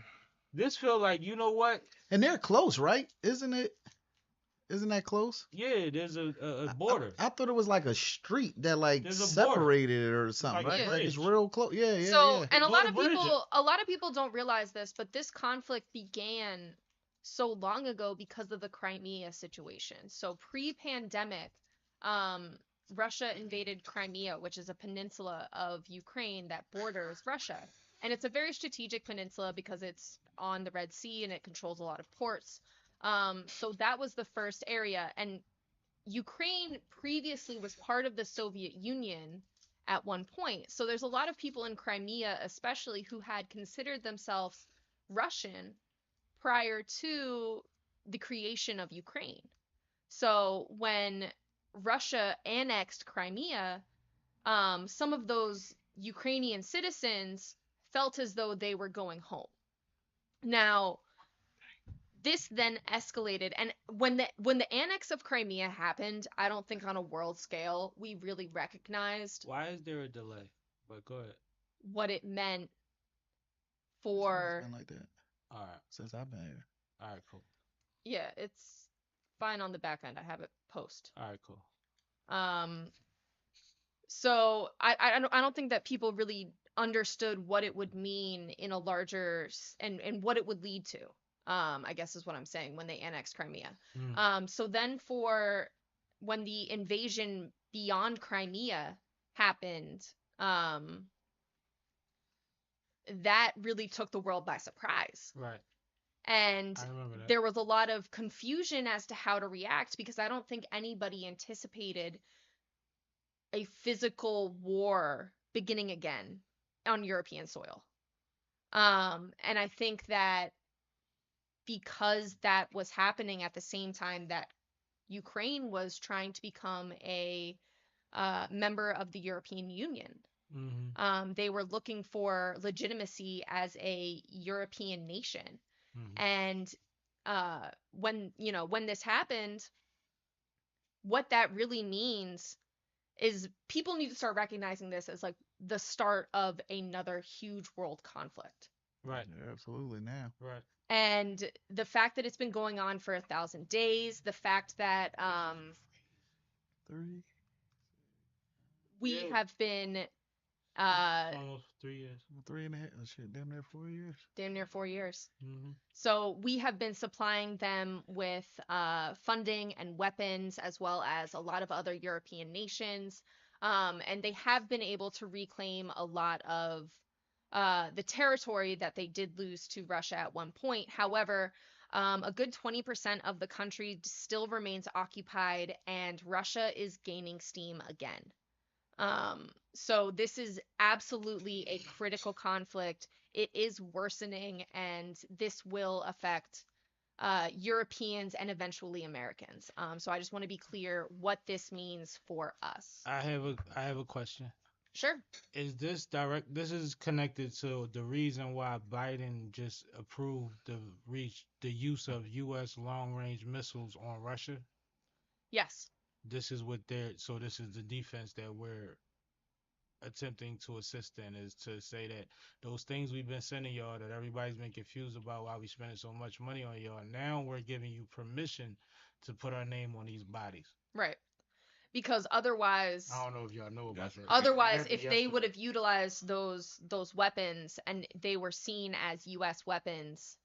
This feel like, you know what? And they're close, right? Isn't it? Isn't that close? Yeah, there's a border. I thought it was like a street that like There's a border. separated it or something, Like a right? Like it's bridge. real close. Yeah, yeah, So, yeah. and a Blow lot the of bridge people don't realize this, but this conflict began so long ago because of the Crimea situation. So pre-pandemic, Russia invaded Crimea, which is a peninsula of Ukraine that borders Russia. And it's a very strategic peninsula because it's on the Red Sea and it controls a lot of ports. So that was the first area. And Ukraine previously was part of the Soviet Union at one point. So there's a lot of people in Crimea, especially, who had considered themselves Russian prior to the creation of Ukraine. So when Russia annexed Crimea, some of those Ukrainian citizens felt as though they were going home. Now, this then escalated, and when the annex of Crimea happened, I don't think on a world scale we really recognized Why is there a delay? But go ahead. what it meant It's for. been like that All right. since I've been here. All right, cool. Yeah, it's fine on the back end. I have it post. All right, cool. So I don't think that people really understood what it would mean in a larger and what it would lead to. I guess is what I'm saying when they annexed Crimea. So then for when the invasion beyond Crimea happened, that really took the world by surprise. Right. And I remember that. there was a lot of confusion as to how to react because I don't think anybody anticipated a physical war beginning again on European soil. And I think that because that was happening at the same time that Ukraine was trying to become a member of the European Union, they were looking for legitimacy as a European nation. And when this happened, what that really means is people need to start recognizing this as like the start of another huge world conflict. Right. Yeah, absolutely now. Right. And the fact that it's been going on for 1,000 days, the fact that 3. we Yeah. have been Almost 3 years. 3.5. Oh, shit, damn near 4 years. damn near 4 years. Mm-hmm. So we have been supplying them with funding and weapons, as well as a lot of other European nations. And they have been able to reclaim a lot of the territory that they did lose to Russia at one point. However, a good 20% of the country still remains occupied, and Russia is gaining steam again. So this is absolutely a critical conflict. It is worsening, and this will affect Europeans and eventually Americans. So I just want to be clear what this means for us. I have a question. Sure. Is this direct? This is connected to the reason why Biden just approved the use of U.S. long-range missiles on Russia. Yes. This is this is the defense that we're attempting to assist in, is to say that those things we've been sending y'all that everybody's been confused about why we spending so much money on y'all. Now we're giving you permission to put our name on these bodies. Right. Because otherwise, I don't know if y'all know about that. Otherwise, if they would have utilized those weapons and they were seen as U.S. weapons,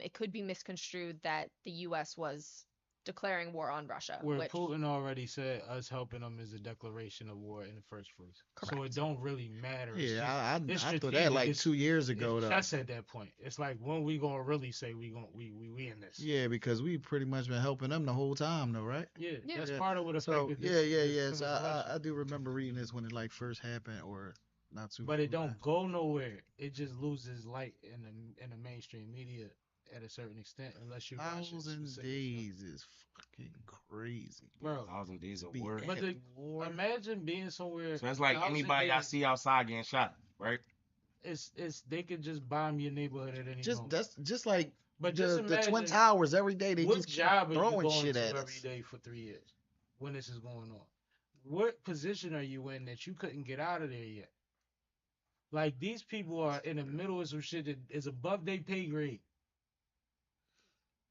it could be misconstrued that the U.S. was declaring war on Russia. Where Putin already said us helping them is a declaration of war in the first place. Correct. So it don't really matter. Yeah, I thought that like 2 years ago though. That's at that point. It's like, when we gonna really say we in this? Yeah, because we pretty much been helping them the whole time though, right? Yeah, that's part of what So affected yeah. So I do remember reading this when it like first happened, or not too. But it don't go nowhere. It just loses light in the mainstream media at a certain extent, unless you watch it. 1,000 days is fucking crazy, bro. 1,000 days of Be war. But war. imagine being somewhere. So that's like 1,000 anybody I days, see outside getting shot, right? It's they could just bomb your neighborhood at any moment. That's just like But the, just the imagine, Twin Towers every day. They what just keep job are you throwing going shit to at every us. day for 3 years when this is going on? What position are you in that you couldn't get out of there yet? Like, these people are in the middle of some shit that is above their pay grade.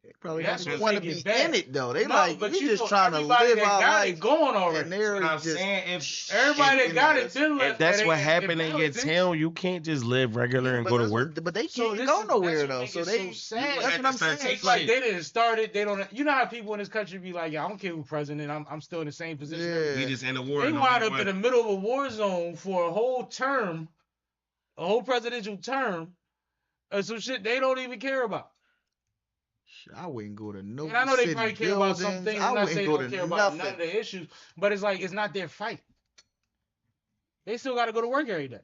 They probably That's don't what want to make be it bad. in it though. They No, like but we you just know, trying to everybody live that our got it life, going already. and they're What I'm just saying, if Everybody that got it then been left. if that's and what they- happened in your politics. town, you can't just live regular and but go to that's work. but they So can't this go is- nowhere that's what though. make So it they so sad. that's Have what to I'm start saying. It's taking like shit. they didn't start it. They don't. You know how people in this country be like, I don't care who president. I'm still in the same position. Yeah. We just in a war. They no wind matter up what. in the middle of a war zone for a whole term, a whole presidential term, and some shit they don't even care about. I wouldn't go to no And I know they city probably care about some buildings. things. I I'm not wouldn't saying go they don't to care about none of nothing. the issues, but it's like, it's not their fight. They still got to go to work every day.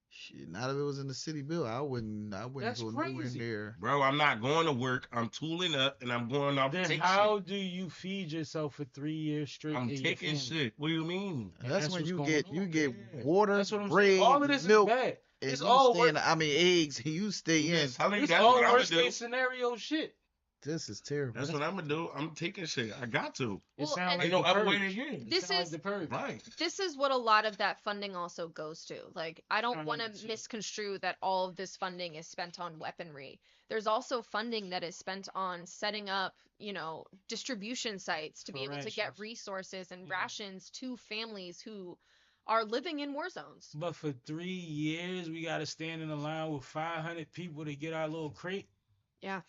Shit, not if it was in the city building. I wouldn't That's go nowhere crazy. near. Bro, I'm not going to work. I'm tooling up and I'm going off to Then take how shit. do you feed yourself for 3 years straight? I'm and your taking family? shit. What do you mean? And That's that's when what's you going get on. get Yeah. water, That's what I'm bread, saying. All of this milk, is bad. and It's you all stay in. work. I mean eggs, and you stay in. Yes, telling you It's that's all what I'm worst gonna do. case scenario shit. This is terrible. That's what I'm gonna do. I'm taking shit. I got to. It Well, sounds and- like Ain't no the other way purge. to get. It This sound is- like the purge. Right. This is what a lot of that funding also goes to. Like, I don't want to 100%. misconstrue that all of this funding is spent on weaponry. There's also funding that is spent on setting up, distribution sites to be able to get Rations. resources and Yeah. rations to families who are living in war zones. But for 3 years, we got to stand in a line with 500 people to get our little crate. Yeah.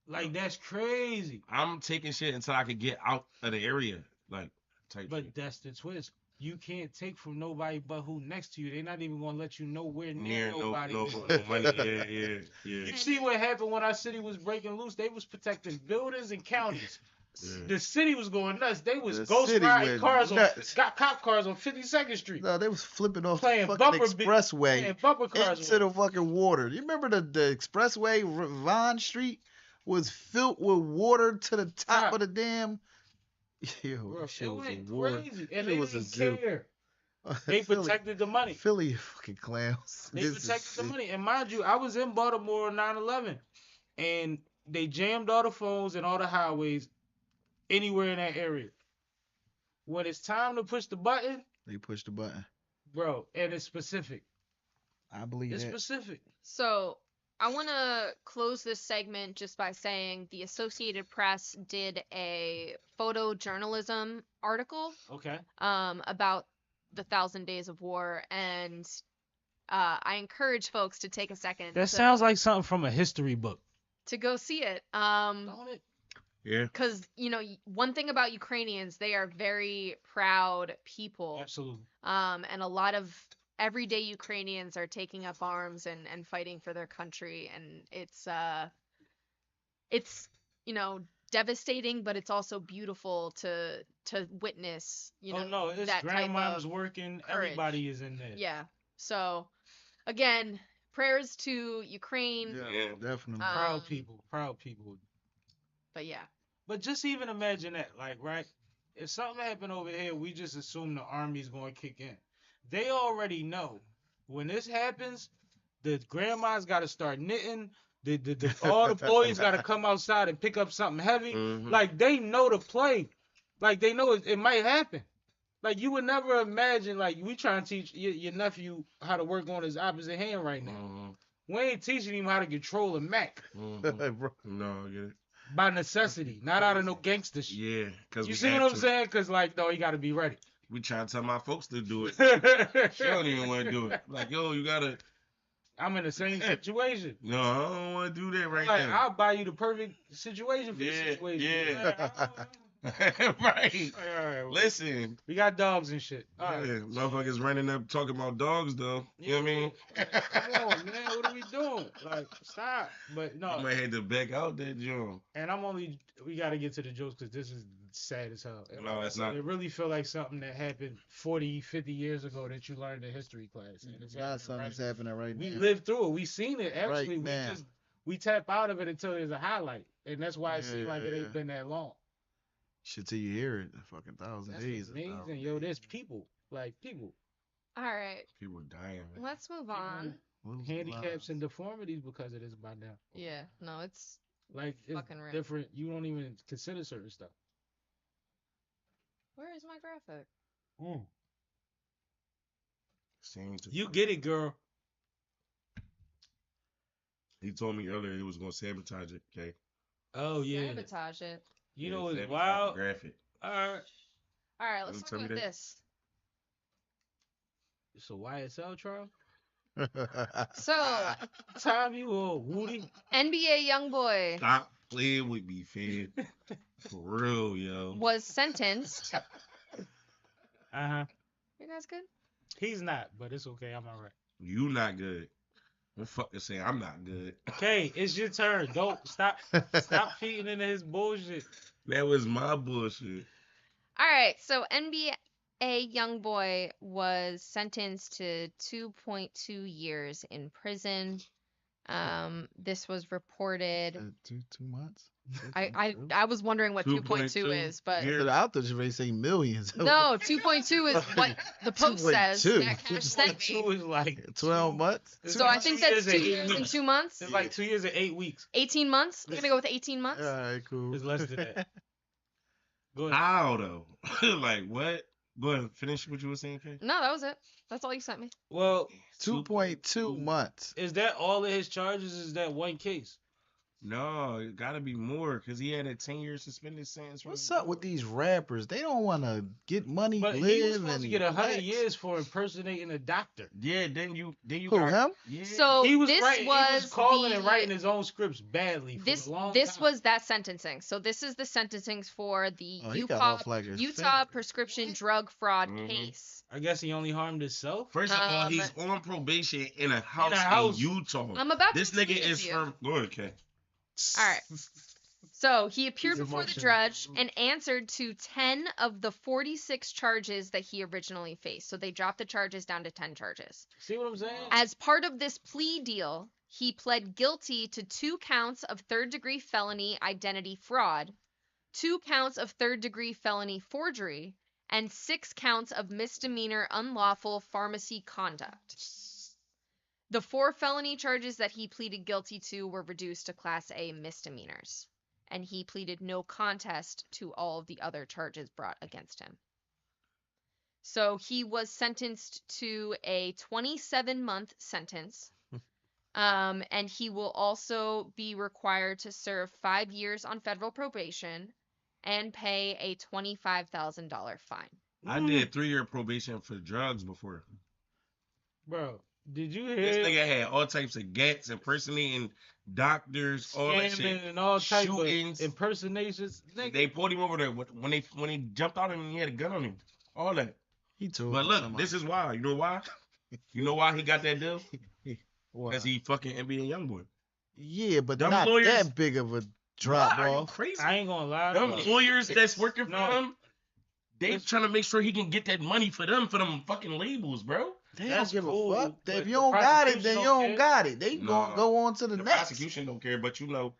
Like, that's crazy. I'm taking shit until I can get out of the area. Like, type But shit. that's the twist. You can't take from nobody but who next to you. They're not even going to let you nowhere Near near nobody. no money. Yeah. You see what happened when our city was breaking loose? They was protecting buildings and counties. Yeah. The city was going nuts. They was The ghost city riding went cars nuts. got cop cars on 52nd Street. No, they was flipping off Playing the bumper fucking expressway And bumper cars. into the fucking water. You remember the expressway, Vine Street, was filled with water to the top of the damn. Yo, Bro, that shit it was a went war. crazy. And It they was a didn't zoo. care. They Philly- protected the money. Philly fucking clowns. They This is protected the sick. money. And mind you, I was in Baltimore on 9/11, and they jammed all the phones and all the highways anywhere in that area. When it's time to push the button, They pushed the button. bro, and it's specific. I believe It's that. specific. So I want to close this segment just by saying the Associated Press did a photojournalism article Okay. about the 1,000 Days of War, and I encourage folks to take a second That sounds like something from a history book. to go see it. Don't it? Yeah. Because, one thing about Ukrainians, they are very proud people. Absolutely. And a lot of everyday Ukrainians are taking up arms and fighting for their country. And it's devastating, but it's also beautiful to witness, Oh no, it's that type grandma's of working. courage. Everybody is in there. Yeah. So, again, prayers to Ukraine. Yeah, Yeah. definitely. Proud Um, people. Proud people. But yeah. But just even imagine that, like, right? If something happened over here, we just assume the army's going to kick in. They already know when this happens, the grandma's got to start knitting. All the boys got to come outside and pick up something heavy. Like, they know the play. Like, they know it might happen. Like, you would never imagine, like, we trying to teach your nephew how to work on his opposite hand right now. We ain't teaching him how to control a Mac. No, I get it. By necessity, not out of no gangster shit. Yeah, because you see what I'm saying? Because, like, no, you got to be ready. We trying to tell my folks to do it. They don't even want to do it. Like, yo, you got to. I'm in the same situation. No, I don't want to do that right like, now. I'll buy you the perfect situation for the situation. Yeah. Right. Listen. We got dogs and shit. All right. Motherfuckers running up talking about dogs, though. You know what I mean? Come on, man. What are we doing? Like, stop. But no. I might have to back out that joint. And we got to get to the jokes because this is sad as hell. No, it's not. It really feel like something that happened 40, 50 years ago that you learned in history class. And it's Something's happening right now. We lived through it. We seen it. Actually, right we tap out of it until there's a highlight. And that's why it seems like it ain't been that long. Shit till you hear it, a fucking thousand That's days. amazing. Yo, there's people. Like, people. All right. People dying. Man. Let's move on. Handicaps and deformities because of this by now. Yeah. No, it's like it's fucking rare. different. You don't even consider certain stuff. Where is my graphic? You get it, girl. He told me earlier he was going to sabotage it, okay? Oh, yeah. Sabotage it. You know what's wild? Graphic. All right, let's talk about this. It's a YSL trial? So, Tom, you all Woody? NBA Youngboy. Stop playing with me, fam. For real, yo. Was sentenced. Uh-huh. You guys good? He's not, but it's okay. I'm all right. You not good. Don't fucking say I'm not good. Okay, it's your turn. Don't stop feeding into his bullshit. That was my bullshit. All right, so NBA Youngboy was sentenced to 2.2 years in prison. This was reported. 2 months. I was wondering what 2.2 is, but I thought you were saying millions. No, 2.2 is what the post says. That Cash sent me. 2 is like 12 months. So I think that's 2 years and 2 months. It's like 2 years and 8 weeks. 18 months. We're gonna go with 18 months. All right, cool. It's less than that. Go ahead. How though? Like what? Go ahead, finish what you were saying, Kay. No, that was it. That's all you sent me. Well, 2.2 months. Is that all of his charges? Is that one case? No, it gotta be more because he had a 10-year suspended sentence. What's up with these rappers? They don't want to get money, but live, he was supposed and to get 100 years for impersonating a doctor. Yeah, then you Who, got him? Yeah. So he was this writing, was he was calling and writing his own scripts badly. For this a long this time. was that sentencing. So this is the sentencing for the he got off like his Utah finger. prescription drug fraud case. I guess he only harmed himself. First of all, he's on probation in a house in Utah. I'm about this to nigga explain it is to you. from. Go ahead, Kay. All right. So he appeared He's before the emotional. judge and answered to 10 of the 46 charges that he originally faced. So they dropped the charges down to 10 charges. See what I'm saying? As part of this plea deal, he pled guilty to 2 counts of third-degree felony identity fraud, 2 counts of third-degree felony forgery, and 6 counts of misdemeanor unlawful pharmacy conduct. The 4 felony charges that he pleaded guilty to were reduced to Class A misdemeanors, and he pleaded no contest to all of the other charges brought against him. So he was sentenced to a 27-month sentence, and he will also be required to serve 5 years on federal probation and pay a $25,000 fine. I did 3-year probation for drugs before. Bro, did you hear? This nigga had all types of gats, impersonating doctors, all that shit, and all types shootings. of impersonations. Nigga. They pulled him over there when he jumped out and he had a gun on him. All that. He told. But look, this is why. You know why? You know why he got that deal? Because he fucking NBA Youngboy. Yeah, but Them not lawyers- that big of a drop Are you off. crazy? I ain't gonna lie. Them bro. lawyers that's working for No. him, they trying to make sure he can get that money for them fucking labels, bro. They That's don't give cool, a fuck. but If the you don't got it, prosecution then you don't don't care. got it. They No. gonna go on to the The next. prosecution don't care, but you know,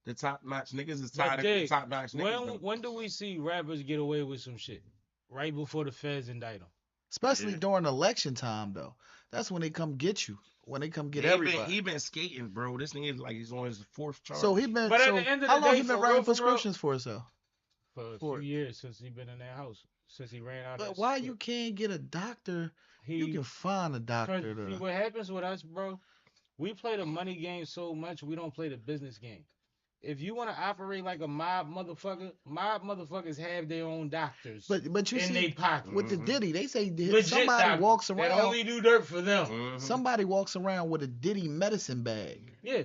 The top notch niggas is But tired of Dig, top notch niggas. though. when do we see rappers get away with some shit? Right before the feds indict them. Especially Yeah. during election time, though. That's when they come get you. When they come get He everybody. been skating, bro. This nigga like he's on his 4th charge. So he been. But at so the end of how the long day, he been for writing real, prescriptions for himself? For a For- few years since he been in that house. Since he ran out of But that why shit. you can't get a doctor? He, You can find a doctor. see, what happens with us, bro? We play the money game so much, we don't play the business game. If you want to operate like a mob motherfuckers have their own doctors But you in see, their pocket. with the Diddy, they say Legit somebody doctors walks that around. only do dirt for them. Mhm. Somebody walks around with a Diddy medicine bag. Yeah,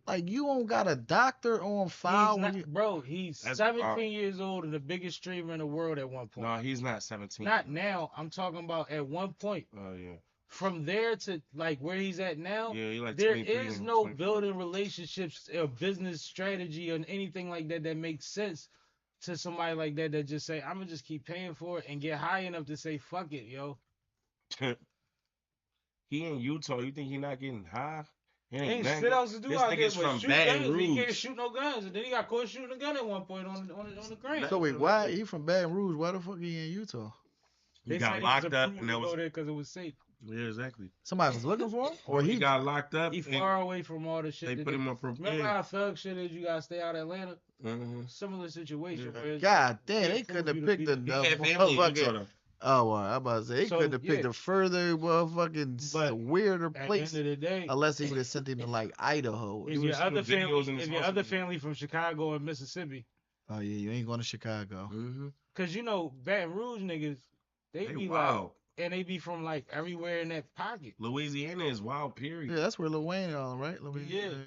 Like you don't got a doctor on file. he's When not, you, bro. He's That's 17 years old and the biggest streamer in the world at one point. No, he's not 17. Not now. I'm talking about at one point. Oh yeah. From there to like where he's at now, Yeah, he like there 23 is and no 24. building relationships or business strategy or anything like that that makes sense to somebody like that that just say, I'm gonna just keep paying for it and get high enough to say, fuck it, yo. He in Utah. You think he not getting high? He Ain't nothing. shit else to do This out there nigga's but from shoot Baton guns. He can't Rouge. shoot no guns. And then he got caught shooting a gun at one point on the ground. so wait, why he from Baton Rouge? Why the fuck he in Utah? He They got said locked was up approved and to that go was there because it was safe. yeah, exactly. Somebody was looking for him, Or he got locked up. He and far away from all the shit. they that put him on Remember how thug shit is? You gotta stay out of Atlanta. Mhm. Similar situation. Yeah. Where it's- God damn, they They couldn't prove have you to picked be- the He had family in Utah motherfucking. though. Oh, well, I'm about to say they So, couldn't have picked yeah. a further motherfucking But weirder At the place end of the day, unless he would have sent him to like Idaho. if was your shooting other family, videos in his if your house other and- family from Chicago and Mississippi, Oh yeah, you ain't going to Chicago. Mhm. cause you know Baton Rouge niggas, they They be wild. like, and they be from like everywhere in that pocket. Louisiana is wild. Period. Yeah, that's where Lil Wayne all right. Louisiana.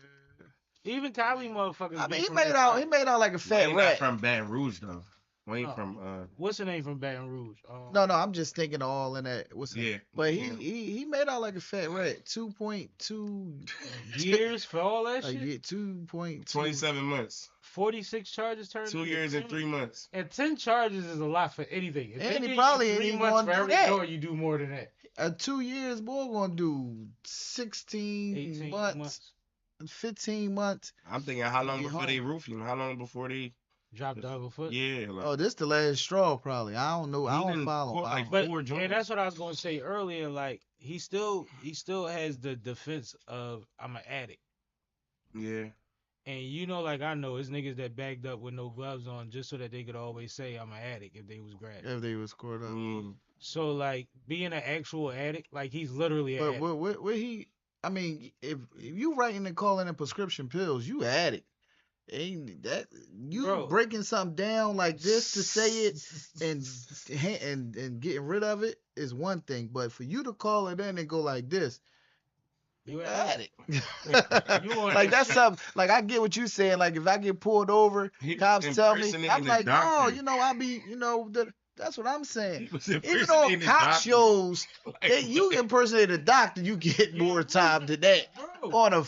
Even Cali motherfuckers. I be mean, he from made that out. pocket. He made out like a fat Wayne not rat. from Baton Rouge though. Wayne Oh. from What's the name from Baton Rouge? No, I'm just thinking all in that. What's yeah. But Yeah. he made out like a fat rat. 2.2 years for all that a shit. year. 2.2. 27 months. 46 charges turned. 2 years and 3 months. And 10 charges is a lot for anything. If And they he give you probably ain't 3 even months gonna for do every that. door, you do more than that. 2 years, boy, gonna do 16 18 months, 15 months. I'm thinking how long Get before home. they roof you? How long before they? Drop the other foot. Yeah. Like, Oh, this the last straw, probably. I don't know. I He don't done follow. caught, I like, don't- But Four joints. and that's what I was gonna say earlier. Like he still has the defense of I'm an addict. yeah. And you know, like I know, it's niggas that bagged up with no gloves on just so that they could always say I'm an addict if they was grabbed. if they was scored up. Mm. So like being an actual addict, like he's literally an But addict. what he? I mean, if you writing and calling in prescription pills, you addict. Ain't that you Bro. breaking something down like this to say it and getting rid of it is one thing, but for you to call it in and go like this, You you an addict. You on Like that that's shit. something. Like I get what you saying. Like if I get pulled over, He cops was tell me, impersonating I'm the like, oh, doctor. you know, I be, that's what I'm He saying. was Even on impersonating the cop doctor. shows, Like, you impersonate a doctor, you get more time than that Bro, on a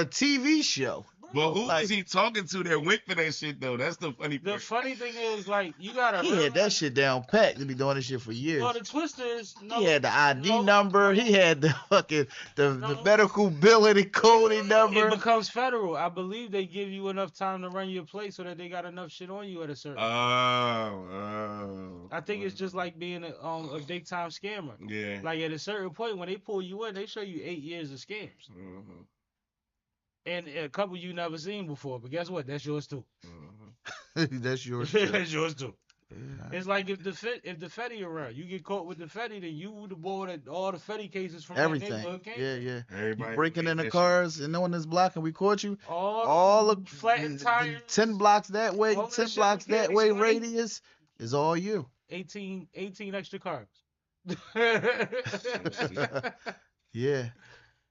TV show. But who Like- is he talking to that went for that shit though? That's the funny the part. funny thing is, like, you gotta. He had that realize- shit down pat. He be doing this shit for years. Well, the twisters. No, He had the ID no, number. He had the fucking the No. medical billing coding It number. becomes federal. I believe they give you enough time to run your play so that they got enough shit on you at a certain. I think it's just like being a big time scammer. yeah. Like at a certain point when they pull you in, they show you 8 years of scams, Mhm, and a couple you never seen before. But guess what? That's yours too. mhm. That's yours. Too. That's yours too. Yeah. It's like if the Fetty around, you get caught with the Fetty, then you the boy that all the Fetty cases from that Everything. neighborhood came. Yeah, yeah. Everybody You breaking did in the that cars and knowing this block and we caught you. All All the flattened tires, 10 blocks that way, all that 10 shit blocks we can't that way explain. radius is all you. 18 extra cars. Yeah.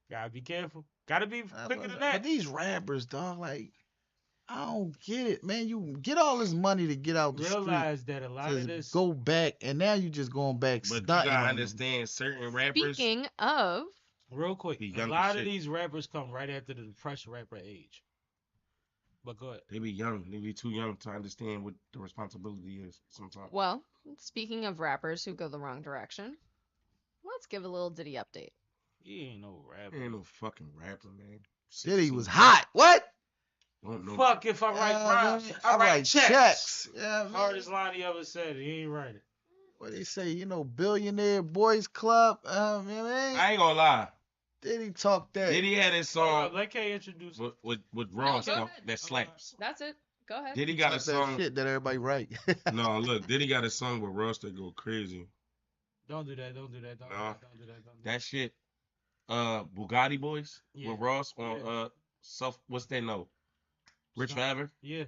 Gotta be careful. Gotta be quicker than But that. these rappers, dog, like, I don't get it, man. You get all this money to get out the street. Realize that a lot of To this. go back, and now you just going back But you stunting. gotta on them. understand certain rappers. Speaking of, Real quick, Be a young lot as of shit. these rappers come right after the depressed rapper age. But go ahead. They be young. They be too young to understand what the responsibility is sometimes. well, speaking of rappers who go the wrong direction, let's give a little Diddy update. He ain't no rapper. Ain't no fucking rapper, man. Diddy was hot. What? Fuck if I write rhymes. I write checks. Yeah, man. Hardest line he ever said. He ain't write it. What they say? Billionaire Boys Club. Man. I ain't gonna lie. Diddy talk that. Diddy had his song Let K introduce with Ross that slaps. That's it. Go ahead. Diddy got a song. That shit that everybody write. No, look, Diddy got a song with Ross that go crazy. Don't do that. Don't do that. Don't do that. That shit. Bugatti Boys with Ross on what's that note? Rich Forever? Yeah.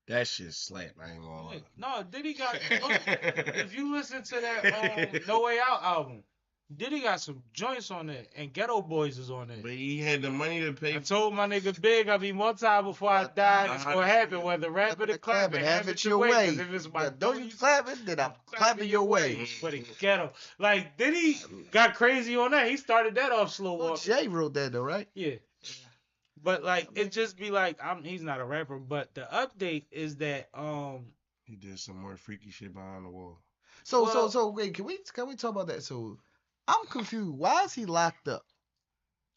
That shit slap. I ain't gonna lie. No, Diddy got. If you listen to that No Way Out album, Diddy got some joints on there, and Ghetto Boys is on there. But he had the money to pay. I told my nigga Big I'll be one time before I die. It's gonna happen, whether rapping or clapping. Have it your way. If it's my don't you clapping, then I'm clapping your way. For the ghetto. Like, Diddy got crazy on that. He started that off slow walk. Jay wrote that though, right? Yeah. But like it just be like he's not a rapper, but the update is that he did some more freaky shit behind the wall. So wait, can we talk about that? So I'm confused. Why is he locked up?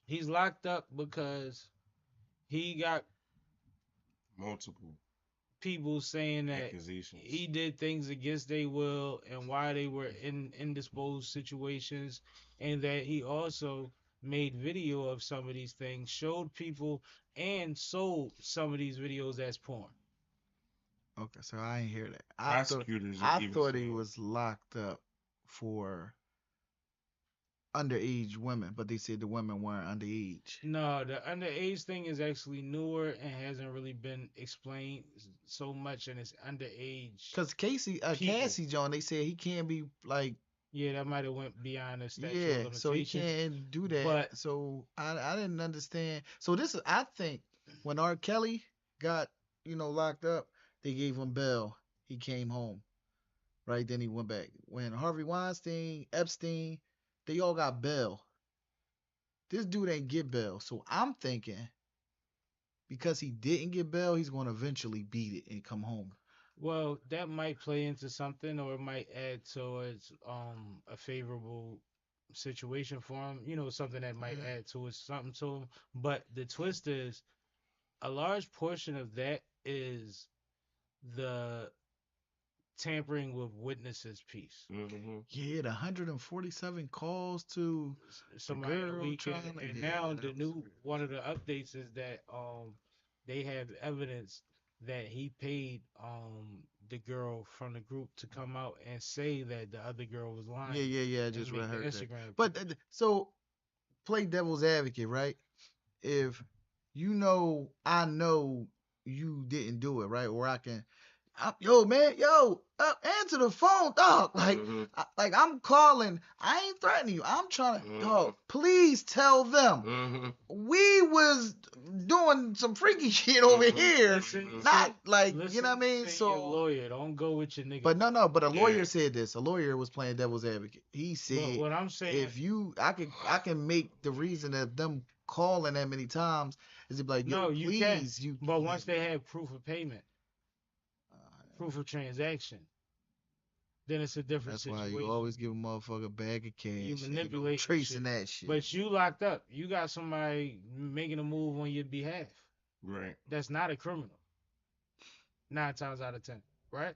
He's locked up because he got multiple people saying that he did things against their will and why they were in indisposed situations, and that he also made video of some of these things, showed people, and sold some of these videos as porn. Okay, so I ain't hear that. I thought he was locked up for underage women, but they said the women weren't underage. No, the underage thing is actually newer and hasn't really been explained so much, and it's underage. Because Cassie John, they said he can't be like. Yeah, that might have went beyond the statute of limitation. So he can't do that. But, so I didn't understand. So this is, I think, when R. Kelly got, locked up, they gave him bail. He came home. Right? Then he went back. When Harvey Weinstein, Epstein, they all got bail. This dude ain't get bail. So I'm thinking, because he didn't get bail, he's going to eventually beat it and come home. Well, that might play into something, or it might add towards a favorable situation for him. Something that might add towards something to him. But the twist is, a large portion of that is the tampering with witnesses piece. Mm-hmm. Yeah, the 147 calls to somebody a weekend, and now one of the updates is that they have evidence that he paid the girl from the group to come out and say that the other girl was lying. Yeah. I just heard that. But so play devil's advocate, right? If I know you didn't do it, right? Or answer the phone, dog. Like, I'm calling. I ain't threatening you. I'm trying to, dog. Please tell them we was doing some freaky shit over here. Not like, you know what I mean. So your lawyer, don't go with your nigga. But no. But a lawyer said this. A lawyer was playing devil's advocate. He said, what I'm saying, if I can make the reason of them calling that many times is it like, no, you please, can't. But once they have proof of payment. Proof of transaction, then it's a different situation. That's why you always give a motherfucker a bag of cash. You manipulate tracing that shit. But you locked up. You got somebody making a move on your behalf. Right. That's not a criminal. 9 times out of 10, right?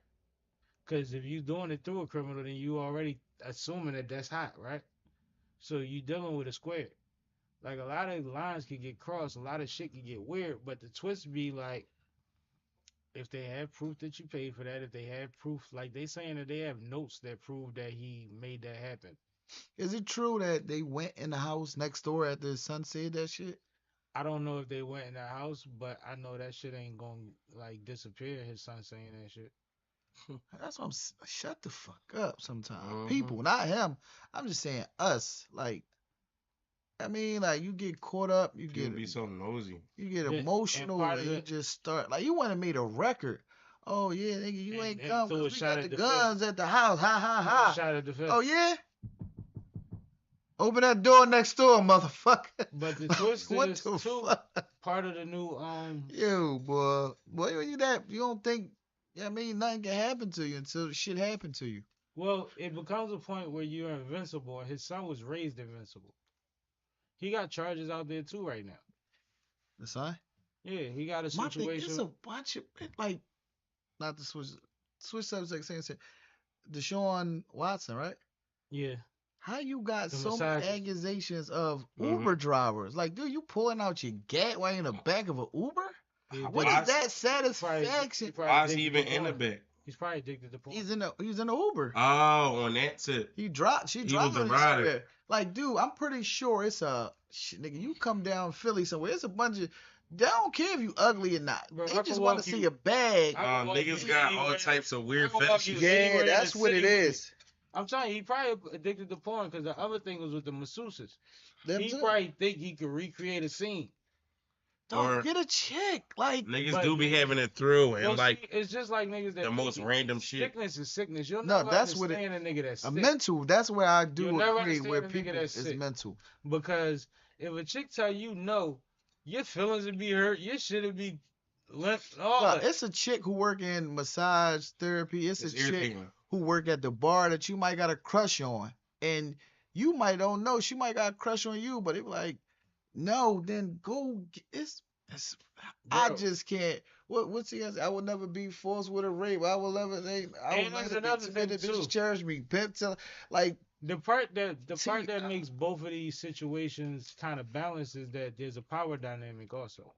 Because if you doing it through a criminal, then you already assuming that that's hot, right? So you dealing with a square. Like, a lot of lines can get crossed, a lot of shit can get weird, but the twist be like, if they have proof that you paid for that, if they have proof, like they saying that they have notes that prove that he made that happen. Is it true that they went in the house next door after his son said that shit? I don't know if they went in the house, but I know that shit ain't gonna like disappear. His son saying that shit. That's what shut the fuck up sometimes. People, not him. I'm just saying us. Like, I mean, like, you get caught up, you be so nosy. You get emotional, and you just start like, you want to make a record. Oh yeah, nigga, you ain't come. We got the guns at the house. Ha ha ha. Shot at the fence. Oh yeah. Open that door next door, motherfucker. But the twist is too part of the new Yo, boy, you don't think? I mean, nothing can happen to you until shit happened to you. Well, it becomes a point where you're invincible, and his son was raised invincible. He got charges out there too right now. The son? Yeah, he got a My thing situation. is a bunch of like, not to switch subjects. Saying Deshaun Watson, right? Yeah, How you got the so many massage. accusations of Mhm. Uber drivers? Like, dude, you pulling out your gat while in the back of an Uber? He What Why is that satisfaction? Why is he even in the back? He's probably addicted to porn. He's in the Uber. Oh, on that tip. She He was driving the her rider. somewhere. Like, dude, I'm pretty sure it's nigga. You come down Philly somewhere. It's a bunch of. They don't care if you ugly or not. Bro, I They can just want walk to you- see a bag. I can walk Niggas you got anywhere. all types of weird I can walk you fetishes. Yeah, anywhere in that's the what city it with is. I'm telling you, he probably addicted to porn because the other thing was with the masseuses. Them He too. probably think he could recreate a scene. Don't Or- get a chick. Like, Niggas But- do be having it through and Well, like see, it's just like niggas that the most think random shit. sickness is sickness. You'll No, never that's what understand a nigga that's a sick. mental. That's where I do You'll never agree understand where a nigga people that's is sick. mental. Because if a chick tell you no, your feelings would be hurt. Your shit would be limp. All No, that. it's a chick who work in massage therapy. It's a It's chick irritating. who work at the bar that you might got a crush on, and you might don't know she might got a crush on you, but it like, no, then go. It's I Bro. just can't. What's he else? I will never be forced with a rape. I will never. I will And there's never another be thing, timid. too. Bitches cherish me. Pimp tell like The part that See, makes both of these situations kind of balance is that there's a power dynamic also.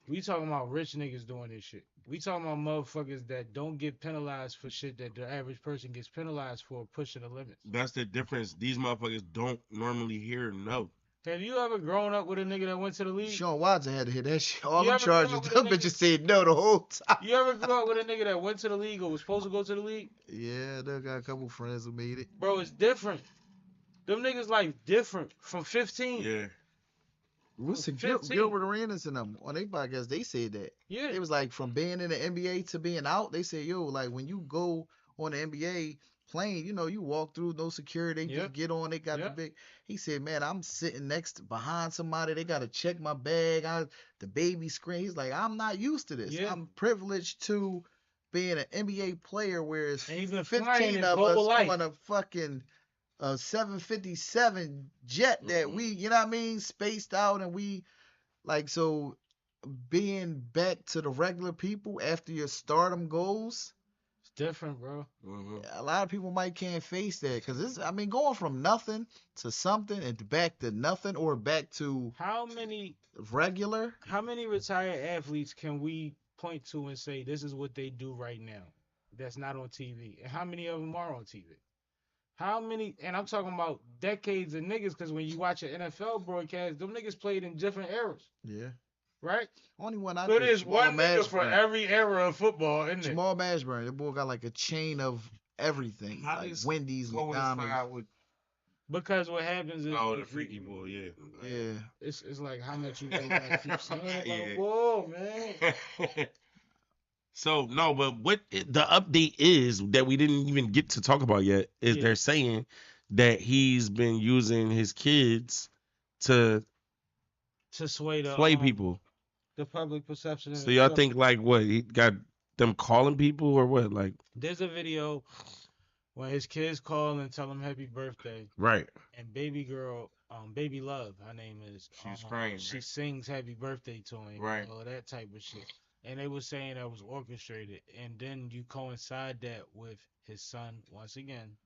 We talking about rich niggas doing this shit. We talking about motherfuckers that don't get penalized for shit that the average person gets penalized for pushing the limits. That's the difference. These motherfuckers don't normally hear no. Have you ever grown up with a nigga that went to the league? Sean Watson had to hit that shit. All You them ever grew charges, up with a them nigga- bitches said no the whole time. You ever grew up with a nigga that went to the league or was supposed to go to the league? Yeah, they got a couple friends who made it. Bro, it's different. Them niggas like different from 15. Yeah. What's the 15. Gilbert Arenas and them on their podcast? They said that. Yeah. It was like from being in the NBA to being out. They said, yo, like when you go on the NBA plane, you know, you walk through no security, they Yeah. just get on. They got Yeah. the big. He said, man, I'm sitting behind somebody. They gotta check my bag. The baby screen. He's like, I'm not used to this. Yeah. I'm privileged to being an NBA player, whereas And he's been flying 15 his of whole us life. on a fucking 757 jet that we, you know what I mean, spaced out, and we like, so being back to the regular people after your stardom goes, It's different, bro. a lot of people might can't face that because it's, I mean, going from nothing to something and back to nothing or back to How many regular. retired athletes can we point to and say this is what they do right now that's not on TV? And how many of them are on TV? How many? And I'm talking about decades of niggas because when you watch an NFL broadcast, them niggas played in different eras, Yeah. right? Only one I So think there's Jamal one nigga for Mashburn. every era of football, isn't it? Jamal Mashburn. The boy got like a chain of everything, How like does Wendy's, coincide McDonald's. with Because what happens is the freaky boy, yeah. Yeah. it's like how much you gotta keep saying about Yeah. whoa, man. So no, but what the update is that we didn't even get to talk about yet is Yeah. they're saying that he's been using his kids to To sway sway people. the public perception. of So y'all himself. think like what, he got them calling people or what? Like There's a video when his kids call and tell him happy birthday, right. and baby girl, baby love, her name is. She's crying, She right? sings happy birthday to him, Right. All that type of shit. And they were saying that was orchestrated, and then you coincide that with his son once again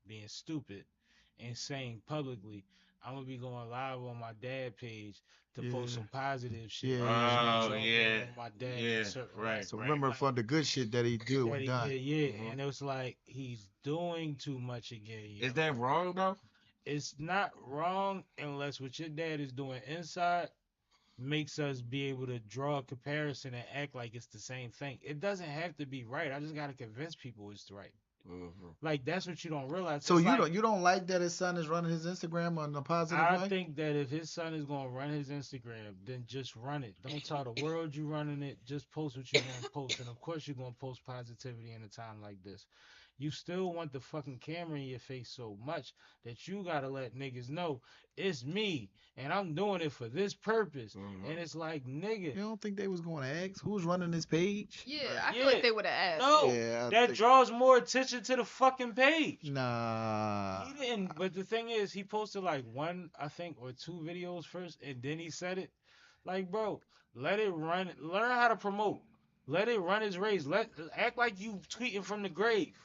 being stupid and saying publicly, "I'm gonna be going live on my dad page to post Yeah. some positive shit." Yeah. Oh, Talking yeah. on my dad, Yeah, and certain- right. So remember from the good shit that he do that and he done. did, yeah, Mhm. and it was like he's doing too much again. yo. Is that wrong though? It's not wrong unless what your dad is doing inside makes us be able to draw a comparison and act like it's the same thing. It doesn't have to be right. I just gotta convince people it's right. Like that's what you don't realize. So It's you like, don't like that his son is running his Instagram on a positive I way? think that if his son is gonna run his Instagram, then just run it. Don't tell the world you running it. Just post what you're gonna post, and of course you're gonna post positivity in a time like this. You still want the fucking camera in your face so much that you gotta let niggas know it's me and I'm doing it for this purpose. And it's like, nigga, You don't think they was going to ask who's running this page? Yeah, I feel Yeah. like they would have asked. no, Yeah, I that think- draws more attention to the fucking page. Nah. He didn't, but the thing is, he posted like one, I think, or two videos first, and then he said it. Like, bro, let it run. Learn how to promote. Let it run its race. Act like you tweeting from the grave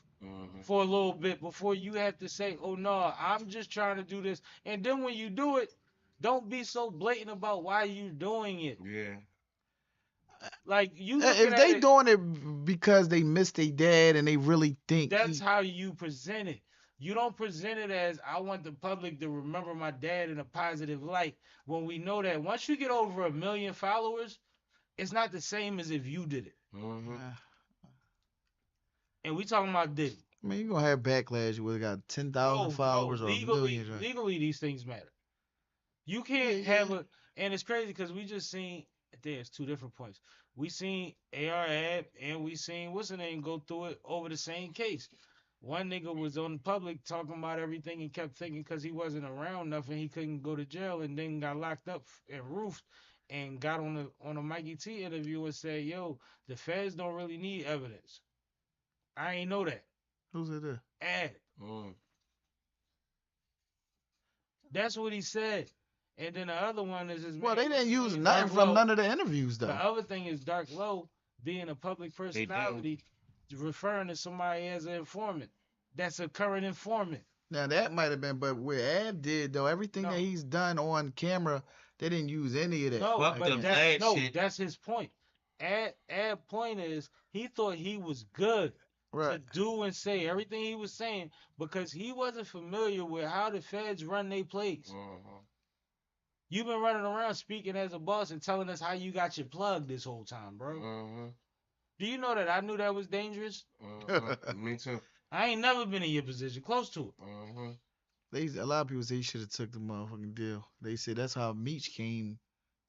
for a little bit before you have to say, "Oh no, I'm just trying to do this." And then when you do it, don't be so blatant about why you doing it. Yeah. Like you If looking at they it, doing it because they missed their dad and they really think that's how you present it. You don't present it as I want the public to remember my dad in a positive light. When we know that once you get over 1 million followers, it's not the same as if you did it. And we talking about Diddy. I mean, you're gonna have backlash. You would have got 10,000 followers or millions. Right? Legally, these things matter. You can't have a, and it's crazy because we just seen. There's two different points. We seen AR Ab and we seen what's the name go through it over the same case. One nigga was on public talking about everything and kept thinking because he wasn't around nothing he couldn't go to jail and then got locked up and roofed and got on a Mikey T interview and said, "Yo, the feds don't really need evidence." I ain't know that. Who's it there? Ad. That's what he said. And then the other one is his. Well, they didn't use nothing from none of the interviews though. The other thing is Dark Low being a public personality, referring to somebody as an informant. That's a current informant. Now that might have been, but what Ab did though, everything that he's done on camera, they didn't use any of that. No, Fuck but the that's, no, shit. that's his point. Ab point is he thought he was good to do and say everything he was saying because he wasn't familiar with how the feds run their plays. You've been running around speaking as a boss and telling us how you got your plug this whole time, bro. Do you know that I knew that was dangerous? Me too. I ain't never been in your position, close to it. A lot of people say he should have took the motherfucking deal. They said that's how Meech came,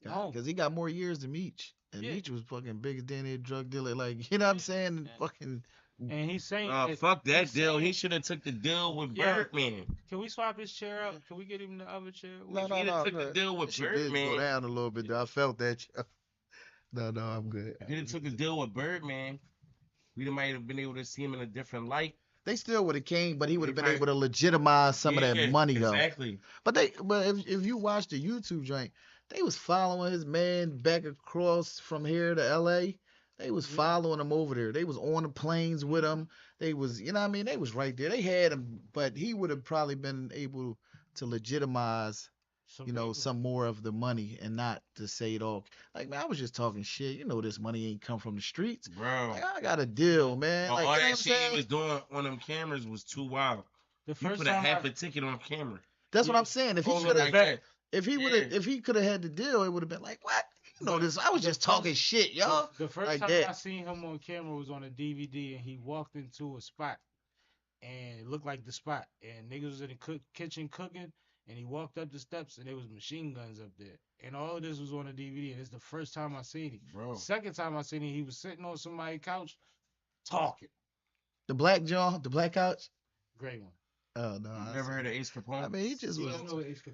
because he got more years than Meech, and Meech was fucking bigger than a drug dealer. Like, you know what I'm saying? Fucking. And he's saying, fuck that deal. He should have took the deal with Birdman. Can we swap his chair out? Can we get him the other chair? No. Took the deal with Birdman. Go down a little bit. Though. I felt that. No, I'm good. He took the deal with Birdman. We might have been able to see him in a different light. They still would have came, but he would have been able to legitimize some of that money though. Exactly. But if you watch the YouTube joint, they was following his man back across from here to LA. They was following him over there. They was on the planes with him. They was, you know what I mean? They was right there. They had him, but he would have probably been able to legitimize, some more of the money and not to say it all. Like, man, I was just talking shit. You know this money ain't come from the streets. Bro. Like, I got a deal, man. Like, all that shit he was doing on them cameras was too wild. The first put a half a ticket on camera. That's what I'm saying. If he could have if he could have had the deal, it would have been like, what? You know this. I was just talking shit, y'all. The first like time that. I seen him on camera was on a DVD, and he walked into a spot, and it looked like the spot, and niggas was in the kitchen cooking, and he walked up the steps, and there was machine guns up there, and all of this was on a DVD, and it's the first time I seen him. Bro. Second time I seen him, he was sitting on somebody's couch, talking. The black couch. Great one. Oh no! You never heard of Ace Capone? I mean, he just was.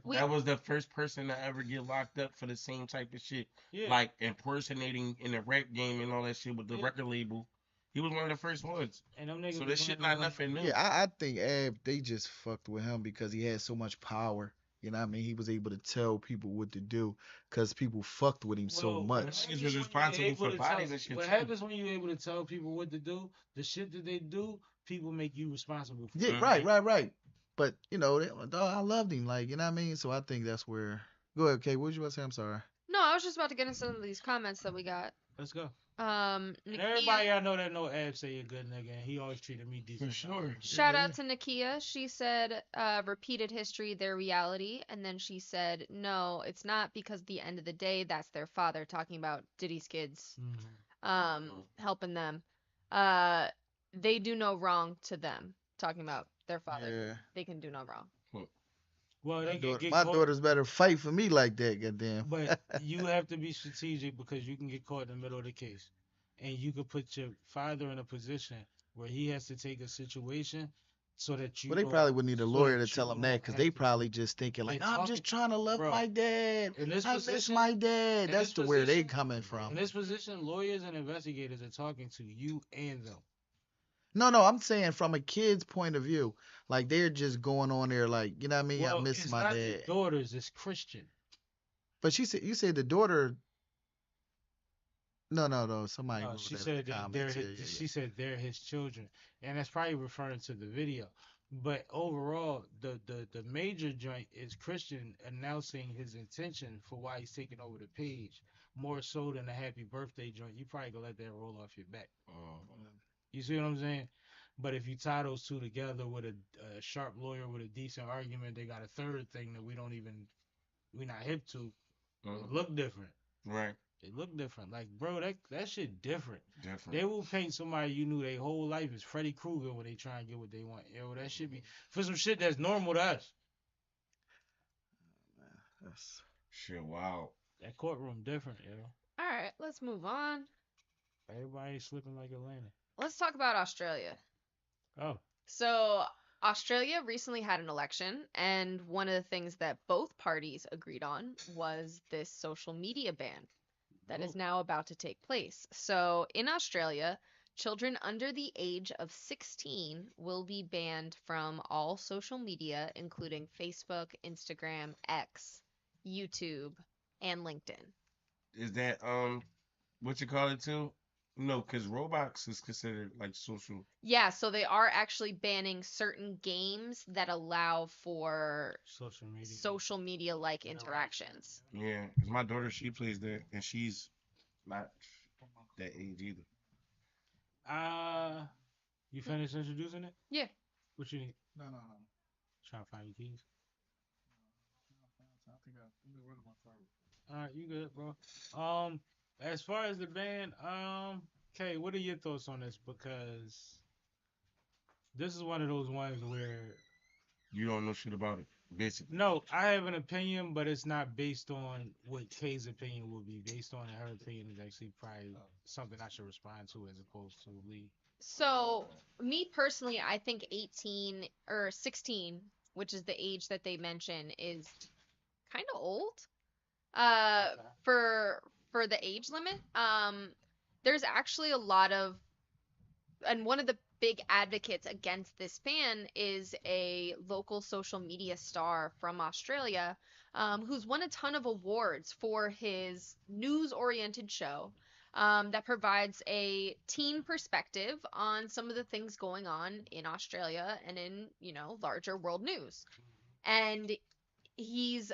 That was the first person to ever get locked up for the same type of shit, like impersonating in the rap game and all that shit with the record label. He was one of the first ones. And them niggas so this shit not nothing new. Yeah, I think Ab, they just fucked with him because he had so much power. You know what I mean? He was able to tell people what to do because people fucked with him so much. He was responsible for bodies and shit. What happens when you're able to tell people what to do? The shit that they do, people make you responsible for. Yeah, right. But, I loved him. Like, you know what I mean? So I think that's where. Go ahead, Kay. What did you want to say? I'm sorry. No, I was just about to get into some of these comments that we got. Let's go. Nakia, everybody I know that know Ab say you're a good nigga, and he always treated me decent. For sure. Shout out to Nakia. She said, repeated history, their reality. And then she said, no, it's not because at the end of the day, that's their father, talking about Diddy's kids, helping them. They do no wrong to them, talking about their father. Yeah. They can do no wrong. Well, my daughters better fight for me like that, goddamn. But you have to be strategic because you can get caught in the middle of the case, and you could put your father in a position where he has to take a situation so that you. Well, they probably would need a lawyer to tell them that because they probably just thinking like, I'm just trying to love my dad. I miss my dad. That's where they coming from. In this position, lawyers and investigators are talking to you and them. No, I'm saying from a kid's point of view, like they're just going on there, like, you know what I mean? Well, I miss my dad. It's not daughters, it's Christian. But you said the daughter. No. Somebody No, wrote she that in the said that comments. Yeah. she said they're his children, and that's probably referring to the video. But overall, the major joint is Christian announcing his intention for why he's taking over the page, more so than a happy birthday joint. You probably gonna let that roll off your back. You see what I'm saying? But if you tie those two together with a sharp lawyer with a decent argument, they got a third thing that we not hip to. It look different. Right. It look different. Like, bro, that shit different. Different. They will paint somebody you knew their whole life as Freddy Krueger when they try and get what they want. Yo, that should be for some shit that's normal to us. That's... Shit, wow. That courtroom different, yo. All right, let's move on. Everybody slipping like Atlanta. Let's talk about Australia. Oh. So Australia recently had an election, and one of the things that both parties agreed on was this social media ban that is now about to take place. So in Australia, children under the age of 16 will be banned from all social media, including Facebook, Instagram, X, YouTube, and LinkedIn. Is that what you call it too? No, because Roblox is considered like social. Yeah, so they are actually banning certain games that allow for social media like interactions. Yeah, because my daughter, she plays that, and she's not that age either. You finished introducing it? Yeah. What you need? No. Trying to find your keys. All right, you good, bro. As far as the ban, Kay, what are your thoughts on this? Because this is one of those ones where you don't know shit about it, basically. No, I have an opinion, but it's not based on what Kay's opinion will be. Based on her opinion is actually probably something I should respond to as opposed to Lee. So, me personally, I think 18 or 16, which is the age that they mention, is kind of old. For the age limit. There's actually a lot of, and one of the big advocates against this ban is a local social media star from Australia, who's won a ton of awards for his news-oriented show that provides a teen perspective on some of the things going on in Australia and in, larger world news. And he's,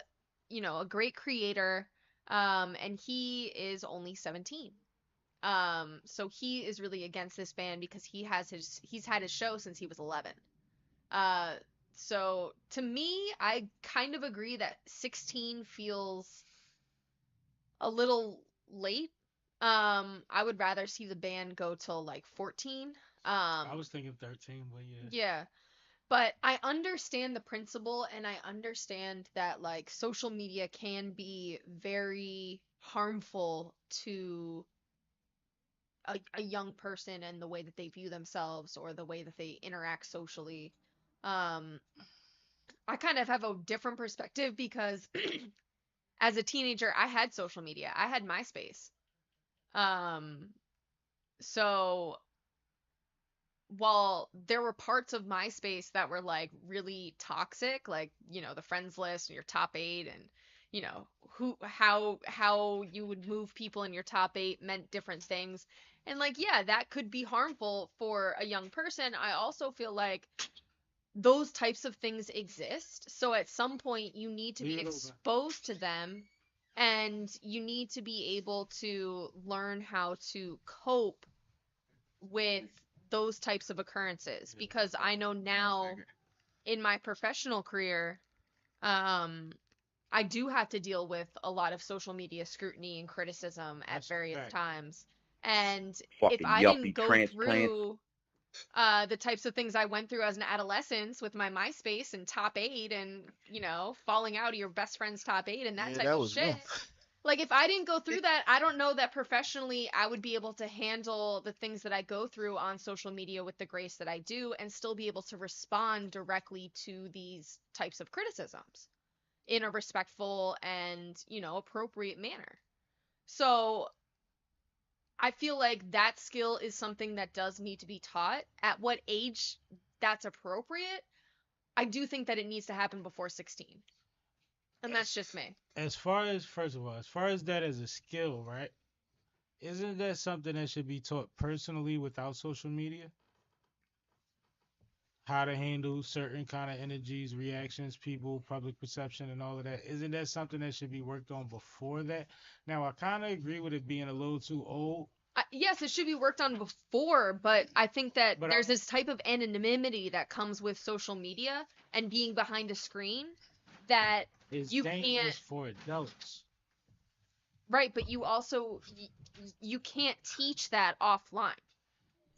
a great creator. And he is only 17. So he is really against this ban because he's had his show since he was 11. So to me, I kind of agree that 16 feels a little late. I would rather see the ban go till like 14. I was thinking 13, but yeah. Yeah. But I understand the principle, and I understand that like social media can be very harmful to a young person and the way that they view themselves or the way that they interact socially. I kind of have a different perspective because as a teenager, I had social media. I had MySpace. So while there were parts of MySpace that were like really toxic, like, the friends list and your top 8 and, how you would move people in your top 8 meant different things. And like, yeah, that could be harmful for a young person. I also feel like those types of things exist. So at some point you need to be exposed to them, and you need to be able to learn how to cope with those types of occurrences, because I know now in my professional career, I do have to deal with a lot of social media scrutiny and criticism at various times. And if I didn't go through the types of things I went through as an adolescence with my MySpace and top 8 and, falling out of your best friend's top 8 and that type of shit. Like, if I didn't go through that, I don't know that professionally I would be able to handle the things that I go through on social media with the grace that I do and still be able to respond directly to these types of criticisms in a respectful and, appropriate manner. So I feel like that skill is something that does need to be taught. At what age that's appropriate, I do think that it needs to happen before 16. And that's just me. First of all, as far as that as a skill, right? Isn't that something that should be taught personally without social media? How to handle certain kind of energies, reactions, people, public perception, and all of that. Isn't that something that should be worked on before that? Now, I kind of agree with it being a little too old. Yes, it should be worked on before, but I think that But there's this type of anonymity that comes with social media and being behind a screen that it's you dangerous can't. for adults. Right, but you also you can't teach that offline.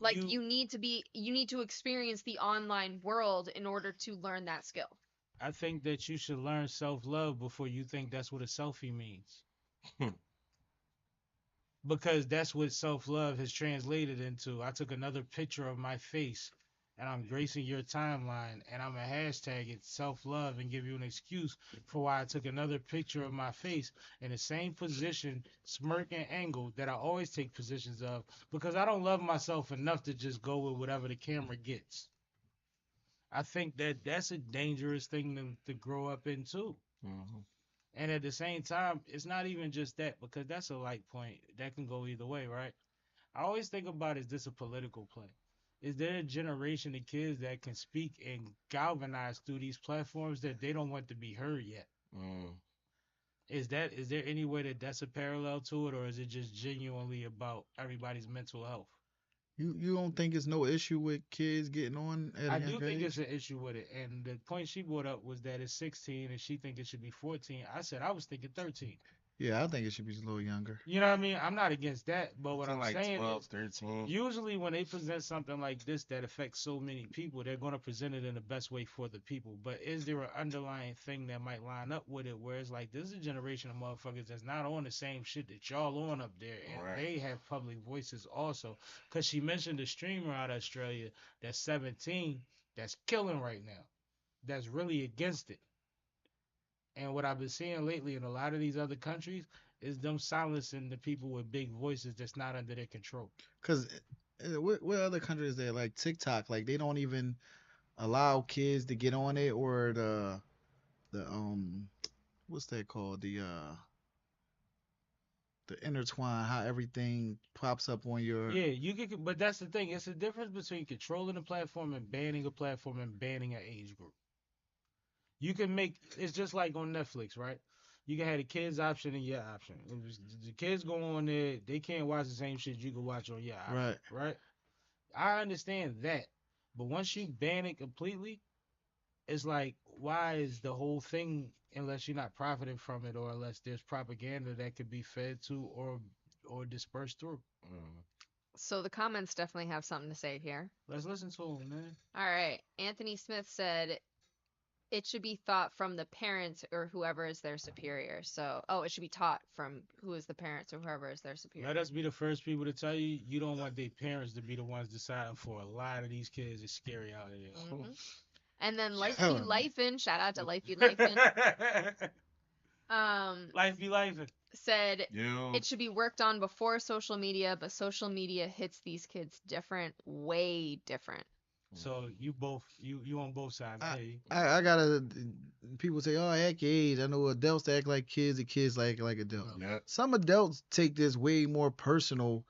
Like you need to experience the online world in order to learn that skill. I think that you should learn self-love before you think that's what a selfie means. Because that's what self-love has translated into. I took another picture of my face and I'm gracing your timeline and I'm gonna hashtag it self-love and give you an excuse for why I took another picture of my face in the same position, smirk and angle that I always take positions of, because I don't love myself enough to just go with whatever the camera gets. I think that that's a dangerous thing to grow up into. Mm-hmm. And at the same time, it's not even just that, because that's a light point. That can go either way, right? I always think about, is this a political play? Is there a generation of kids that can speak and galvanize through these platforms that they don't want to be heard yet? Mm. Is there any way that that's a parallel to it, or is it just genuinely about everybody's mental health? You don't think it's no issue with kids getting on at a I young do think age? it's an issue with it, and the point she brought up was that it's 16 and she think it should be 14. I said I was thinking 13. Yeah, I think it should be a little younger. You know what I mean? I'm not against that, but what I'm like saying 12, is, 13. usually when they present something like this that affects so many people, they're going to present it in the best way for the people. But is there an underlying thing that might line up with it, where it's like, this is a generation of motherfuckers that's not on the same shit that y'all on up there, and Right. they have public voices also? Because she mentioned a streamer out of Australia that's 17 that's killing right now, that's really against it. And what I've been seeing lately in a lot of these other countries is them silencing the people with big voices that's not under their control. Cause what other countries there like TikTok? Like they don't even allow kids to get on it, or the what's that called? The intertwine, how everything pops up on your. Yeah, you can, but that's the thing. It's a difference between controlling a platform and banning a platform and banning an age group. You can make, it's just like on Netflix, right? You can have the kids option and your option. The kids go on there, they can't watch the same shit you can watch on your option, Right. right? I understand that, but once you ban it completely, it's like, why is the whole thing, unless you're not profiting from it, or unless there's propaganda that could be fed to or dispersed through? Mm. So the comments definitely have something to say here. Let's listen to them, man. All right. Anthony Smith said it should be thought from the parents or whoever is their superior. So, it should be taught from who is the parents or whoever is their superior. Let us be the first people to tell you, you don't want their parents to be the ones deciding for a lot of these kids. It's scary out here. Mhm. And then Life Be Telling me. Lifin', shout out to Life Be Lifin', Life be life. said Yo. it should be worked on before social media, but social media hits these kids different, way different. So you on both sides. Hey. I gotta. People say, "Oh, act your age." I know adults act like kids, and kids like adults. Yeah. Some adults take this way more personal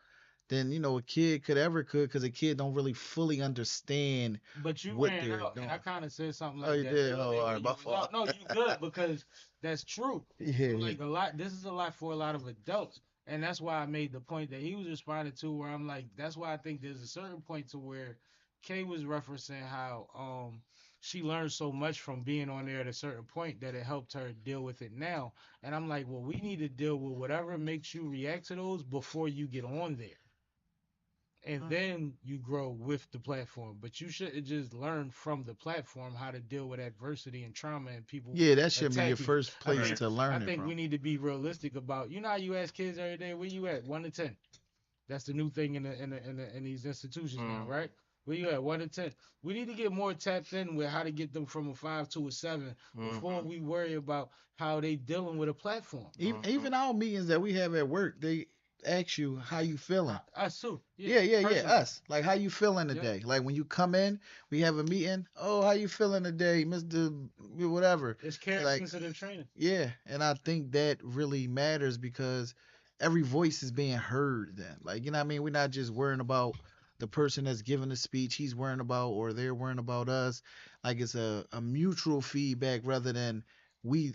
than a kid could ever because a kid don't really fully understand. But you what ran they're out, doing. and I kind of said something like Oh, you that. did? earlier Oh, all right, when my you- fault. No, you good, because that's true. Yeah, Like this is a lot for a lot of adults, and that's why I made the point that he was responding to, where I'm like, that's why I think there's a certain point to where Kay was referencing how she learned so much from being on there at a certain point that it helped her deal with it now. And I'm like, well, we need to deal with whatever makes you react to those before you get on there. And then you grow with the platform. But you shouldn't just learn from the platform how to deal with adversity and trauma and people. yeah, that should be your attacking. first place mean, to learn I it think from. we need to be realistic about, how you ask kids every day, where you at? 1 to 10. That's the new thing in these institutions now, right? Where you at? 1 to 10. We need to get more tapped in with how to get them from a 5 to a 7 before we worry about how they dealing with a platform. Even our meetings that we have at work, ask you how you feeling. Us too. Yeah, personally. us. Like, how you feeling Yeah. today? Like, when you come in, we have a meeting. Oh, how you feeling today, Mr. Whatever? It's care Like, sensitive training. yeah, and I think that really matters because every voice is being heard then. Like, you know what I mean? We're not just worrying about the person that's giving the speech he's worrying about or they're worrying about us. Like, it's a mutual feedback rather than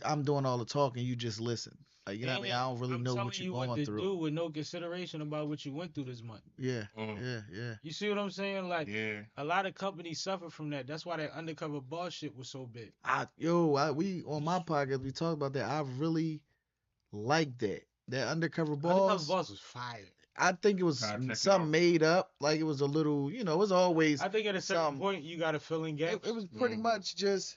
I'm doing all the talking, you just listen. Like, you know what I mean? I don't really know what you're what going to through. do with no consideration about what you went through this month. Yeah, Mm. yeah. You see what I'm saying? Like, Yeah. a lot of companies suffer from that. That's why that undercover boss shit was so big. We on my podcast we talked about that. I really like that. That undercover Undercover boss. boss was fire. I think it was Gotta check it something out. made up. Like, it was a little, it was always. I think at a certain some- point you gotta fill in gaps. It was pretty much just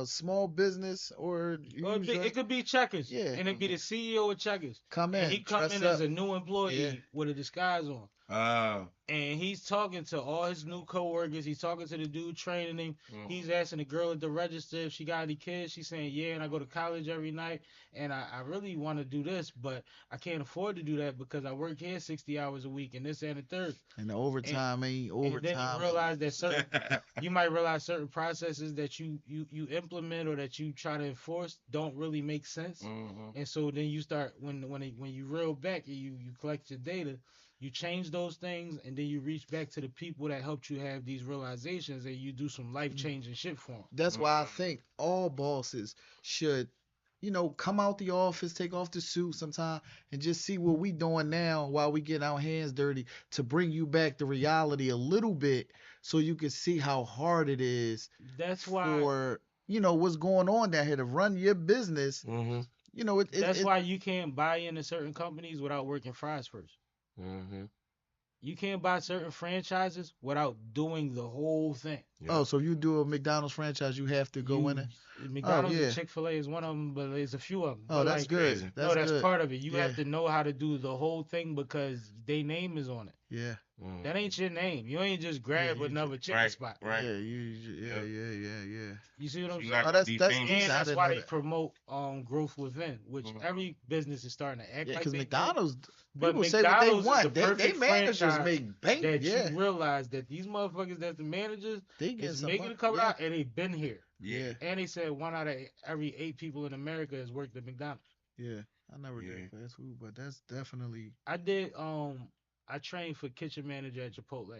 small business or Or it could be Checkers. Yeah. And it'd be the CEO of Checkers. come And in. he come dress in up. as a new employee Yeah. with a disguise on. And he's talking to all his new coworkers. He's talking to the dude training him. He's asking the girl at the register if she got any kids. She's saying, yeah, and I go to college every night. And I really want to do this, but I can't afford to do that because I work here 60 hours a week and this and the third. And the overtime ain't And then overtime. you realize that you might realize certain processes that you implement or that you try to enforce don't really make sense. And so then you start when you reel back and you collect your data, you change those things and then you reach back to the people that helped you have these realizations and you do some life changing shit for them. That's why I think all bosses should, come out the office, take off the suit sometime, and just see what we doing now while we get our hands dirty to bring you back to reality a little bit, so you can see how hard it is. That's why for what's going on down here to run your business. That's why you can't buy into certain companies without working fries first. You can't buy certain franchises without doing the whole thing. Oh, so if you do a McDonald's franchise, you have to go in it. McDonald's and Chick-fil-A is one of them, but there's a few of them. Oh, that's good. That's good. Part of it. You have to know how to do the whole thing because their name is on it. Yeah. That ain't your name. You ain't just grab another chicken spot. Right. Yeah. You see what I'm saying? Oh, that's why they promote growth within, which every business is starting to act like. Because they McDonald's, but people say what they want. The they managers make bank. That you realize that these motherfuckers that's the managers is making a couple out and they've been here. Yeah. And they said 1 out of every 8 people in America has worked at McDonald's. Yeah. I never did fast food, but that's definitely. I did. I trained for kitchen manager at Chipotle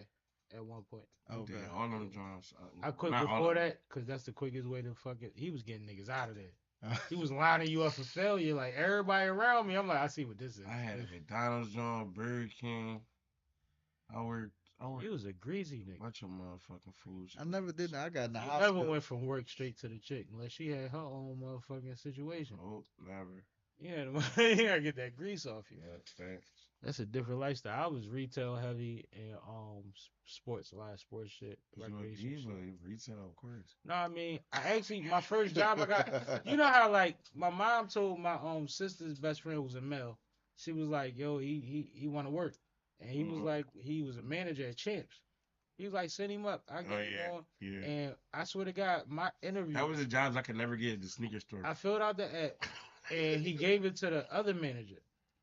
at one point. Okay. All them jobs. I quit before that because that's the quickest way to fuck it. He was getting niggas out of there. He was lining you up for failure. Like everybody around me, I'm like, I see what this is. I had a McDonald's job, Burger King. I worked. He was a greasy nigga. Bunch of motherfucking foods. I never did that. I got in the I hospital. never went from work straight to the chick unless she had her own motherfucking situation. Oh, never. Yeah, you gotta get that grease off you. Yeah, thanks. That's a different lifestyle. I was retail heavy and sports, a lot of sports shit. Retail, of course. No, I mean, I actually my first job I got. You know how like my mom told my sister's best friend was a male. She was like, "Yo, he want to work," and he was like, he was a manager at Champs. He was like, "Send him up. I get him on." Yeah. And I swear to God, my interview. That was the jobs I could never get at the sneaker store. I filled out the app, and he gave it to the other manager.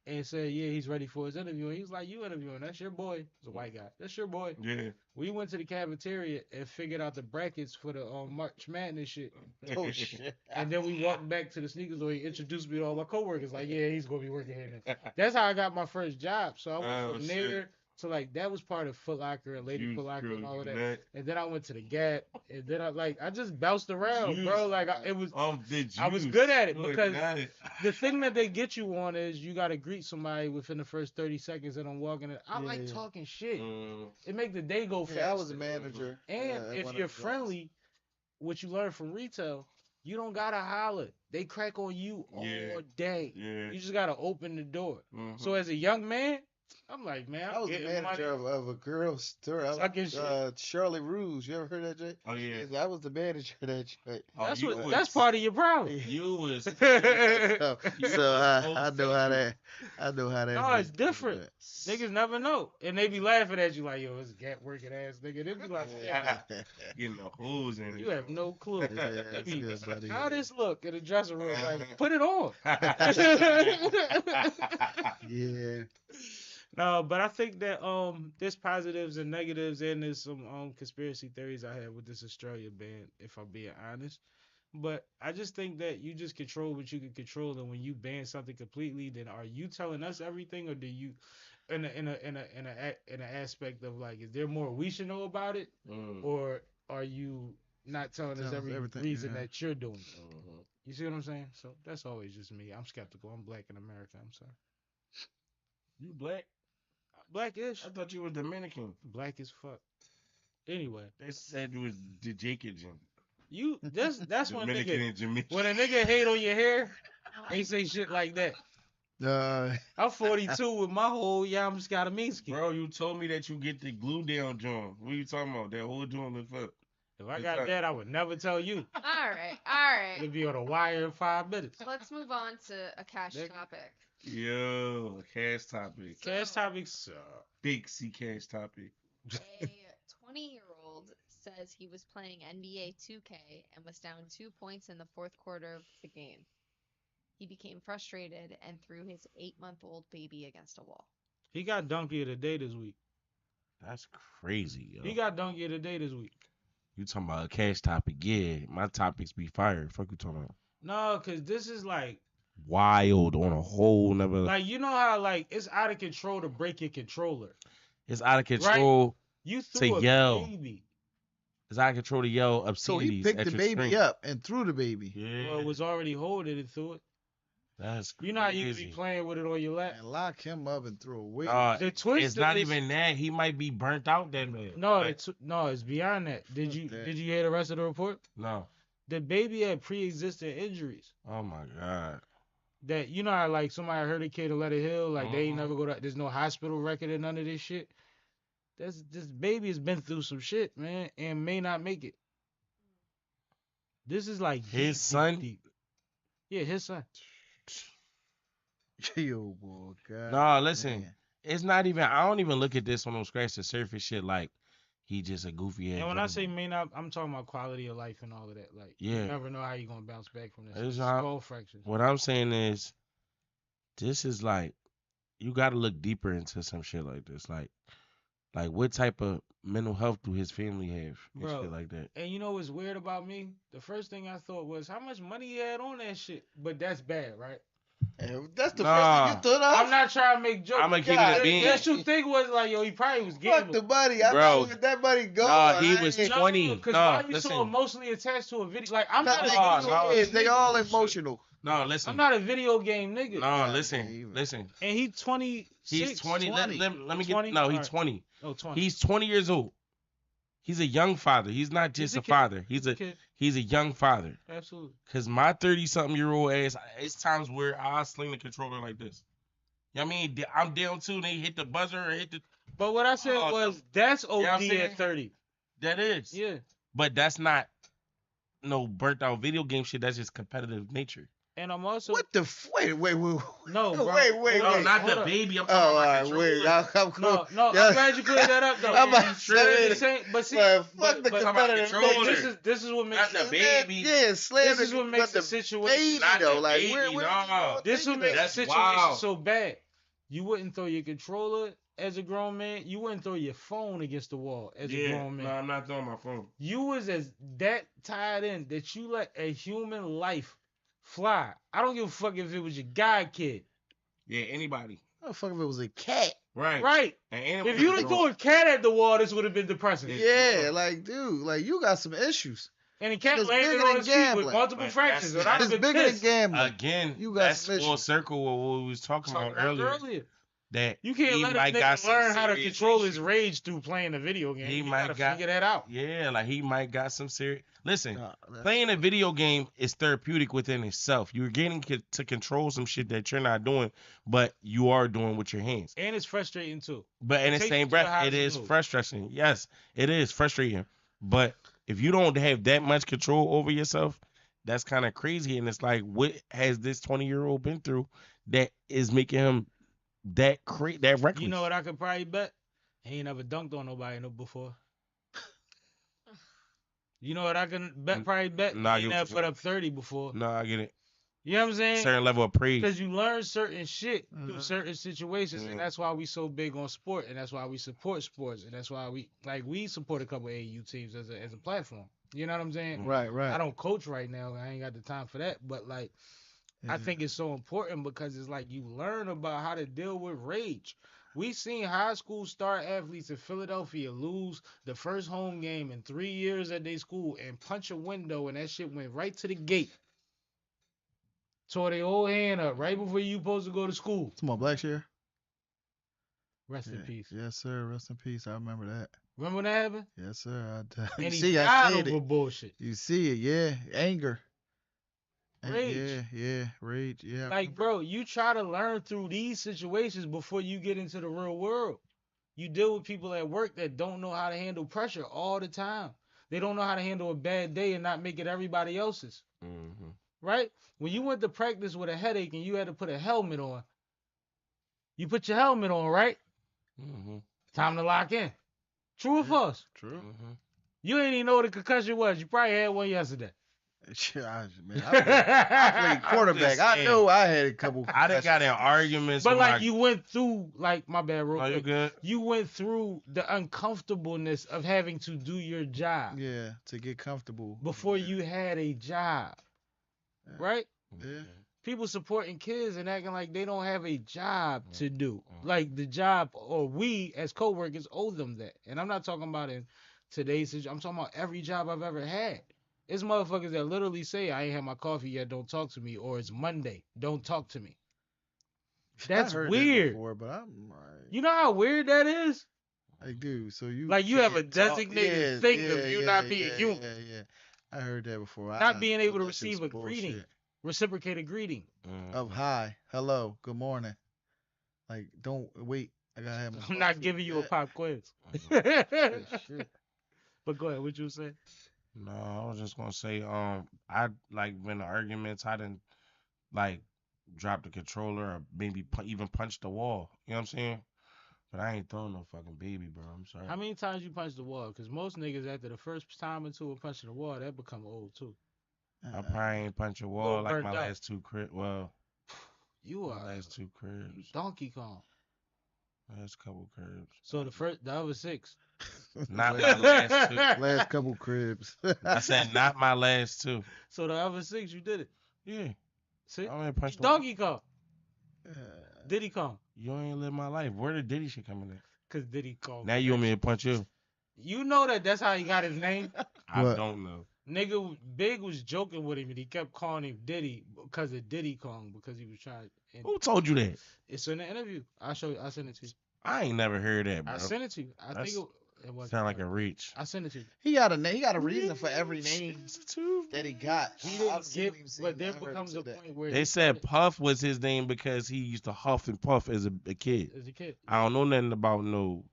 And said, yeah, he's ready for his interview. And he was like, you interviewing? That's your boy. He's a white guy. That's your boy. Yeah. We went to the cafeteria and figured out the brackets for the March Madness shit. Oh, shit. And then we walked back to the sneaker store. He introduced me to all my coworkers. Like, yeah, he's going to be working here now. That's how I got my first job. So I went from there to, like, that was part of Foot Locker and Lady Foot Locker and all of that. And then I went to the Gap. And then I just bounced around, bro. Like, I was good at it because the thing that they get you on is you got to greet somebody within the first 30 seconds that I'm walking in. I like talking shit. It make the day go fast. Yeah, I was a manager. And if you're friendly, what you learn from retail, you don't got to holler. They crack on you all day. Yeah. You just got to open the door. So as a young man, I'm like, man, I was the manager of a girl's store. Shirley Rouge. You ever heard that, Jay? Oh yeah. I was the manager of that joint. That's part of your problem. You was. So I know how that. No, it's different. Niggas never know, and they be laughing at you like, yo, this gat working ass nigga. They be like, getting the hoes in it. You have no clue. That's good, buddy. How this look in the dressing room? Like, put it on. Yeah. No, but I think that there's positives and negatives, and there's some conspiracy theories I have with this Australia ban, if I'm being honest. But I just think that you just control what you can control, and when you ban something completely, then are you telling us everything, or do you, in an aspect of like, is there more we should know about it, or are you not telling us everything reason that you're doing it? You see what I'm saying? So that's always just me. I'm skeptical. I'm black in America. I'm sorry. You black? Blackish. I thought you were Dominican. Black as fuck. Anyway, they said you was the Jamaican. You that's when Dominican when a nigga hate on your hair, they say shit like that. I'm 42 with my whole Yamskadaminski. Bro, you told me that you get the glue down joint. What are you talking about? That whole joint look fuck. If I got that, I would never tell you. All right. It'd be on a wire in 5 minutes. Let's move on to a cash topic. Yo, a cash topic. Cash topics. Big CCASH topic. A 20-year-old says he was playing NBA 2K and was down 2 points in the fourth quarter of the game. He became frustrated and threw his 8-month-old baby against a wall. He got donkey of the day this week. That's crazy, yo. He got donkey of the day this week. You talking about a cash topic? Yeah, my topics be fire. Fuck you talking about? No, cause this is like wild on a whole nother. Like, you know how like it's out of control to break your controller. It's out of control. Right? You threw to a yell. baby. It's out of control to yell obscenities. So he picked the baby up and threw the baby. Yeah. Well, it was already holding and threw it. That's crazy. You know how you be playing with it on your lap? And lock him up and throw away. The twist it's not even that. He might be burnt out that man. No, no, it's beyond that. Did you hear the rest of the report? No. The baby had pre-existing injuries. Oh my God. That, you know how like somebody hurt a kid and let it heal, like they ain't never go to, there's no hospital record and none of this shit. This baby has been through some shit, man, and may not make it. This is like his son. Deep. Yeah, his son. Yo, boy, God. No, listen. Man. It's not even. I don't even look at this on no scratch the surface shit like he just a goofy ass. And when I say may not, I'm talking about quality of life and all of that. Like, you never know how you're gonna bounce back from this. Skull fractures. What I'm saying is, this is like, you got to look deeper into some shit like this. Like what type of mental health do his family have? And shit like that. And you know what's weird about me? The first thing I thought was how much money he had on that shit. But that's bad, right? And that's the first thing you thought of. I'm not trying to make jokes. I'm gonna keep it a bean. That's you think was like, yo, he probably was gambling. Fuck the money. I Bro, let that money go. No, he was 20. Because why you so emotionally attached to a video? Like, I'm not a video game. They all emotional. No, listen. I'm not a video game nigga. No, listen. And he's 20. He's 20. Let me get. 20? No, he's 20. Oh, 20. He's 20 years old. He's a young father. He's not just a father. He's a young father. Absolutely. Cause my 30-something-year-old ass, it's times where I sling the controller like this. You know what I mean? I'm down too, and they hit the buzzer or hit the. But what I said was that's OD at 30. That is. Yeah. But that's not no burnt out video game shit. That's just competitive nature. And I'm also wait. No, bro. Wait. No, not the baby. I'm talking about wait. I'm cool. No, I'm glad you cleared that up though. I'm about to say, but see, fuck the competitive. This is what makes not the baby. Yeah, this is what makes the situation. Not though, the like baby, this is what makes the situation wild. so bad. You wouldn't throw your controller as a grown man. You wouldn't throw your phone against the wall as a grown man. No, I'm not throwing my phone. You was as that tied in that you let a human life fly. I don't give a fuck if it was your god kid. Yeah, anybody. I don't fuck if it was a cat. Right. If you'd have thrown a cat at the wall, this would have been depressing. Yeah, like, dude, like, you got some issues. And the cat landed on his feet with multiple fractures. It's bigger than gambling. Again, you got that's full circle with what we was talking about earlier. that You can't he let a might got nigga some learn how to serious control issues. his rage through playing a video game. He You might gotta got figure that out. Yeah, like he might got some serious. Listen, Nah, playing a video game is therapeutic within itself. You're getting to control some shit that you're not doing, but you are doing with your hands. And it's frustrating too. But in the takes you same to breath, the highest it is mode. frustrating. Yes, it is frustrating. But if you don't have that much control over yourself, that's kind of crazy. And it's like, what has this 20-year-old been through that is making him that reckless? You know what I could probably bet? He ain't never dunked on nobody before. You know what I can probably bet? Nah, He ain't never put up 30 before. No, I get it. You know what I'm saying? Certain level of praise. Because you learn certain shit through Mhm. certain situations, Mhm. and that's why we so big on sport, and that's why we support sports, and that's why we support a couple AAU teams as a platform. You know what I'm saying? Right, right. I don't coach right now. I ain't got the time for that, but like I think it's so important because it's like you learn about how to deal with rage. We seen high school star athletes in Philadelphia lose the first home game in 3 years at their school and punch a window, and that shit went right to the gate. Tore their whole hand up right before you supposed to go to school. Come on, Blackshear. Rest in peace. Yes, sir. Rest in peace. I remember that. Remember when that happened? Yes, sir. And he see, I died said over it. bullshit. You see it, yeah. Anger. Rage. Yeah. Rage. Yeah. Like, bro, you try to learn through these situations before you get into the real world. You deal with people at work that don't know how to handle pressure all the time. They don't know how to handle a bad day and not make it everybody else's. Mm-hmm. Right? When you went to practice with a headache and you had to put a helmet on, you put your helmet on, right? Mm-hmm. Time to lock in. True or false? True. Mm-hmm. You ain't even know what a concussion was. You probably had one yesterday. Man, I played quarterback. I know I had a couple. I done got in arguments. But with like my... you went through, like my bad, real No, you quick. good? You went through the uncomfortableness of having to do your job Yeah, to get comfortable. before you had a job, Yeah. right? Yeah. People supporting kids and acting like they don't have a job to do. Mm. Like the job, or we as coworkers owe them that. And I'm not talking about in today's situation. I'm talking about every job I've ever had. It's motherfuckers that literally say, I ain't had my coffee yet, don't talk to me, or it's Monday, don't talk to me. That's I heard weird. That before, but I'm like, You know how weird that is? like, dude, so you Like, you have a can't talk- designated thing of you not being human. Yeah. I heard that before. Not being able to that shit receive was a greeting. bullshit. Reciprocated greeting. Of hi, hello, good morning. Like, don't wait. I gotta have my. I'm not coffee. giving you a Yeah. pop quiz. Shit. But go ahead, what you say? No, I was just gonna say, I like been in arguments. I didn't like drop the controller or maybe even punch the wall. You know what I'm saying? But I ain't throwing no fucking baby, bro. I'm sorry. How many times you punch the wall? Because most niggas, after the first time or two of punching the wall, that become old too. I probably ain't punch a wall Little like burnt my out. last two cribs. Well, You my are last two cribs. Donkey Kong. Last couple cribs. So the other 6. Not my last two. Last couple cribs. I said not my last two. So the other 6, you did it. Yeah. See? I ain't punched Donkey Kong. Uh, Diddy Kong. You ain't live my life. Where did Diddy shit coming in? Because Diddy Kong. Now you want me to punch you? You know that's how he got his name? I What? don't know. Nigga, Big was joking with him and he kept calling him Diddy because of Diddy Kong because he was trying. And Who told you that? it's in the interview. I'll show you. I'll send it to you. I ain't never heard that, bro. I sent it to you. I That's- think it was. Sound like a reach. I sent it to you. he got a name. He got a reason for every name Too. that he got. He didn't I've seen get, him say but that. there I heard him becomes say a that. point where They said Puff was his name because he used to huff and puff as a kid. as a kid. I don't know nothing about no.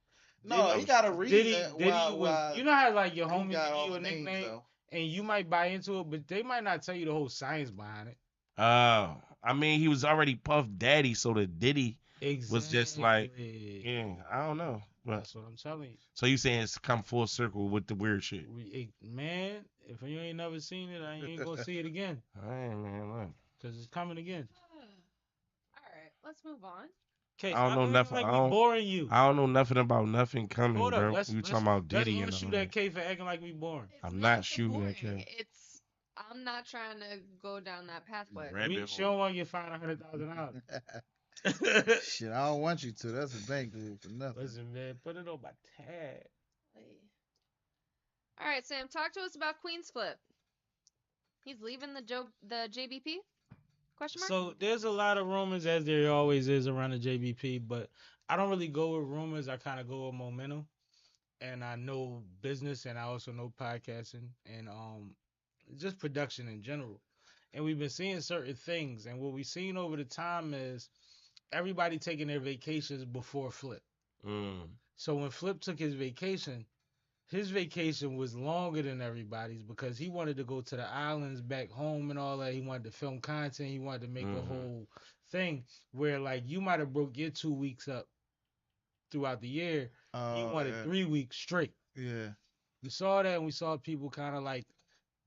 No, he got a reason. Diddy was. You know how like your he homie got give all you a the names, nickname though. and you might buy into it, but they might not tell you the whole science behind it. I mean, he was already Puff Daddy, so the Diddy Exactly. was just like, yeah, I don't know. But That's what I'm telling you. so you saying it's come full circle with the weird shit? Man, if you ain't never seen it, I ain't gonna see it again. Hey man, look. Cause it's coming again. All right, let's move on. Okay, I don't know nothing. Like I we don't- boring you. I don't know nothing about nothing coming, Hold up, bro. let's You talking about Diddy and let's all shoot that K for acting like we boring. It's I'm not that shooting at boring. you. It's I'm not trying to go down that pathway. Rabbit She hole. don't want to get fined $100,000. Shit, I don't want you to. That's a bank rule for nothing. Listen, man, put it on my tab. All right, Sam, talk to us about Queen's Flip. He's leaving the JBP. Question mark? So there's a lot of rumors, as there always is around the JBP, but I don't really go with rumors. I kind of go with momentum, and I know business, and I also know podcasting, and just production in general. And we've been seeing certain things, and what we've seen over the time is everybody taking their vacations before Flip. So when Flip took his vacation was longer than everybody's because he wanted to go to the islands back home and all that. He wanted to film content. He wanted to make a whole thing where like you might have broke your 2 weeks up throughout the year. He wanted 3 weeks straight. Yeah. We saw that and we saw people kind of like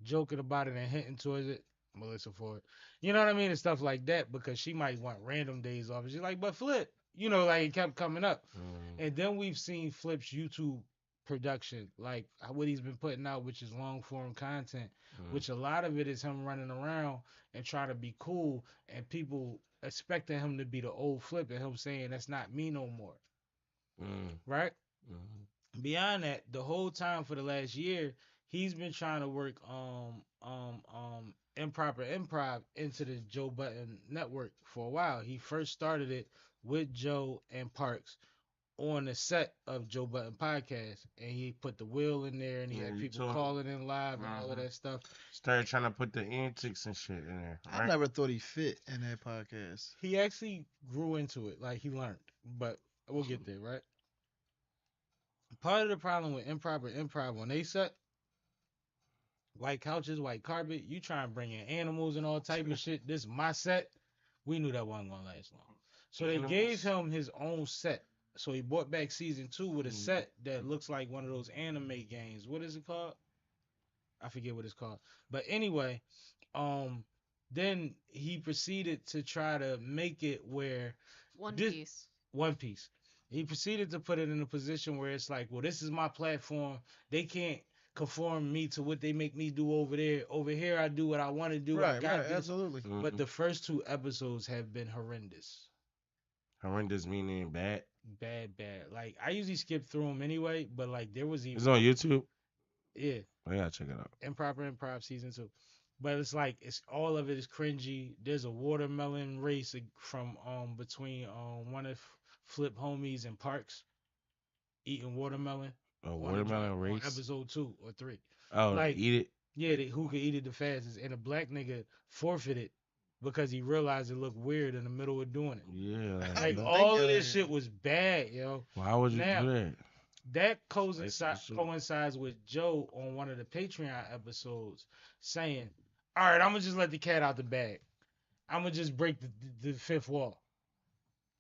joking about it and hinting towards it. Melissa Ford. You know what I mean? And stuff like that because she might want random days off. And she's like, but Flip, you know, like it kept coming up. And then we've seen Flip's YouTube production, like what he's been putting out, which is long form content, which a lot of it is him running around and trying to be cool and people expecting him to be the old Flip and him saying that's not me no more. Right? Beyond that, the whole time for the last year, he's been trying to work improper improv into the Joe Budden Network for a while. He first started it with Joe and Parks on the set of Joe Budden podcast, and he put the wheel in there, and he had people calling in live and all of that stuff. Started trying to put the antics and shit in there. Right? I never thought he fit in that podcast. He actually grew into it, like he learned, but we'll get there, right? Part of the problem with improper improv on they set, white couches, white carpet, you try and bring in animals and all type of shit. This is my set. We knew that wasn't gonna last long, so they gave him his own set. So he brought back season 2 with a set that looks like one of those anime games. What is it called? I forget what it's called. But anyway, then he proceeded to try to make it where One Piece. One Piece. He proceeded to put it in a position where it's like, well, this is my platform. They can't conform me to what they make me do over there. Over here, I do what I want to do. Right, absolutely. But the first 2 episodes have been horrendous. Horrendous meaning bad? Bad. Like, I usually skip through them anyway, but, like, there was even... It's on YouTube? Yeah. Oh, yeah, check it out. Improper Improv Season 2. But it's like, all of it is cringy. There's a watermelon race from, between, one of Flip homies and Parks eating watermelon. A watermelon race? On episode 2 or 3. Oh, like, eat it? Yeah, who could eat it the fastest. And a black nigga forfeited because he realized it looked weird in the middle of doing it. Yeah. Like, all of this shit was bad, yo. Why would you do that? That coincides with Joe on one of the Patreon episodes saying, all right, I'm going to just let the cat out the bag. I'm going to just break the fifth wall.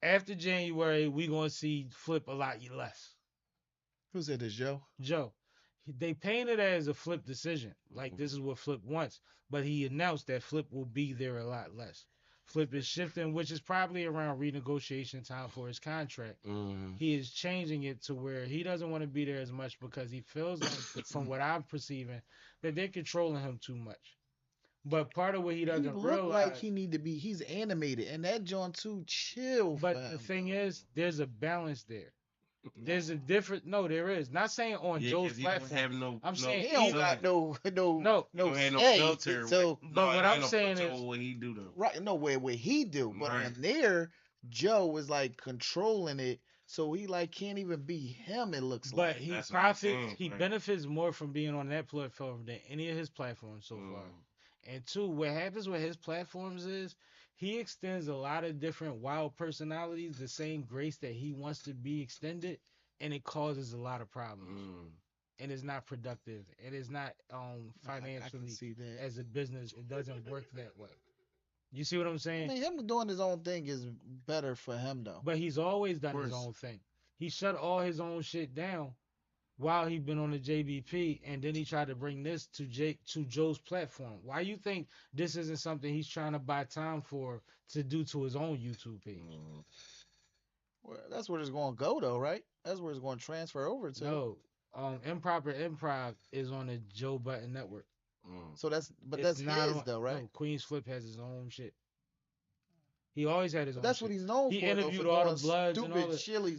After January, we going to see Flip a lot less. Who said this, Joe? Joe. They painted it as a Flip decision. Like, this is what Flip wants. But he announced that Flip will be there a lot less. Flip is shifting, which is probably around renegotiation time for his contract. He is changing it to where he doesn't want to be there as much because he feels like, from what I'm perceiving, that they're controlling him too much. But part of what he doesn't realize, like he need to be, he's animated, and that John too chill. But the thing is, there's a balance there. There's a different. No, there is. Not saying on Joe's platform. I'm saying he don't got no filter. So, but what I'm saying is, what he do though. Right? No, what he do. But on there, Joe was like controlling it, so he like can't even be him. It looks like. But he profits. He benefits more from being on that platform than any of his platforms so far. And 2, what happens with his platforms is he extends a lot of different wild personalities the same grace that he wants to be extended, and it causes a lot of problems. And it's not productive. And it's not financially as a business. It doesn't work that way. You see what I'm saying? I mean, him doing his own thing is better for him though. But he's always done his own thing. He shut all his own shit down while he been on the JBP, and then he tried to bring this to Joe's platform. Why you think this isn't something he's trying to buy time for to do to his own YouTube page? Well, that's where it's going to go, though, right? That's where it's going to transfer over to. No, Improper Improv is on the Joe Budden Network. So that's his though, right? No, Queen's Flip has his own shit. He always had his own That's shit. what he's known he for. He interviewed all the Bloods and all that. Silly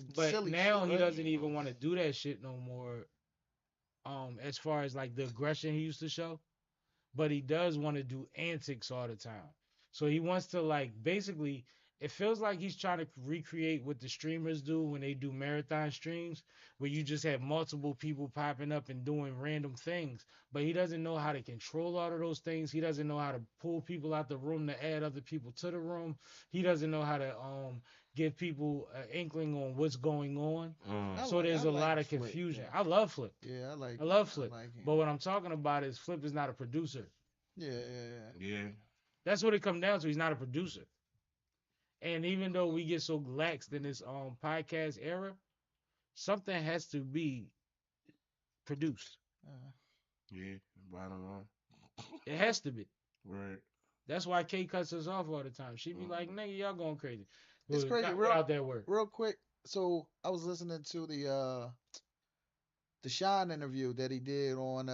now he doesn't even want to do that shit no more. As far as like the aggression he used to show, but he does want to do antics all the time. So he wants to like basically. It feels like he's trying to recreate what the streamers do when they do marathon streams, where you just have multiple people popping up and doing random things. But he doesn't know how to control all of those things. He doesn't know how to pull people out the room to add other people to the room. He doesn't know how to give people an inkling on what's going on. So there's a lot of confusion. Yeah. I love Flip. Yeah, I love Flip. like him. But what I'm talking about is Flip is not a producer. Yeah. That's what it comes down to. He's not a producer. And even though we get so laxed in this podcast era, something has to be produced. Yeah, bottom line. It has to be. Right. That's why Kay cuts us off all the time. She be like, nigga, y'all going crazy. It's crazy. Got out that word. Real quick. So I was listening to the Shyne interview that he did on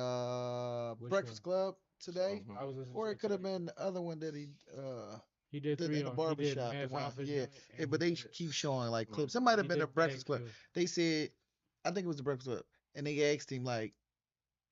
Breakfast Club today. I was listening Or to it could have been the other one that he did did three in the on barbershop. Math Office, Yeah, and but he they did- keep showing like clips. It might have he been the did Breakfast Tag Club. Club. They said, I think it was the Breakfast Club, and they asked him like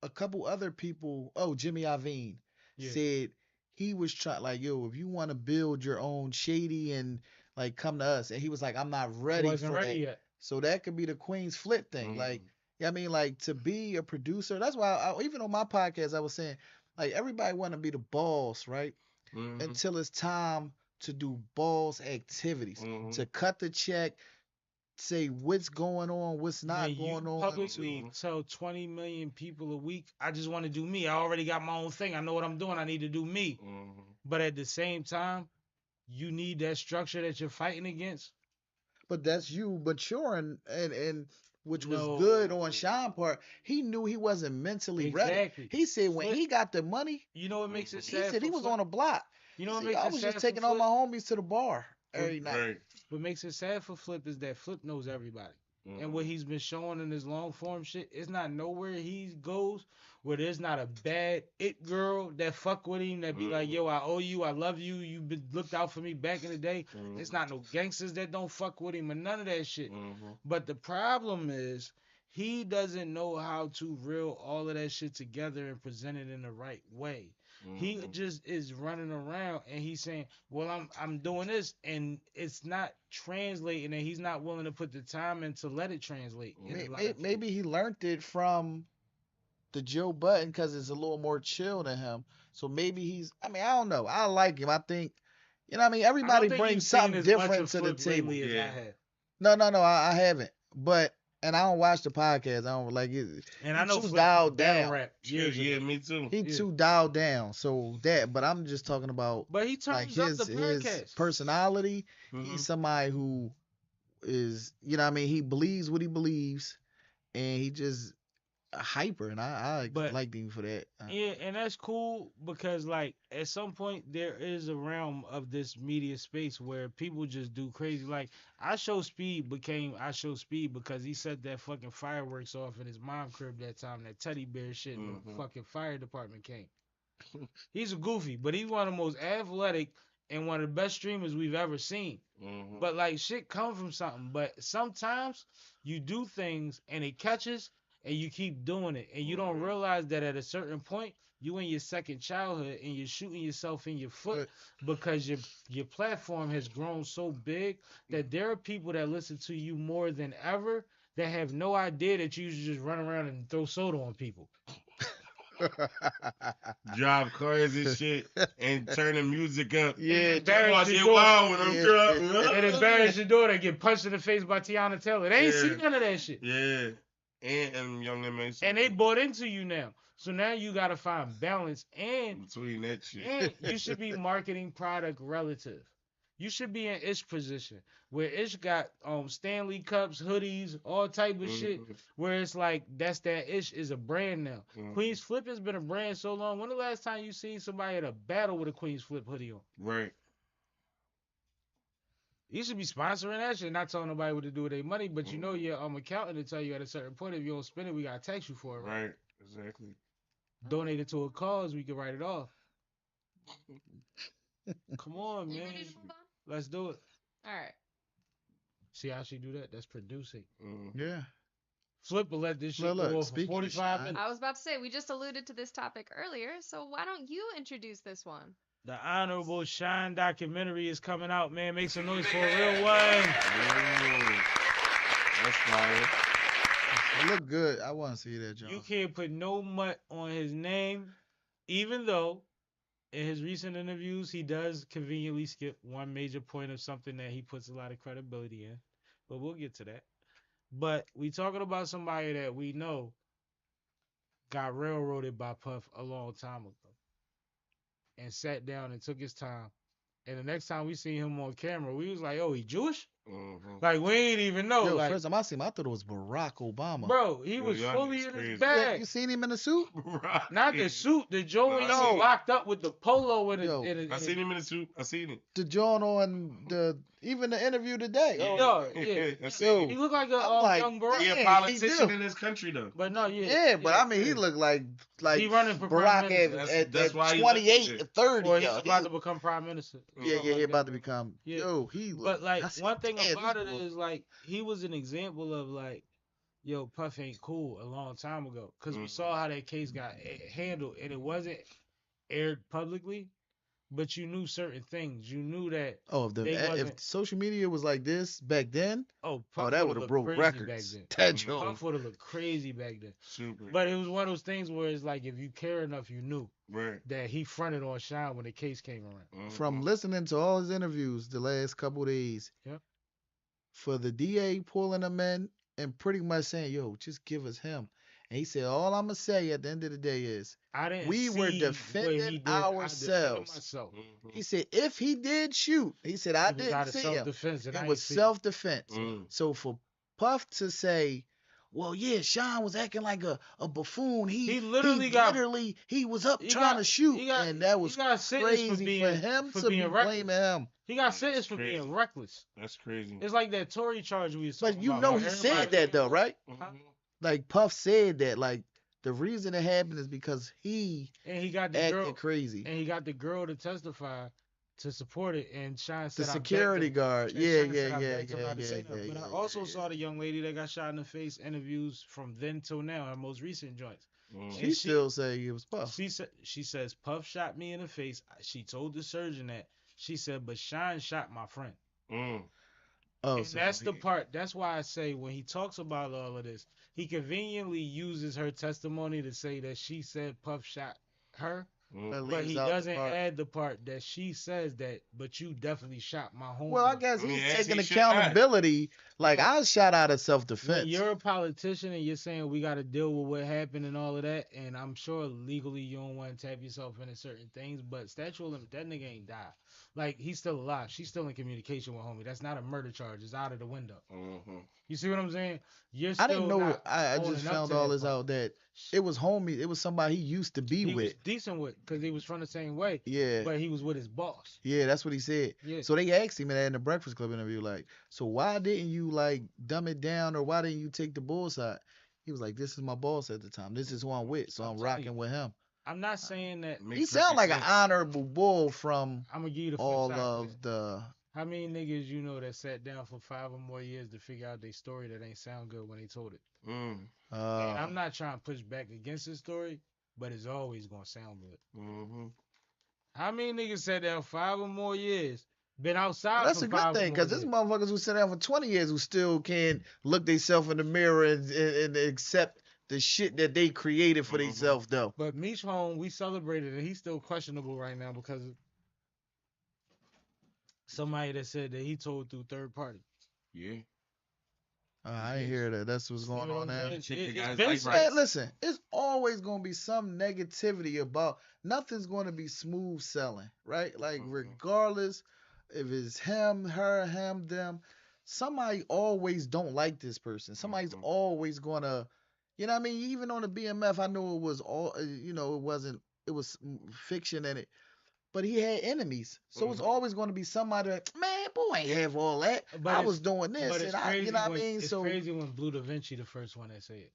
a couple other people. Oh, Jimmy Iovine said he was trying like, yo, if you want to build your own shady and like come to us, and he was like, I'm not ready Wasn't for ready that. yet. So that could be the Queen's Flip thing. Like, I mean, like to be a producer. That's why even on my podcast I was saying like everybody want to be the boss, right? Until it's time to do boss activities, to cut the check, say what's going on, what's not When going you on. publicly tell 20 million people a week, I just want to do me. I already got my own thing. I know what I'm doing. I need to do me. But at the same time, you need that structure that you're fighting against. But that's you maturing and which was No. good on Shyne part. He knew he wasn't mentally ready. Exactly. He said when Flip- he got the money, You know what makes it he sad? said for he was Flip? on a block. You know what See, makes I it was sad just for taking all Flip? my homies to the bar every night. Right. What makes it sad for Flip is that Flip knows everybody. And what he's been showing in his long form shit, it's not nowhere he goes where there's not a bad it girl that fuck with him that be like, yo, I owe you, I love you, you've been looked out for me back in the day. It's not no gangsters that don't fuck with him or none of that shit. But the problem is he doesn't know how to reel all of that shit together and present it in the right way. He just is running around and he's saying, well, I'm doing this, and it's not translating, and he's not willing to put the time in to let it translate. Maybe he learned it from the Joe Budden because it's a little more chill than him. So maybe he's, I mean, I don't know. I like him. I think, you know what I mean? Everybody brings something different to the table. No, I haven't. But, and I don't watch the podcast. I don't like it. And I know too Flip dialed battle down. rap. Yeah, me too. He too dialed down. So that, but I'm just talking about But he like turns up his the podcast. personality. He's somebody who is, you know what I mean? He believes what he believes, and he just a hyper, and I liked him for that. Yeah, and that's cool because like at some point there is a realm of this media space where people just do crazy. Like I Show Speed became I Show Speed because he set that fucking fireworks off in his mom crib that time, that teddy bear shit, and the fucking fire department came. He's a goofy, but he's one of the most athletic and one of the best streamers we've ever seen. But like shit comes from something. But sometimes you do things and it catches and you keep doing it, and you don't realize that at a certain point you in your second childhood and you're shooting yourself in your foot because your platform has grown so big that there are people that listen to you more than ever that have no idea that you should just run around and throw soda on people. Drive cars and shit and turn the music up. Yeah, embarrass your daughter. And embarrass your daughter, get punched in the face by Tiana Taylor. They ain't seen none of that shit. Yeah. And Young Wnba. And they bought into you now. So now you gotta find balance, and between that shit. And you should be marketing product relative. You should be in Ish position where Ish got Stanley cups, hoodies, all type of shit. Where it's like that Ish is a brand now. Queen's Flip has been a brand so long. When the last time you seen somebody at a battle with a Queen's Flip hoodie on? Right. You should be sponsoring that shit, not telling nobody what to do with their money. But you know your accountant to tell you at a certain point if you don't spend it, we gotta tax you for it. Right. Exactly. Donate it to a cause, we can write it off. Come on, man. Ready to move on? Let's do it. All right. See how she do that? That's producing. Yeah. Flip will let this shit go for 45 minutes. I was about to say, we just alluded to this topic earlier, so why don't you introduce this one? The Honorable Shyne documentary is coming out, man. Make some noise for a real one. Ooh, that's fire. It look good. I want to see that, John. You can't put no mutt on his name, even though in his recent interviews he does conveniently skip one major point of something that he puts a lot of credibility in. But we'll get to that. But we talking about somebody that we know got railroaded by Puff a long time ago and sat down and took his time. And the next time we seen him on camera, we was like, oh, he Jewish? Mm-hmm. Like, we ain't even know. Yo, like, first time I seen him, I thought it was Barack Obama. bro, he Yo, was y'all fully niggas in his crazy. bag. Yeah, you seen him in the suit? Not the suit, the joint No. locked up with the polo and Yo, I seen him in the suit. I seen him. The John on even the interview today. Yeah. Oh, yeah. I Yo, seen He him. looked like a I'm like, young Barack. He yeah, a he politician do. in this country though. But no, yeah, but I mean, he looked like He running for prime Barack minister. That's why he 28 looked or 30. Or he's yo. about to become prime minister. Yeah, he about to become. Yeah. Yo, he. But like I said, one thing damn, about this it boy- is like he was an example of like, yo, Puff ain't cool a long time ago because we saw how that case got handled and it wasn't aired publicly, but you knew certain things. You knew that Oh, they if wasn't- social media was like this back then, Puff that would would have broke records. back That then. joint. Puff would have looked crazy back then. Super. But it was one of those things where it's like if you care enough, you knew Right. that he fronted on Shyne when the case came around. Mm-hmm. From listening to all his interviews the last couple days, Yep. for the DA pulling him in and pretty much saying, "Yo, just give us him," and he said, "All I'm gonna say at the end of the day is, I didn't. We were see defending what he did. I defended ourselves. myself. Mm-hmm. he said, if he did shoot, he said I He was out didn't of see him. self-defense, and I It ain't was see self-defense. Mm. So for Puff to say, well, yeah, Shyne was acting like a buffoon. He literally got- he was up he trying got- to shoot, he got- and that was he got sentenced crazy for him for to be being reckless. blaming him. He got sentenced for Crazy. being reckless. That's crazy. It's like that Tory charge we was talking But you about. know how he everybody- said that though, right? Mhm. Like Puff said that, like the reason it happened is because he And he got the acted girl. crazy. And he got the girl to testify to support it. And Shyne The said, "I begged security him." guard, And yeah, Shyne said, "I yeah, begged him not to say nothing." But I also saw yeah. the young lady that got shot in the face interviews from then till now, her most recent joints. Mm. She still say it was Puff. She says Puff shot me in the face. She told the surgeon that. She said, but Shyne shot my friend. Mm. Oh, And so that's the part. That's why I say when he talks about all of this, he conveniently uses her testimony to say that she said Puff shot her, Mm. that but he leaves out the doesn't part. add the part that she says that, but you definitely shot my homie. Well, I guess he's Yeah, taking he should not. accountability. Like I shot out of when self-defense. you're a politician and you're saying we got to deal with what happened and all of that, and I'm sure legally you don't want to tap yourself into certain things, but statute of limit, that nigga ain't died. Like he's still alive. She's still in communication with homie. That's not a murder charge. It's out of the window. Mm-hmm. You see what I'm saying? You're still I didn't know. not I owning just up found to all that this part. out that it was homie. It was somebody he used to be He was with. decent with because he was from the same way, Yeah, but he was with his boss. yeah, that's what he said. Yeah. So they asked him in the Breakfast Club interview, like, so why didn't you like dumb it down, or why didn't you take the bull side? He was like, this is my boss at the time. This is who I'm with, so I'm I'm telling rocking you. with him. I'm not saying that. He sound like an honorable bull from I'm gonna give you the flip all side to of this. the. How many niggas you know that sat down for 5 or more years to figure out their story that ain't sound good when they told it? Mm. And I'm not trying to push back against his story, but it's always gonna sound good. Mm-hmm. How many niggas sat down 5 or more years, been outside That's for a 5 good or thing, more because there's years? motherfuckers who sit down for 20 years who still can't look themselves in the mirror and accept the shit that they created for Mhm. themselves, though. But Meech home, we celebrated and he's still questionable right now because of somebody that said that he told through third party. Yeah. I ain't hear that. That's what's going on now. Check the It's guy's been life said. right. Man, listen, it's always gonna be some negativity about. Nothing's gonna be smooth selling, right? Like Mhm. regardless if it's him, her, him, them, somebody always don't like this person. Somebody's Mhm. always gonna, you know what I mean? Even on the BMF, I know it was all, it wasn't, it was fiction in it. But he had enemies, so it's Mhm. always going to be somebody that, man, boy, ain't have all that. But I it's- was doing this, But it's and crazy you know what I when, mean? it's So, crazy when Blue Da Vinci the first one that say it.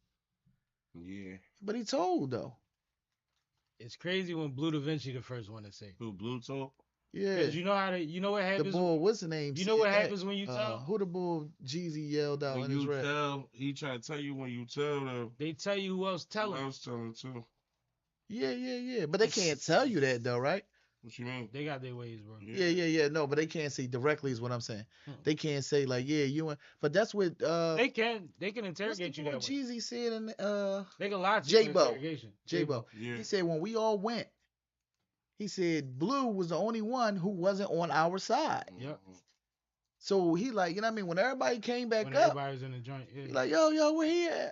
Yeah. but he told though. It's crazy when Blue Da Vinci the first one to say it. Who Blue told? Yeah. Cause you know how to, you know what The happens. bull, what's the name? You know what said that. happens when you tell. Who the bull Jeezy yelled out When in his you rap? tell, he trying to tell you when you tell them. They tell you who else tell I them. was telling too. Yeah. But they can't tell you that though, right? What you mean? They got their ways, bro. Yeah. No, but they can't say directly is what I'm saying. They can't say like, yeah, you and. But that's what. They can What's interrogate the you boy that way. Jeezy said in They can lie to you in J-Bo. interrogation. J-Bo. Yeah. He said when we all went, he said Blue was the only one who wasn't on our side. Yep. So he like, you know what I mean? When everybody came back When up, everybody was in the joint, yeah. he like, yo, we're here.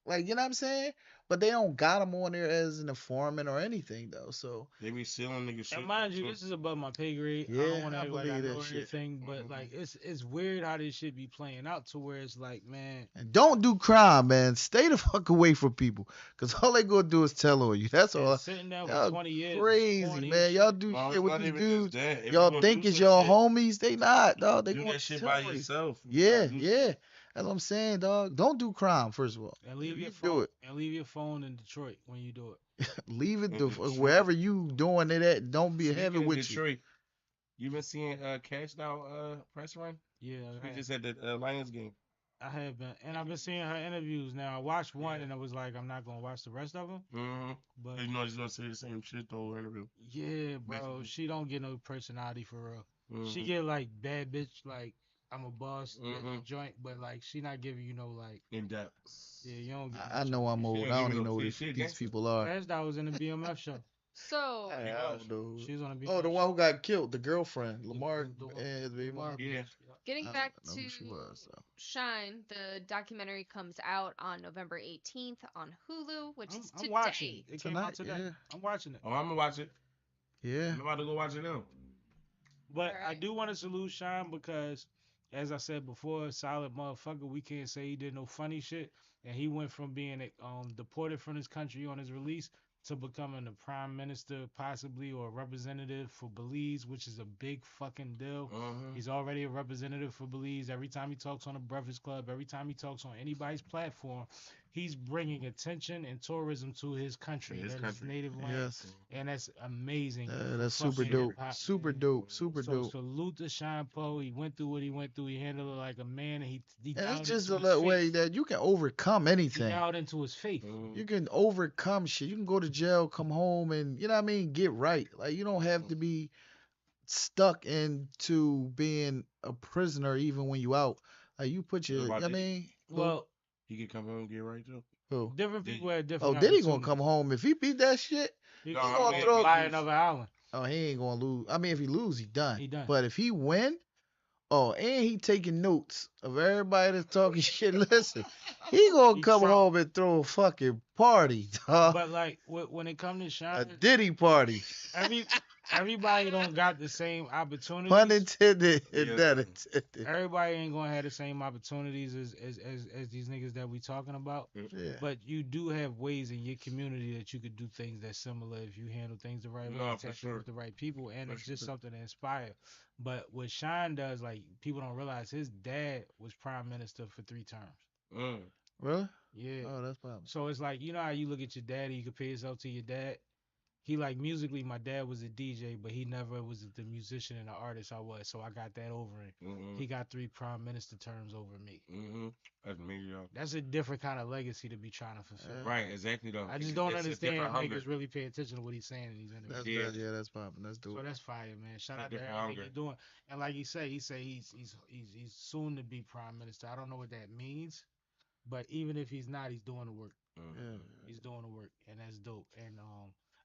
Like, you know what I'm saying? But they don't got him on there as an informant or anything though. So They be stealing niggas shit. And mind you, this is above my pay grade. I Yeah, don't want to I act like I believe know that shit. everything, but like it's weird how this shit be playing out to where it's like, man, and don't do crime, man. Stay the fuck away from people, cause all they gonna do is tell on you. That's all. sitting down for Y'all 20 years, crazy, corny man. and Y'all shit. do Well, shit it's with not these even just dudes. that. If you Y'all gonna think do it's some y'all shit, homies. They not, dog. They do gonna that shit tell by you. yourself. Yeah. That's what I'm saying, dog. Don't do crime, first of all. And leave If your you phone. do it. And leave your phone in Detroit when you do it. Leave it In to Detroit. wherever you doing it at. Don't be Speaking having of with you. Detroit, you been seeing Cash Out press run? Yeah, We just had the Lions game. I have been, and I've been seeing her interviews now. I watched one, and I was like, I'm not gonna watch the rest of them. Mm-hmm. But You know he's gonna say the same shit the whole interview. yeah, bro, Basically. she don't get no personality for real. Mm-hmm. She get like bad bitch, like I'm a boss at the Mhm. joint, but like she not giving you no like, In depth. yeah, you don't. Get I know I'm old. don't I don't give even no- know who she a these gangster. people are. Last I was in the BMF show. So I don't know. She was on the BMF. Oh, the one who got killed, the girlfriend, Lamar The one- and his baby mom. Lamar Yeah. bitch. getting I back don't know to who she was. So. Shyne, the documentary comes out on November 18th on Hulu, which is I'm today. watching. It came out Tonight, today. yeah. I'm watching it. Oh, I'm gonna watch it. Yeah. I'm about to go watch it now. But I Alright. do want to salute Shyne because, as I said before, solid motherfucker. We can't say he did no funny shit, and he went from being deported from his country on his release to becoming the prime minister, possibly, or a representative for Belize, which is a big fucking deal. Mm-hmm. He's already a representative for Belize. Every time he talks on a Breakfast Club, every time he talks on anybody's platform, he's bringing attention and tourism to his country, His his country. native land, Yes. and that's amazing. That's for super fucking dope. hip-hop. Super dope. Super So dope. salute to Shyne Poe. He went through what he went through. He handled it like a man, and he And dialed it's just into a his little faith. way that you can overcome He anything. dialed into his faith. Mm-hmm. You can overcome shit. You can go to jail, come home, and you know what I mean, get right. Like you don't have to be stuck into being a prisoner even when you out. Like you put your, you know What what I about mean, Well, He can come home and get right too. who? different Diddy. people had different. Oh, Diddy gonna opportunities. come home if he beat that shit. He No, gonna I mean, throw- buy another island. Oh, he ain't gonna lose. I mean, if he lose, he done. He done. But if he win, oh, and he taking notes of everybody that's talking shit. Listen, he gonna He come Trump. home and throw a fucking party, dog. But like when it comes to A Shyne, Diddy party. everybody don't got the same opportunities. Pun intended and Yeah. that intended. Everybody ain't gonna have the same opportunities as these niggas that we talking about. Yeah. But you do have ways in your community that you could do things that's similar if you handle things the right way, No, and for tap in sure. with the right people, and For it's just sure. something to inspire. But what Shyne does, like people don't realize, his dad was prime minister for 3 terms. Mm. Really? Yeah. Oh, that's probably. So it's like, you know how you look at your daddy, you compare yourself to your dad. He like musically, my dad was a DJ, but he never was the musician and the artist I was. So I got that over him. Mm-hmm. He got 3 prime minister terms over me. Mm-hmm. That's major, y'all. That's a different kind of legacy to be trying to fulfill. Right, exactly though. I just don't It's a understand different hunger. niggas really pay attention to what he's saying in these interviews. That's Yeah. yeah, that's popping. That's dope. So that's fire, man. Shout It's out to different everything hunger. you're doing. And like he say he's soon to be prime minister. I don't know what that means, but even if he's not, he's doing the work. Yeah. He's doing the work, and that's dope. And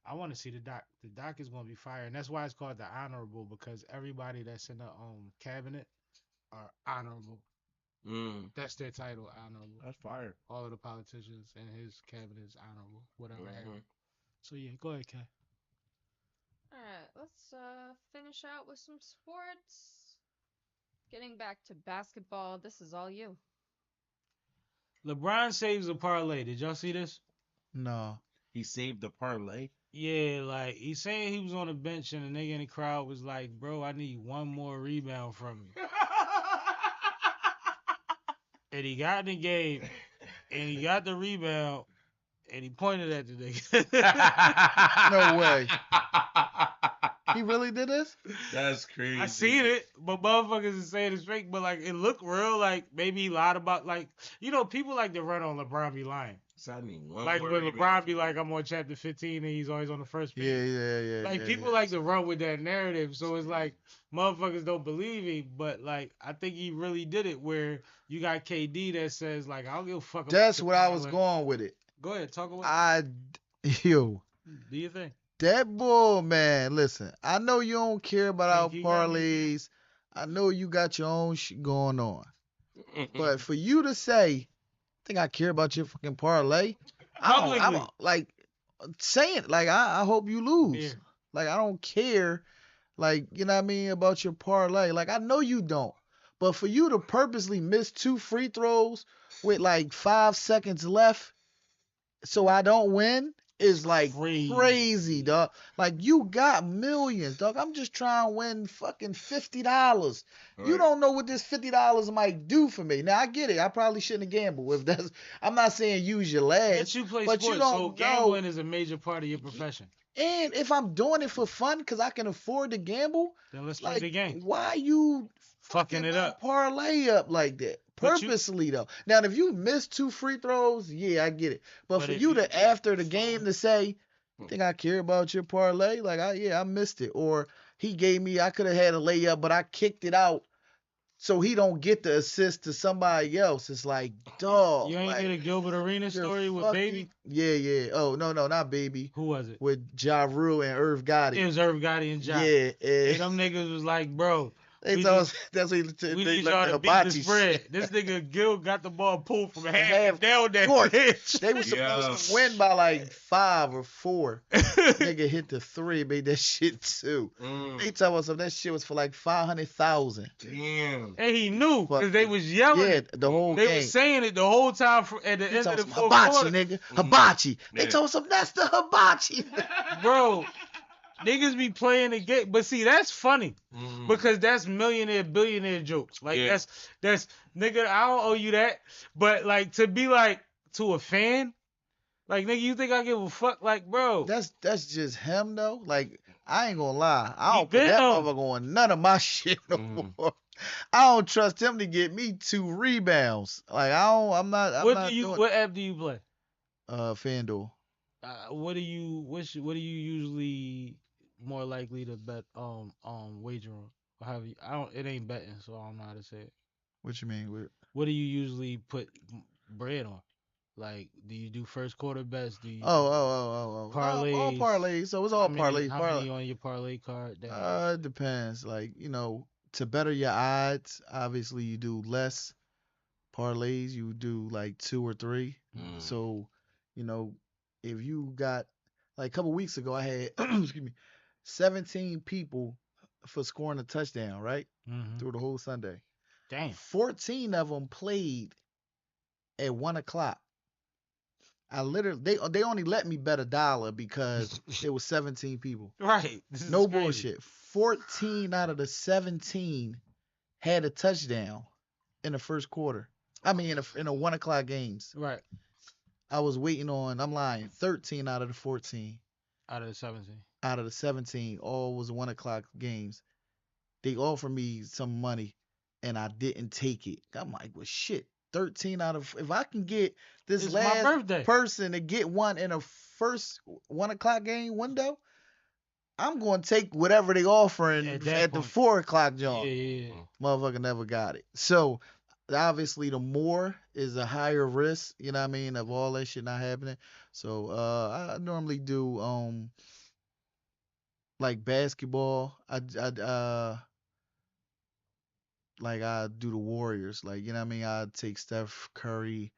I want to see the doc. The doc is gonna be fire, and that's why it's called the Honorable, because everybody that's in the cabinet are honorable. Mm. That's their title, honorable. That's fire. All of the politicians in his cabinet is honorable, whatever. Mhm. So yeah, go ahead, Kai. Alright, let's finish out with some sports. Getting back to basketball, this is all you. LeBron saves a parlay. Did y'all see this? No. He saved the parlay. Yeah, like he's saying he was on the bench and the nigga in the crowd was like, "Bro, I need one more rebound from you." And he got in the game, and he got the rebound, and he pointed at the nigga. No way. He really did this? That's crazy. I seen it, but motherfuckers is saying it's fake. But like, it looked real. Like maybe he lied about, like, you know, people like to run on LeBron be lying. So I need one Like more when rebound. LeBron be like, I'm on chapter 15 and he's always on the first page. Yeah. Like people like to run with that narrative, so it's like motherfuckers don't believe him, but like I think he really did it. Where you got KD that says like I don't give a fuck. That's what I was going with it. Go ahead, talk away. Do you think? That bull, man. Listen, I know you don't care about our Thank you, parlays. I know you got your own shit going on. But for you to say, think I care about your fucking parlay? I'm like saying like I hope you lose. Yeah. Like I don't care, like you know what I mean about your parlay. Like I know you don't. But for you to purposely miss 2 free throws with like 5 seconds left, so I don't win, is like crazy, dog. Like you got millions, dog. I'm just trying to win fucking $50. Right. You don't know what this $50 might do for me. Now I get it. I probably shouldn't have gambled. If that's, I'm not saying use your legs. But you play but sports, you don't so gambling is a major part of your profession. And if I'm doing it for fun because I can afford to gamble, then let's play the game. Why you fucking it up? Parlay up like that. Purposely though. Now if you miss 2 free throws, yeah, I get it. But for you to after the game to say, you think I care about your parlay? Like I missed it. Or he gave me, I could have had a layup, but I kicked it out. So he don't get the assist to somebody else. It's like, dog. You ain't get a Gilbert Arenas story with Baby? Yeah. Oh, no, not Baby. Who was it? With JKrooger and Wnba. It was Wnba and Ja. Yeah. And them niggas was like, bro. They told us that's what we need y'all to beat the spread. This nigga Gil got the ball pulled from half down that court. pitch. They were supposed to win by like 5 or 4. Nigga hit the 3, made that shit too. They tell us that shit was for like 500,000. Damn. And he knew because they was yelling. Yeah, the whole game. They was saying it the whole time at the end of the fourth hibachi, quarter. Nigga, hibachi. They told us that's the hibachi. Bro. Niggas be playing the game, but see that's funny because that's millionaire billionaire jokes. Like that's nigga, I don't owe you that. But like to be like to a fan, like nigga, you think I give a fuck? Like bro, that's just him though. Like I ain't gonna lie, I don't put that motherfucker on none of my shit no more. I don't trust him to get me 2 rebounds. Like What app do you play? FanDuel. What do you usually more likely to bet wager on? It ain't betting, so I don't know how to say it. What you mean? What do you usually put bread on? Like, do you do first quarter bets? Do you parlays? All parlays. So it's all parlays. How many on your parlay card? It depends. Like, to better your odds, obviously you do less parlays. You do like 2 or 3. So, if you got like a couple weeks ago, I had 17 people for scoring a touchdown, right? Through the whole Sunday. Damn. 14 of them played at 1:00. I literally they only let me bet $1 because it was 17 people. Right. No bullshit. 14 out of the 17 had a touchdown in the first quarter. I mean in a 1:00 games. Right. I was waiting on, I'm lying, 13 out of the 14. Out of the 17. Out of the 17, all was 1:00 games. They offered me some money, and I didn't take it. I'm like, well, shit, 13 out of, if I can get this last person to get one in a first 1:00 game window, I'm going to take whatever they offering at the 4:00 joint. Yeah. Motherfucker never got it. So, obviously, the more is a higher risk, you know what I mean, of all that shit not happening. So, I normally do, like basketball. I do the Warriors. Like, you know what I mean? I take Steph Curry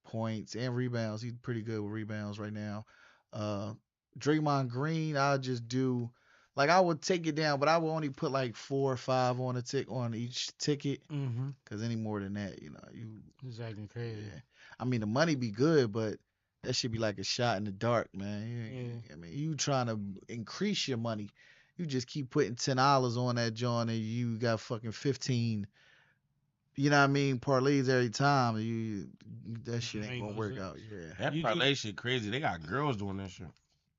points and rebounds. He's pretty good with rebounds right now. Draymond Green, I'll just do, like, I would take it down, but I would only put like 4 or 5 on each ticket. Because any more than that, you it's acting crazy. Yeah. I mean, the money be good, but that should be like a shot in the dark, man. I mean, you trying to increase your money. You just keep putting $10 on that joint and you got fucking 15, you know what I mean, parlays every time. That shit ain't gonna work out. Yeah. That parlay shit crazy. They got girls doing that shit.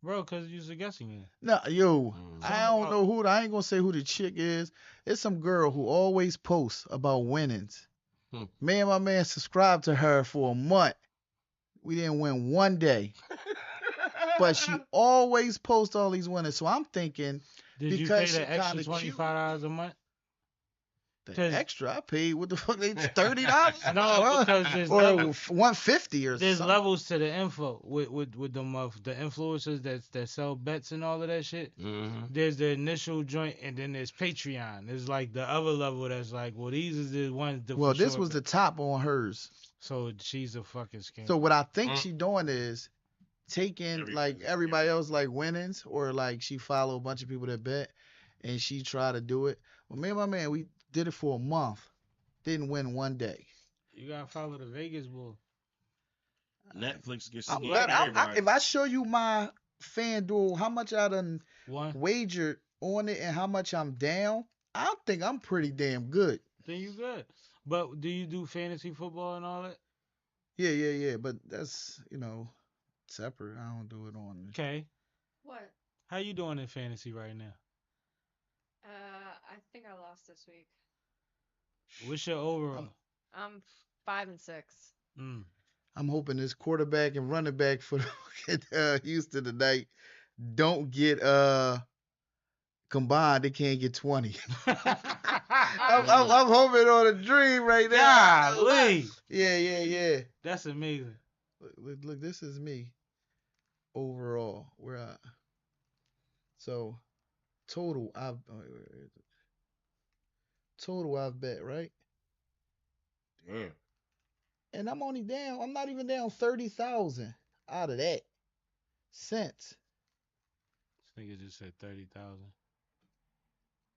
Bro, because you're a guessing game. No, I don't know I ain't gonna say who the chick is. It's some girl who always posts about winnings. Me and my man subscribed to her for a month. We didn't win one day. But she always posts all these winners. So I'm thinking, Did you because pay she the extra kinda cute. $25 a month? The 'Cause- extra I paid, what the fuck? They $30? No, because there's or levels. 150 or There's something. levels to the info with them the influencers that sell bets and all of that shit. Mm-hmm. There's the initial joint, and then there's Patreon. There's like the other level that's like, well, these is the ones. Well, this was the top on hers. So she's a fucking scam. So what I think she doing is taking like everybody else like winnings, or like she follow a bunch of people that bet and she try to do it. Well, me and my man, we did it for a month, didn't win one day. You gotta follow the Vegas bull. Netflix gets if I show you my FanDuel, how much I done wagered on it and how much I'm down, I think I'm pretty damn good. Then you good. But do you do fantasy football and all that? Yeah. But that's, separate. I don't do it on this. Okay. What? How you doing in fantasy right now? I think I lost this week. What's your overall? I'm 5-6. I'm hoping this quarterback and running back for Houston tonight don't get combined. They can't get 20. I'm hoping on a dream right now. Golly. Yeah. That's amazing. Look, this is me overall. Where I so total I've bet, right? Damn. And I'm only down. I'm not even down 30,000 out of that cents. This nigga just said 30,000.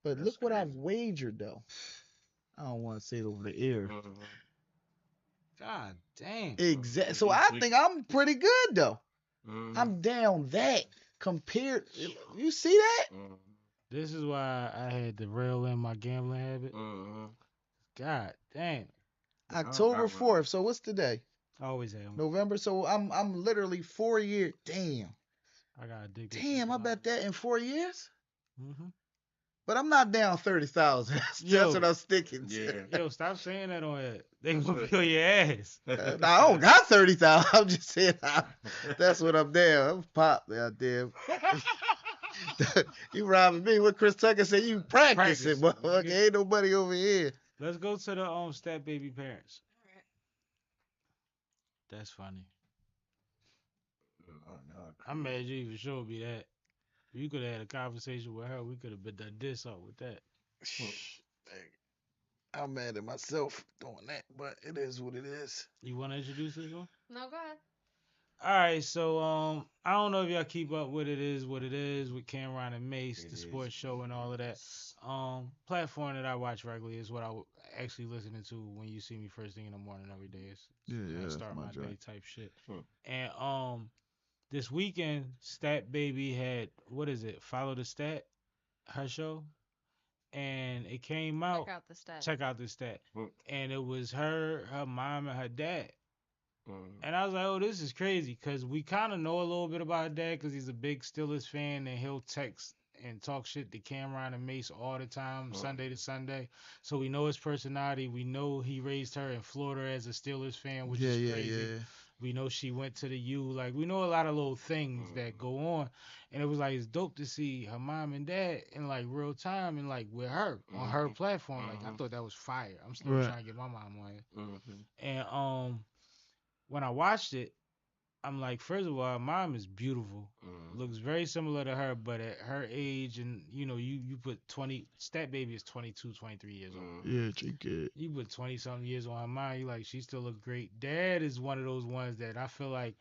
But look what I've wagered though. I don't want to say it over the air. God damn. Exactly. So I think I'm pretty good though. I'm down that compared. You see that? This is why I had to rail in my gambling habit. God damn. October 4th. So what's today? I always have. November. So I'm literally 4 years. Damn. I got addicted. Damn, I bet that in 4 years. Mm-hmm. But I'm not down 30,000. That's what I'm sticking to. Yo, stop saying that on it. They gonna feel your ass. I don't got 30,000. I'm just saying that's what I'm down. I'm popped out there. You robbing me. What Chris Tucker said, you practicing, motherfucker. Ain't nobody over here. Let's go to the stat baby parents. All right. That's funny. I'm mad you even showed me that. You could have had a conversation with her. We could have been done this up with that. I'm mad at myself doing that, but it is what it is. You want to introduce this one? No, go ahead. All right, so I don't know if y'all keep up with what it is with Cameron and Mace, the sports show and all of that. Platform that I watch regularly is what I actually listening to when you see me first thing in the morning every day. It's start my day type shit. And this weekend, Stat Baby had Follow the Stat, her show, and it came out. Check out the stat. And it was her mom, and her dad. And I was like, oh, this is crazy, because we kind of know a little bit about her dad because he's a big Steelers fan, and he'll text and talk shit to Cameron and Mace all the time, Sunday to Sunday. So we know his personality. We know he raised her in Florida as a Steelers fan, which is crazy. Yeah. We know she went to the U. Like, we know a lot of little things that go on. And it was like, it's dope to see her mom and dad in like real time and like with her on her platform. Like, I thought that was fire. I'm still trying to get my mom on it. And when I watched it, I'm like, first of all, her mom is beautiful. Looks very similar to her, but at her age, and you put 20, Stat Baby is 22, 23 years old. Yeah, she good. You put 20 something years on her mom, you like, she still look great. Dad is one of those ones that I feel like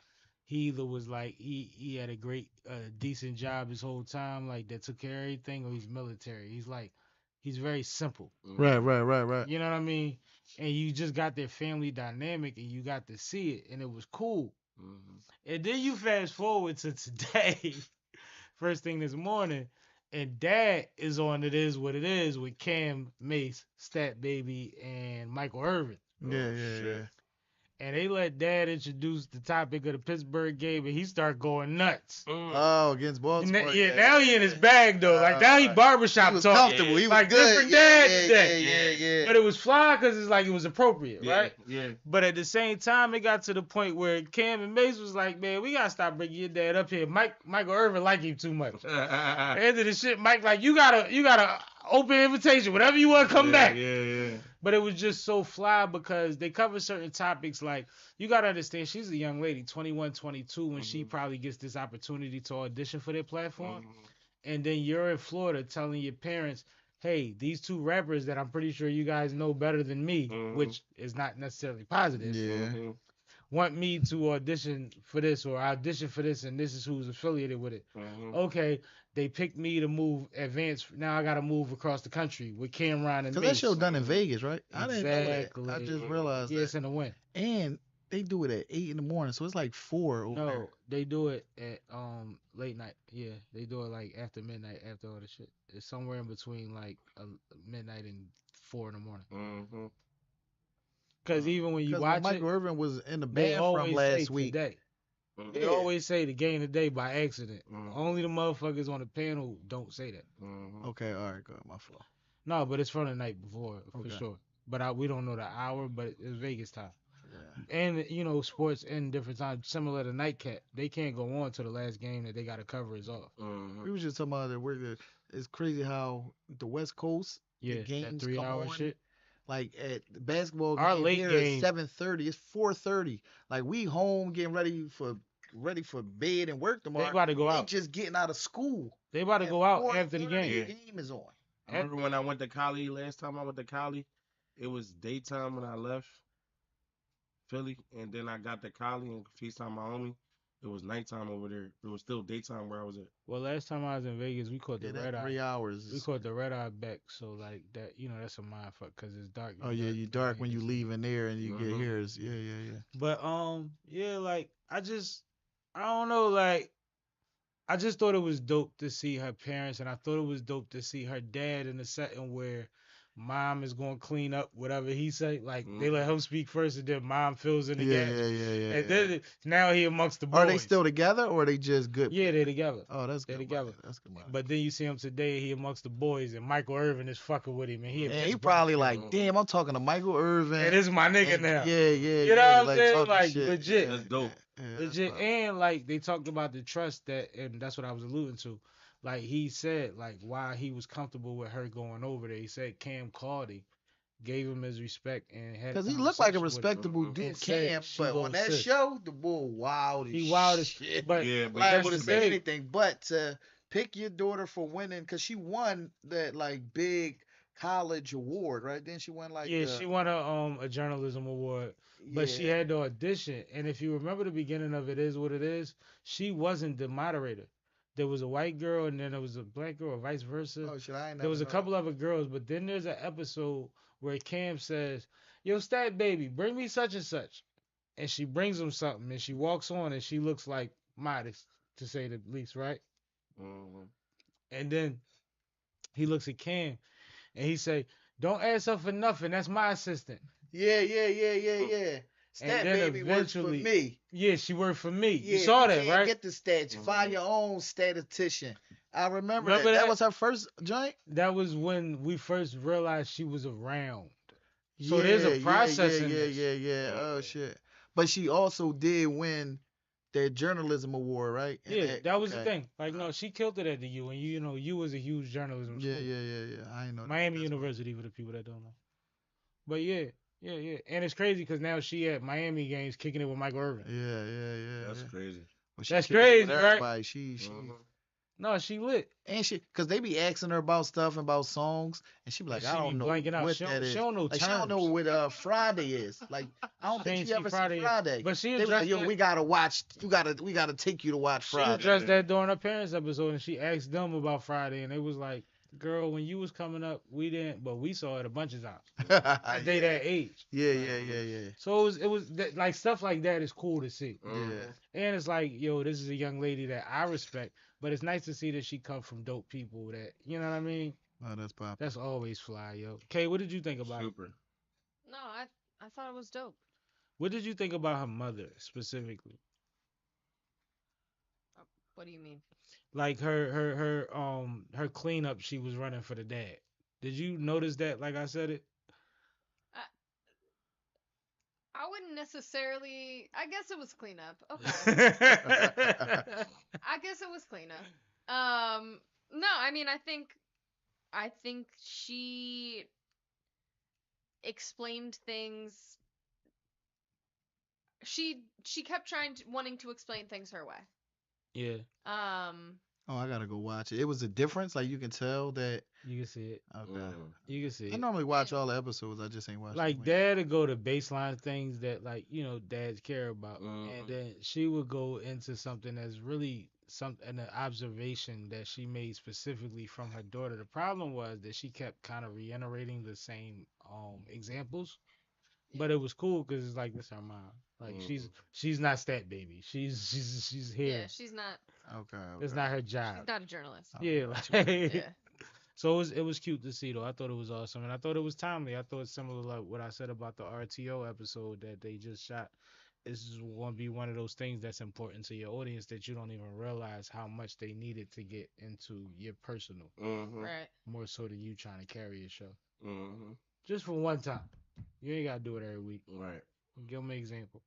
he either was like, he had a great, decent job his whole time, like that took care of everything, or he's military. He's very simple. Right. You know what I mean? And you just got their family dynamic, and you got to see it, and it was cool. And then you fast forward to today, first thing this morning, and Dad is on It Is What It Is with Cam, Mace, Stat Baby, and Michael Irvin. Yeah. and they let Dad introduce the topic of the Pittsburgh game, and he started going nuts. Oh, against Baltimore. Yeah, now he in his bag though. Like now he barbershop he was talk. comfortable. He was like good. different Dad. Yeah. But it was fly because it's like it was appropriate, right? Yeah. But at the same time, it got to the point where Cam and Mace was like, man, we gotta stop bringing your dad up here. Michael Irvin like him too much. At the end of the shit, Mike like you gotta open invitation, whenever you want to come back. Yeah. But it was just so fly because they cover certain topics. Like, you got to understand, she's a young lady, 21, 22, when she probably gets this opportunity to audition for their platform. And then you're in Florida telling your parents, hey, these two rappers that I'm pretty sure you guys know better than me, which is not necessarily positive, want me to audition for this or audition for this, and this is who's affiliated with it. Okay, they picked me to move advance. Now I got to move across the country with Cameron and Because Mace. that show done in Vegas, right? I didn't know Exactly. that. I just realized Yeah, it's in the wind. And they do it at 8 in the morning, so it's like 4 over there. No, they do it at late night. Yeah, they do it like after midnight, after all the shit. It's somewhere in between like midnight and 4 in the morning. Because even when you watch Michael it, Irvin was in the they band always from say last week. today. They always say the game today by accident. Only the motherfuckers on the panel don't say that. Okay, all right, go ahead, my fault. No, but it's from the night before for Okay. sure. But we don't know the hour, but it's Vegas time. Yeah. And you know, sports in different times, similar to Nightcap, they can't go on to the last game that they got to cover is off. We was just talking about that. It's crazy how the West Coast, Yeah, the games that come 3-hour on, shit. like at the basketball Our game late here game- at 7:30. It's 4:30. Like we home getting ready for bed and work tomorrow. They about to go They out. just getting out of school. They about to At go out after the 4:30, game. The game is on. I remember when I went to Cali last time I went to Cali, it was daytime when I left Philly, and then I got to Cali and FaceTime my homie. It was nighttime over there. It was still daytime where I was at. Well, last time I was in Vegas, we caught the Yeah, red that eye. 3 hours. We caught the red eye back, so like that, you know, that's a mind fuck because it's dark. Oh yeah, you dark when you leave in there and you get here. Yeah. But yeah, like I don't know, like I just thought it was dope to see her parents, and I thought it was dope to see her dad in a setting where mom is going to clean up whatever he say. Like they let him speak first, and then mom fills in the Yeah. gaps. And then now he amongst the boys. Are they still together or are they just good? Yeah, they're together. Oh, that's They're good. together. That's good. But then you see him today, he amongst the boys, and Michael Irvin is fucking with him, and He probably like, damn, I'm talking to Michael Irvin. And this is my nigga now. Yeah. You know what I'm saying? talking Like shit. legit. That's dope. Yeah, Legit, and like they talked about the trust that, and that's what I was alluding to. Like he said, like why he was comfortable with her going over there. He said Cam called him, gave him his respect, and had because he looked like a conversation with him. respectable dude, And said Cam. she But gon' on that sit. show, the boy wild as He wild as shit. but Yeah, but Liable that's to the say thing. anything, but to pick your daughter for winning, because she won that like big college award, right? Then she won like yeah, she won a journalism award, but she had to audition. And if you remember the beginning of It Is What It Is, she wasn't the moderator. There was a white girl and then there was a black girl, or vice versa. Oh shit, I ain't There was a never couple other girls, but then there's an episode where Cam says, "Yo, Stat Baby, bring me such and such," and she brings him something, and she walks on, and she looks like modest, to say the least, right? And then he looks at Cam, and he say, "Don't ask her for nothing. That's my assistant." Yeah. Stat then baby works for eventually- me. Yeah, she worked for me. Yeah, You saw that, can't right? Get the stats. Find your own statistician. I remember Remember that. That that? was her first joint. That was when we first realized she was around. So there's a process in this. Yeah. Oh shit. But she also did win that journalism award, right? And Yeah, that was the okay. thing. Like, no, she killed it at the U, and you know, U was a huge journalism school. Yeah. I ain't know. Miami that. University for the people that don't know. But yeah. And it's crazy because now she at Miami games kicking it with Michael Irvin. Yeah. That's crazy. Well, she That's kicking it crazy, with right? everybody. She No, she lit. and she, cause they be asking her about stuff and about songs, and she be like, She I be don't know blanking out. what She that don't- is. she don't know Like she don't know terms. what Friday is. Like I don't She think ain't she see ever Friday seen yet. Friday. But she They was addressed like, yo, that. we gotta watch. We gotta take you to watch She Friday. addressed that during her parents' episode, and she asked them about Friday, and they was like, "Girl, when you was coming up, we didn't, but we saw it a bunch of times. They that age." Yeah. So it was like stuff like that is cool to see. Yeah. And it's like, yo, this is a young lady that I respect, but it's nice to see that she come from dope people that, you know what I mean? Oh, that's pop. That's always fly, yo. Kay, what did you think about it? Super. No, I thought it was dope. What did you think about her mother specifically? What do you mean? Like her cleanup she was running for the dad. Did you notice that? Like I said it. I wouldn't necessarily. I guess it was cleanup. Okay. I guess it was cleanup. No, I mean, I think she explained things. She kept wanting to explain things her way. Yeah, Oh, I gotta go watch it. It was a difference. Like you can tell that. you can see it. Okay. You can see I it. normally watch all the episodes. I just ain't watching. Like dad would go to baseline things that like dads care about, and then she would go into something that's really an observation that she made specifically from her daughter. The problem was that she kept kind of reiterating the same examples, but it was cool because it's like this her mom. Like she's not stat baby. She's here. Yeah, she's not. Okay. It's not her job. She's not a journalist. Yeah, Yeah. So it was cute to see though. I thought it was awesome, and I thought it was timely. I thought similar like what I said about the RTO episode that they just shot. This is going to be one of those things that's important to your audience that you don't even realize how much they needed to get into your personal, Right. more so than you trying to carry a show. Just for one time. You ain't got to do it every week. Right. Give them an example.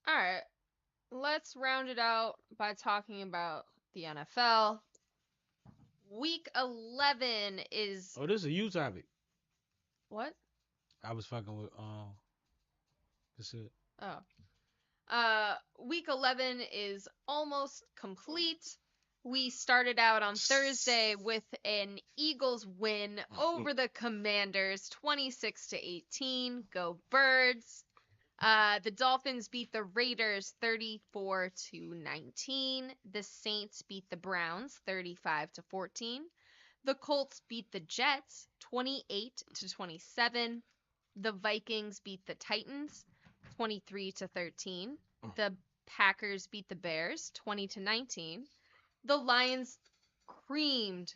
All right. Let's round it out by talking about the NFL. Week 11 is Oh, this is a you topic. what? I was fucking with this is Week 11 is almost complete. We started out on Thursday with an Eagles win over the Commanders, 26-18. Go Birds. The Dolphins beat the Raiders 34-19. The Saints beat the Browns 35-14. The Colts beat the Jets 28-27. The Vikings beat the Titans 23-13. The Packers beat the Bears 20-19. The Lions creamed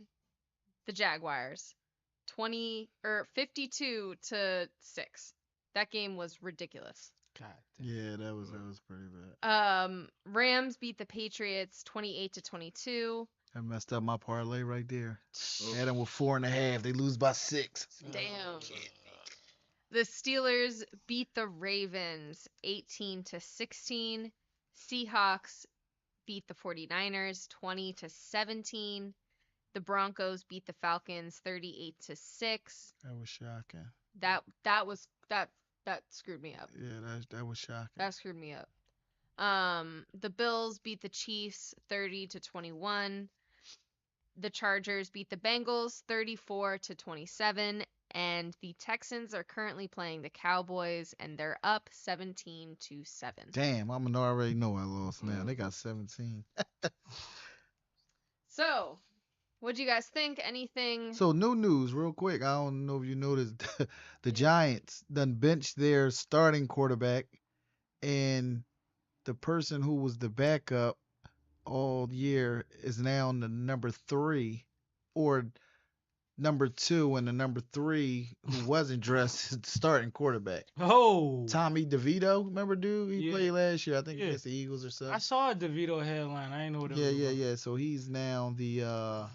the Jaguars 52-6. That game was ridiculous. God. Yeah, that was pretty bad. Rams beat the Patriots 28-22. I messed up my parlay right there. Had them with 4.5. They lose by 6. Damn. The Steelers beat the Ravens 18-16. Seahawks beat the 49ers 20-17. The Broncos beat the Falcons 38-6. That was shocking. That screwed me up. Yeah, that was shocking. That screwed me up. The Bills beat the Chiefs 30-21. The Chargers beat the Bengals 34-27. And the Texans are currently playing the Cowboys, and they're up 17-7. Damn, I'm gonna already know I lost now. They got 17. So, what'd you guys think? Anything? So, new news, real quick. I don't know if you noticed, the Giants done benched their starting quarterback, and the person who was the backup all year is now the number 3, or number 2, and the number 3 who wasn't dressed is the starting quarterback. Oh. Tommy DeVito, remember dude? He played last year, I think against the Eagles or something. I saw a DeVito headline. I didn't know what it was. Yeah. So he's now the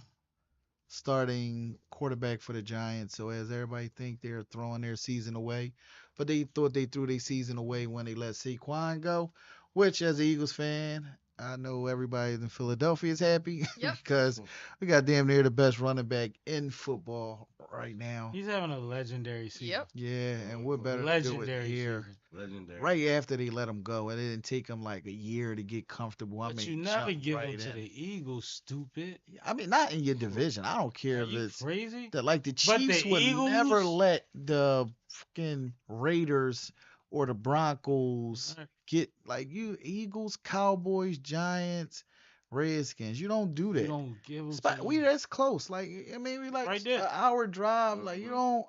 starting quarterback for the Giants. So as everybody think they're throwing their season away, but they thought they threw their season away when they let Saquon go, which as an Eagles fan, I know everybody in Philadelphia is happy because we got damn near the best running back in football right now. He's having a legendary season. Yep. Yeah, and we're better legendary do it here. season. Legendary. Right after they let him go, and it didn't take him like a year to get comfortable. But you never give him to the Eagles, stupid. I mean, not in your division. I don't care if it's crazy. That like the Chiefs would never let the fucking Raiders or the Broncos get like you Eagles, Cowboys, Giants, Redskins. You don't do that. You don't give them. We that's close. Like I mean, we like right there. an hour drive. Like you don't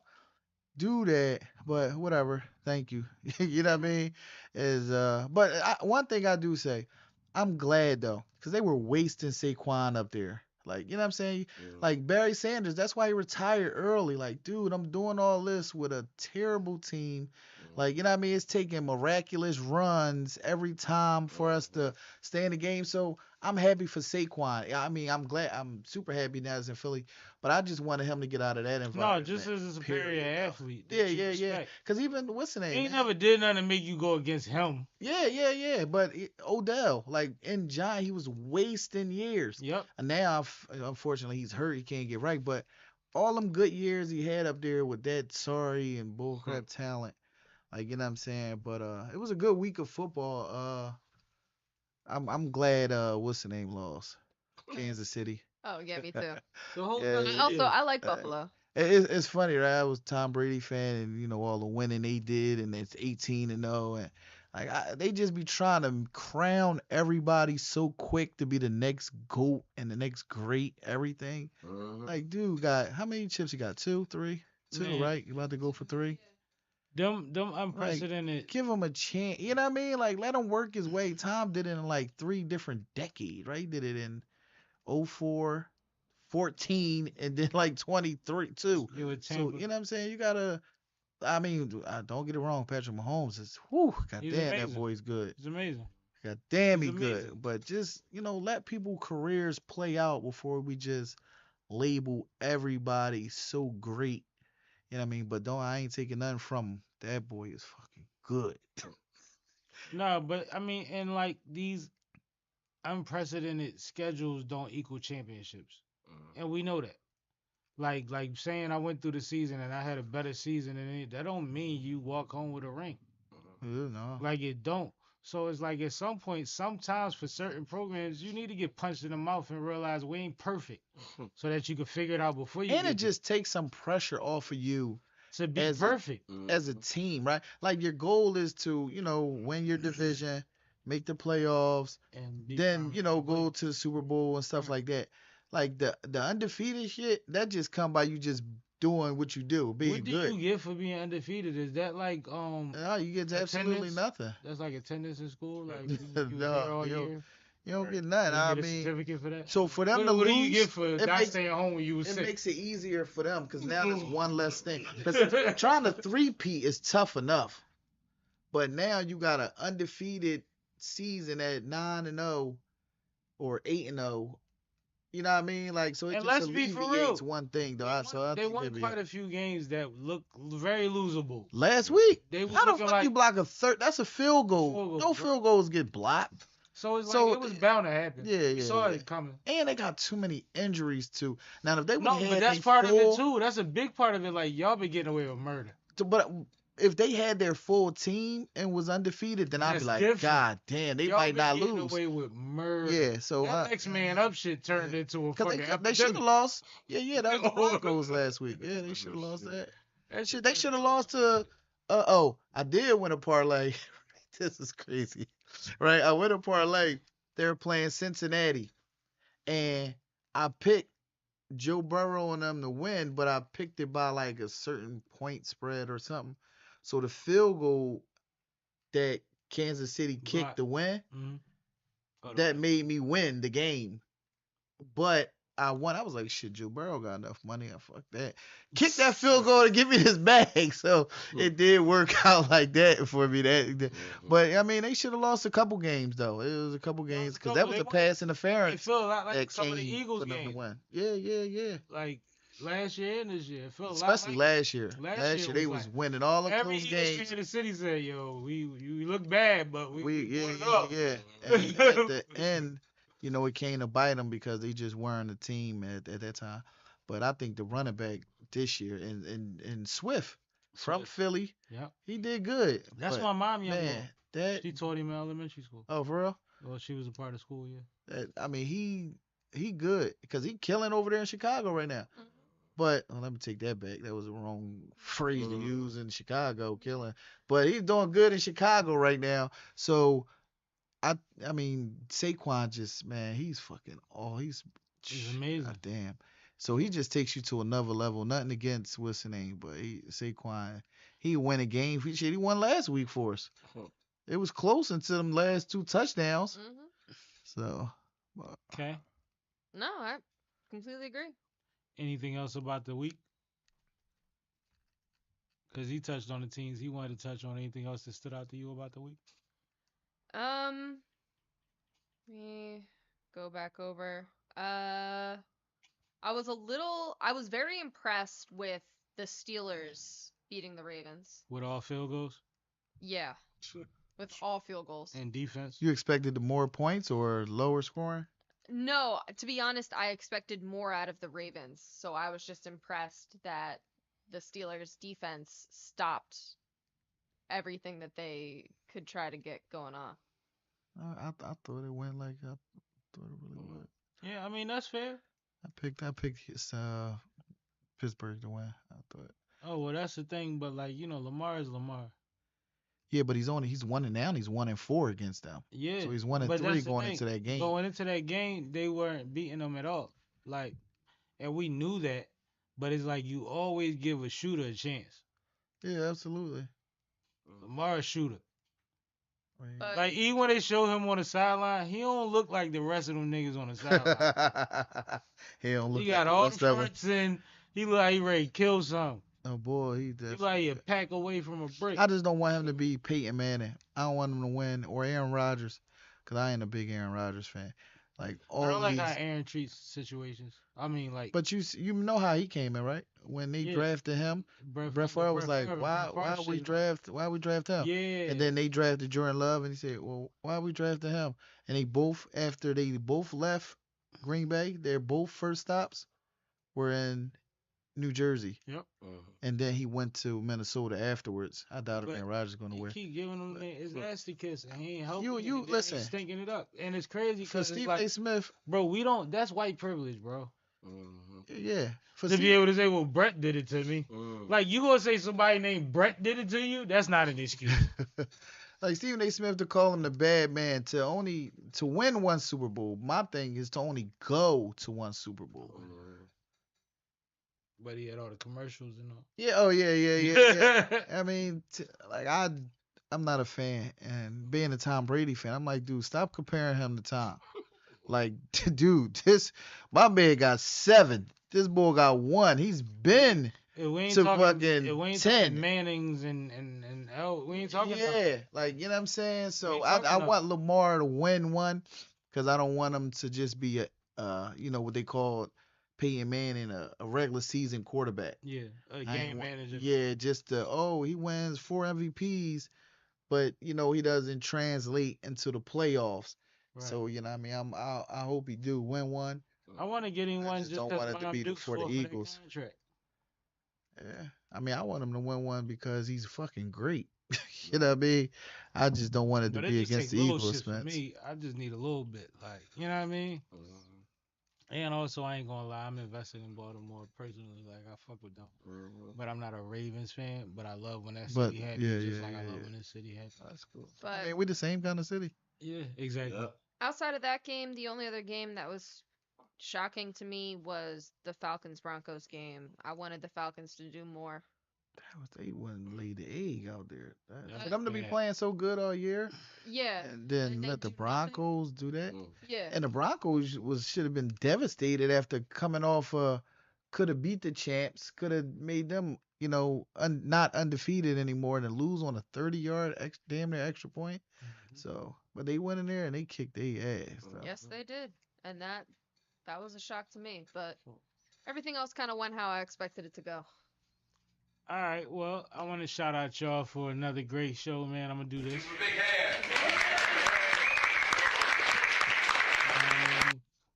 do that. But whatever. Thank you. You know what I mean? One thing I do say, I'm glad though, because they were wasting Saquon up there. Like, you know what I'm saying? Yeah. Like Barry Sanders, that's why he retired early. Like, dude, I'm doing all this with a terrible team. Like, you know what I mean? It's taking miraculous runs every time for us to stay in the game. So I'm happy for Saquon. I mean, I'm super happy now he's in Philly, but I just wanted him to get out of that No, environment. just as a superior period, though. athlete. Yeah, that you yeah, yeah. respect. Because even, what's the name? He man? never did nothing to make you go against him. Yeah. But Odell, like in John, he was wasting years. Yep. And now, unfortunately, he's hurt. He can't get right. But all them good years he had up there with that sorry and bullcrap talent, like, you know what I'm saying? But it was a good week of football. I'm glad what's the name lost? Kansas City. Oh yeah, me too. The whole Yeah, country Also, did. I like Buffalo. It's funny, right? I was a Tom Brady fan, and you know all the winning they did, and it's 18-0, and like they just be trying to crown everybody so quick to be the next GOAT and the next great everything. Like, dude, got how many chips you got? 2, 3, 2, Man. right? You about to go for 3? Them unprecedented. Give him a chance. You know what I mean? Like, let him work his way. Tom did it in like 3 different decades, right? He did it in 04, 14, and then like 23 too. You would So, Tampa. you know what I'm saying? You gotta. I mean, don't get it wrong. Patrick Mahomes is, He's goddamn, that amazing. boy's good. It's amazing. Goddamn, He's he good. amazing. But just, let people careers play out before we just label everybody so great. You know what I mean? But I ain't taking nothing from him. That boy is fucking good. No, but I mean, and like these unprecedented schedules don't equal championships, and we know that. Like saying I went through the season and I had a better season than it, that don't mean you walk home with a ring. No. Like it don't. So it's like at some point, sometimes for certain programs, you need to get punched in the mouth and realize we ain't perfect, so that you can figure it out before you. And get it just takes some pressure off of you there. To be as perfect. as a team, right? Like your goal is to, win your division, make the playoffs, And be then, prominent. go to the Super Bowl and stuff like that. Like the undefeated shit, that just come by you just doing what you do, being What do good. you get for being undefeated? Is that like No, you get absolutely attendance? nothing. That's like attendance in school? Like you No, was here all year? You don't get nothing. You I get a mean, certificate for that? so for them What, to what do lose, you get for it not makes staying home when you was it sick? makes it easier for them because now there's one less thing. Because trying to three-peat is tough enough, but now you got an undefeated season at 9-0 or 8-0. You know what I mean? Like, so it And just let's be for alleviates real. one thing, though. They won quite a few games that look very losable. Last week, They was how the looking fuck like you block a third? That's a field goal. Field goal, No bro. field goals get blocked. so it's So, like it was bound to happen. Yeah, We yeah, saw yeah. it coming. And they got too many injuries too. Now, if they would No, have but had that's they part of full, it too. That's a big part of it. Like y'all been getting away with murder. But if they had their full team and was undefeated, then I'd That's be like, different. God damn, they Y'all might been not getting lose. away with murder. Yeah, so That next man up shit turned into a because fucking they should have epidemic. lost. Yeah, that was the Broncos last week. Yeah, they should have lost that. That shit They should have lost to. I did win a parlay. This is crazy, right? I win a parlay. They were playing Cincinnati, and I picked Joe Burrow and them to win, but I picked it by like a certain point spread or something. So the field goal that Kansas City kicked Block. to win, Mhm. Oh, that made me win the game. But I won. I was like, shit, Joe Burrow got enough money. I fuck that. Kick that field goal to give me this bag. So it did work out like that for me. But I mean, they should have lost a couple games though. It was a couple games because that was They a won. pass It interference felt a lot like that some of the came Eagles for them to games. win. Yeah. Like last year and this year. It felt Especially a lot like last year. Last Last year year they was was like- winning all the every close Eagles games. fan in the city said, "Yo, we look bad, but we won up." Yeah. And at the end, it came to bite them because they just weren't a team at that time. But I think the running back this year and Swift from Swift. Philly, Yep. he did good. That's But, my mom, young man, boy. that She taught him in elementary school. for real. Well, she was a part of school, yeah. I mean, he good because he killing over there in Chicago right now. But let me take that back. That was the wrong phrase to use in Chicago, killing. But he's doing good in Chicago right now. So I mean, Saquon just, man, he's fucking he's amazing. God damn. So he just takes you to another level. Nothing against what's the name, but Saquon, he win a game. He won last week for us. It was close until them last 2 touchdowns. Hmm. So Okay. No, I completely agree. Anything else about the week? Because he touched on the teams. He wanted to touch on anything else that stood out to you about the week? Let me go back over. I was very impressed with the Steelers beating the Ravens. With all field goals? Yeah. With all field goals. And defense? You expected more points or lower scoring? No, to be honest, I expected more out of the Ravens. So I was just impressed that the Steelers defense stopped everything that they could try to get going on. I thought it went like I thought it really would. Yeah, I mean, that's fair. I picked Pittsburgh to win. I thought. Oh, well, that's the thing. But, like, Lamar is Lamar. Yeah, but he's 1-0. He's 1-4 against them. Yeah. So he's 1-3 going into that game. Going into that game, they weren't beating them at all. Like, and we knew that. But it's like you always give a shooter a chance. Yeah, absolutely. Lamar a shooter. But Like, even when they show him on the sideline, he don't look like the rest of them niggas on the sideline. He don't look. He got like all the the rest of shirts and he look like he ready to kill something. Oh boy, he He does. look like he a pack away from a brick. I just don't want him to be Peyton Manning. I don't want him to win or Aaron Rodgers, cause I ain't a big Aaron Rodgers fan. Like all I don't like these. how Aaron treats situations. I mean, like, But you know how he came in, right? When they Yeah. drafted him, Brett Favre was like, why we draft him? Yeah. And then they drafted Jordan Love, and he said, well, why we drafted him? And after they both left Green Bay, their both first stops were in New Jersey. Yep. And then he went to Minnesota afterwards. I doubt if But Aaron Rodgers is going to He win. keep giving him his nasty kiss, and he ain't helping. You- him, you- and then listen. he's stinking it up, and it's crazy For because it's Stephen like, A. Smith, bro, we don't. That's white privilege, bro. yeah. For To be Steve- able to say, well, Brett did it to me. Like, you gonna say somebody named Brett did it to you? That's not an excuse. like Stephen A. Smith to call him the bad man to win one Super Bowl. My thing is to only go to one Super Bowl. But he had all the commercials and all. Yeah. Oh yeah. I mean, I'm not a fan, and being a Tom Brady fan, I'm like, dude, stop comparing him to Tom. Like, dude, my man got 7. This boy got 1. He's been We ain't to talking, fucking we ain't 10. talking Mannings and we ain't talking. Yeah, like, you know what I'm saying? So ain't I talking want Lamar to win one, because I don't want him to just be what they call Peyton Manning, a regular season quarterback. Yeah, a I ain't game want- manager. Yeah, just he wins 4 MVPs, but he doesn't translate into the playoffs. Right. So what I mean, I hope he do win one. I want to get him I one just just don't because want it to be for the Eagles. Contract. Yeah, I mean, I want him to win one because he's fucking great. You know what I mean? I just don't want it to But be it just against take the little Eagles, shit for man. me. I just need a little bit, like, you know what I mean? And also, I ain't gonna lie, I'm invested in Baltimore personally. Like, I fuck with them. But I'm not a Ravens fan. But I love when that But, city happy, yeah, just yeah, like I yeah, love yeah. when this city happy. That's cool. But I mean, we the same kind of city. Yeah, exactly. outside of that game, the only other game that was shocking to me was the Falcons-Broncos game. I wanted the Falcons to do more. They wouldn't lay the egg out there. Yeah, For them to be yeah. playing so good all year, Yeah, and then they let the do nothing. Broncos do that. yeah. And the Broncos should have been devastated after coming off. Could have beat the champs. Could have made them, not undefeated anymore, and then lose on a 30-yard damn near extra point. So, but they went in there and they kicked their ass. So. Yes, they did. And that was a shock to me. But everything else kind of went how I expected it to go. All right, well, I want to shout out y'all for another great show, man. I'm gonna do this.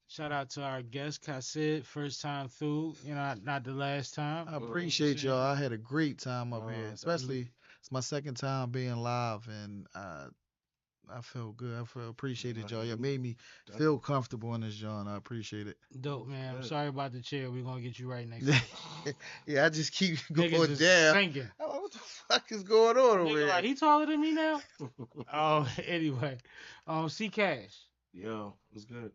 Shout out to our guest, Kassid, first time through. Not the last time. I appreciate y'all. I had a great time up here, especially it's my second time being live, and I felt good. I appreciated y'all. You made me feel comfortable in this joint. I appreciate it. Dope, man. I'm sorry about the chair. We're gonna get you right next time. Yeah, I just keep Niggas going is down. sinking. I'm like, what the fuck is going on over Nigga, here? like, he taller than me now? Oh, anyway. CCASH. Yo, what's good?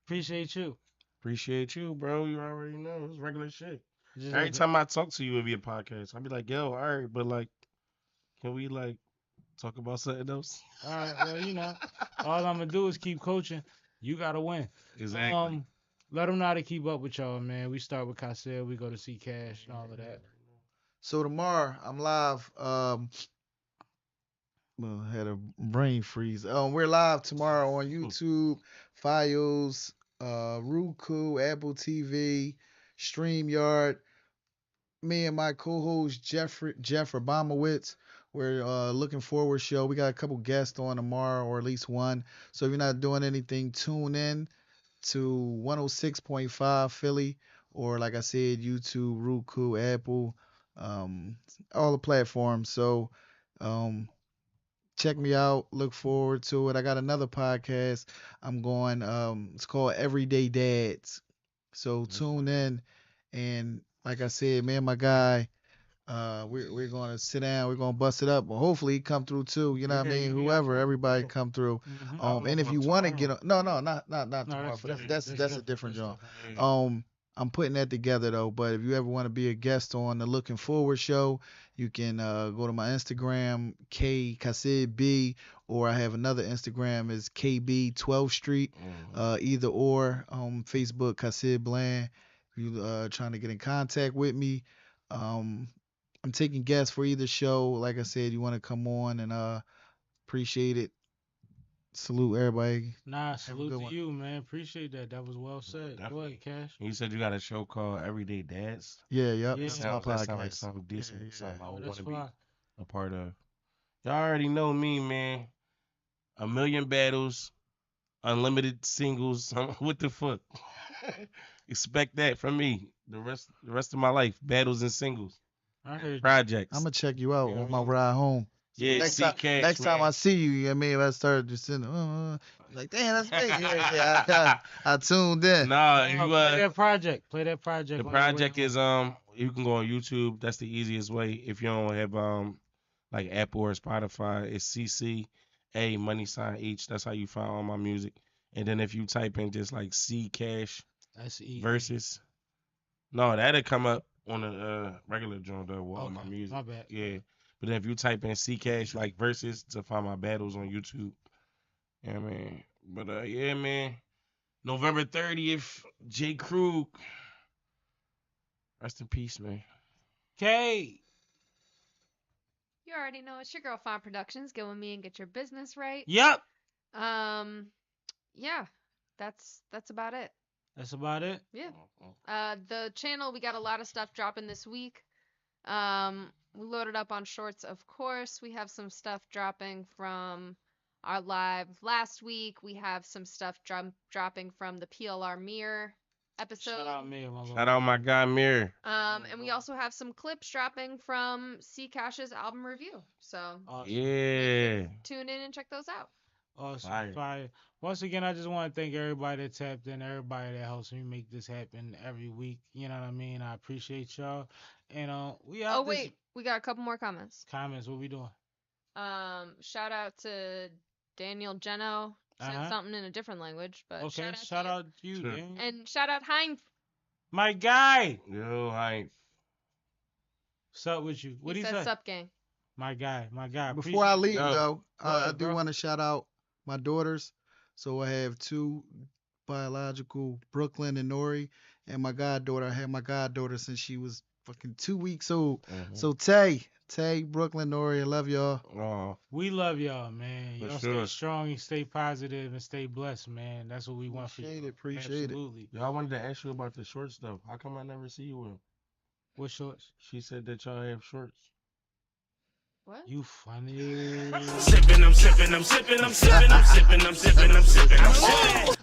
Appreciate you. Appreciate you, bro. You already know. It's regular shit. Just Every like- time I talk to you, it'll be a podcast. I'll be like, yo, all right, but like, can we like talk about something else? All right, well, all I'm gonna do is keep coaching. You gotta win. Exactly. Let them know how to keep up with y'all, man. We start with Kassid, we go to CCASH and all of that. So tomorrow I'm live. Well, I had a brain freeze. We're live tomorrow on YouTube, Fios, Roku, Apple TV, StreamYard. Me and my co-host Jeff Obamowitz. We're looking forward show. We got a couple guests on tomorrow, or at least one. So if you're not doing anything, tune in to 106.5 Philly, or like I said, YouTube, Roku, Apple, all the platforms. So check me out. Look forward to it. I got another podcast I'm going. It's called Everyday Dads. So tune in, and like I said, me and my guy, we're gonna sit down. We're gonna bust it up. Well, hopefully he come through too. You know what I mean? Whoever, everybody come through. And if you want to get on, no, not tomorrow. That's a different job. I'm putting that together though. But if you ever want to be a guest on the Looking Forward show, you can go to my Instagram, KCassidB, or I have another Instagram is KB12 Street. Either or. Facebook, Cassid Bland. If you trying to get in contact with me, I'm taking guests for either show. Like I said, you want to come on, and appreciate it. Salute everybody. Nah, salute to you, man. Appreciate that. That was well said. Definitely. Go ahead, Cash. You said you got a show called Everyday Dads. Yeah, yep. Yeah. That's my That podcast. sounds like something decent. Something I want to be fine. a part of. Y'all already know me, man. 1,000,000 battles, unlimited singles. What the fuck? Expect that from me. The rest of my life, battles and singles. I heard Projects. I'm gonna check you out on my ride home. Yeah, CCASH, next time I see you, you know what I mean? If I start just sitting, like, damn, that's me. I tuned in. Nah, you. you Play that project. Play that project. the project is you can go on YouTube. That's the easiest way. If you don't have like Apple or Spotify, it's CCA money sign each. That's how you find all my music. And then if you type in just like CCASH versus, no, that'll come up on the regular joint though with all my music. My bad. Yeah. But then if you type in CCASH like versus to find my battles on YouTube. Yeah, man. But yeah, man. November 30th, JKrooger. Rest in peace, man. Okay. You already know it's your girl Fine Productions. Get with me and get your business right. Yep. Yeah, that's about it. That's about it. Yeah. The channel, we got a lot of stuff dropping this week. We loaded up on shorts, of course. We have some stuff dropping from our live last week. We have some stuff dropping from the PLR Mirror episode. Shout out Mirror, my Shout out my guy Mirror. And we also have some clips dropping from CCASH's album review. So Yeah. tune in and check those out. Awesome. Fire. Once again, I just want to thank everybody that tapped in, everybody that helps me make this happen every week. You know what I mean? I appreciate y'all. And we out. Oh wait, we got a couple more comments. Comments, what we doing? Shout out to Daniel Geno. Said something in a different language, but okay. Shout out to you, Sure. Daniel. And shout out Shyne. My guy. Yo, Hype. What's up with you? What he he said? say? Sup, gang. My guy. Before I leave, Yo. though, I ahead, do bro. want to shout out my daughters. So I have two biological, Brooklyn and Nori, and my goddaughter. I had my goddaughter since she was fucking 2 weeks old. So Tay, Brooklyn, Nori, I love y'all. Oh, We love y'all, man. For Y'all sure. stay strong and stay positive and stay blessed, man. That's what we want for you. Appreciate it. Absolutely. y'all wanted to ask you about the shorts though. How come I never see you with them? What shorts? She said that y'all have shorts. What? You funny.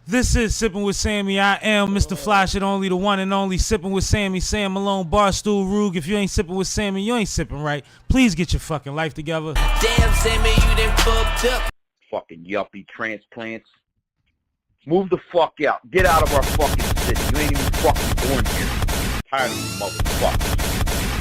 This is Sippin' with Sammie. I am Mr. Fly Shit Only, the one and only Sippin' with Sammie. Sam Malone, Barstool Roog. If you ain't sippin' with Sammie, you ain't sippin' right. Please get your fucking life together. Damn, Sammie, you done fucked up. Fucking yuppie transplants. Move the fuck out. Get out of our fucking city. You ain't even fucking born here. I'm tired of you motherfuckers.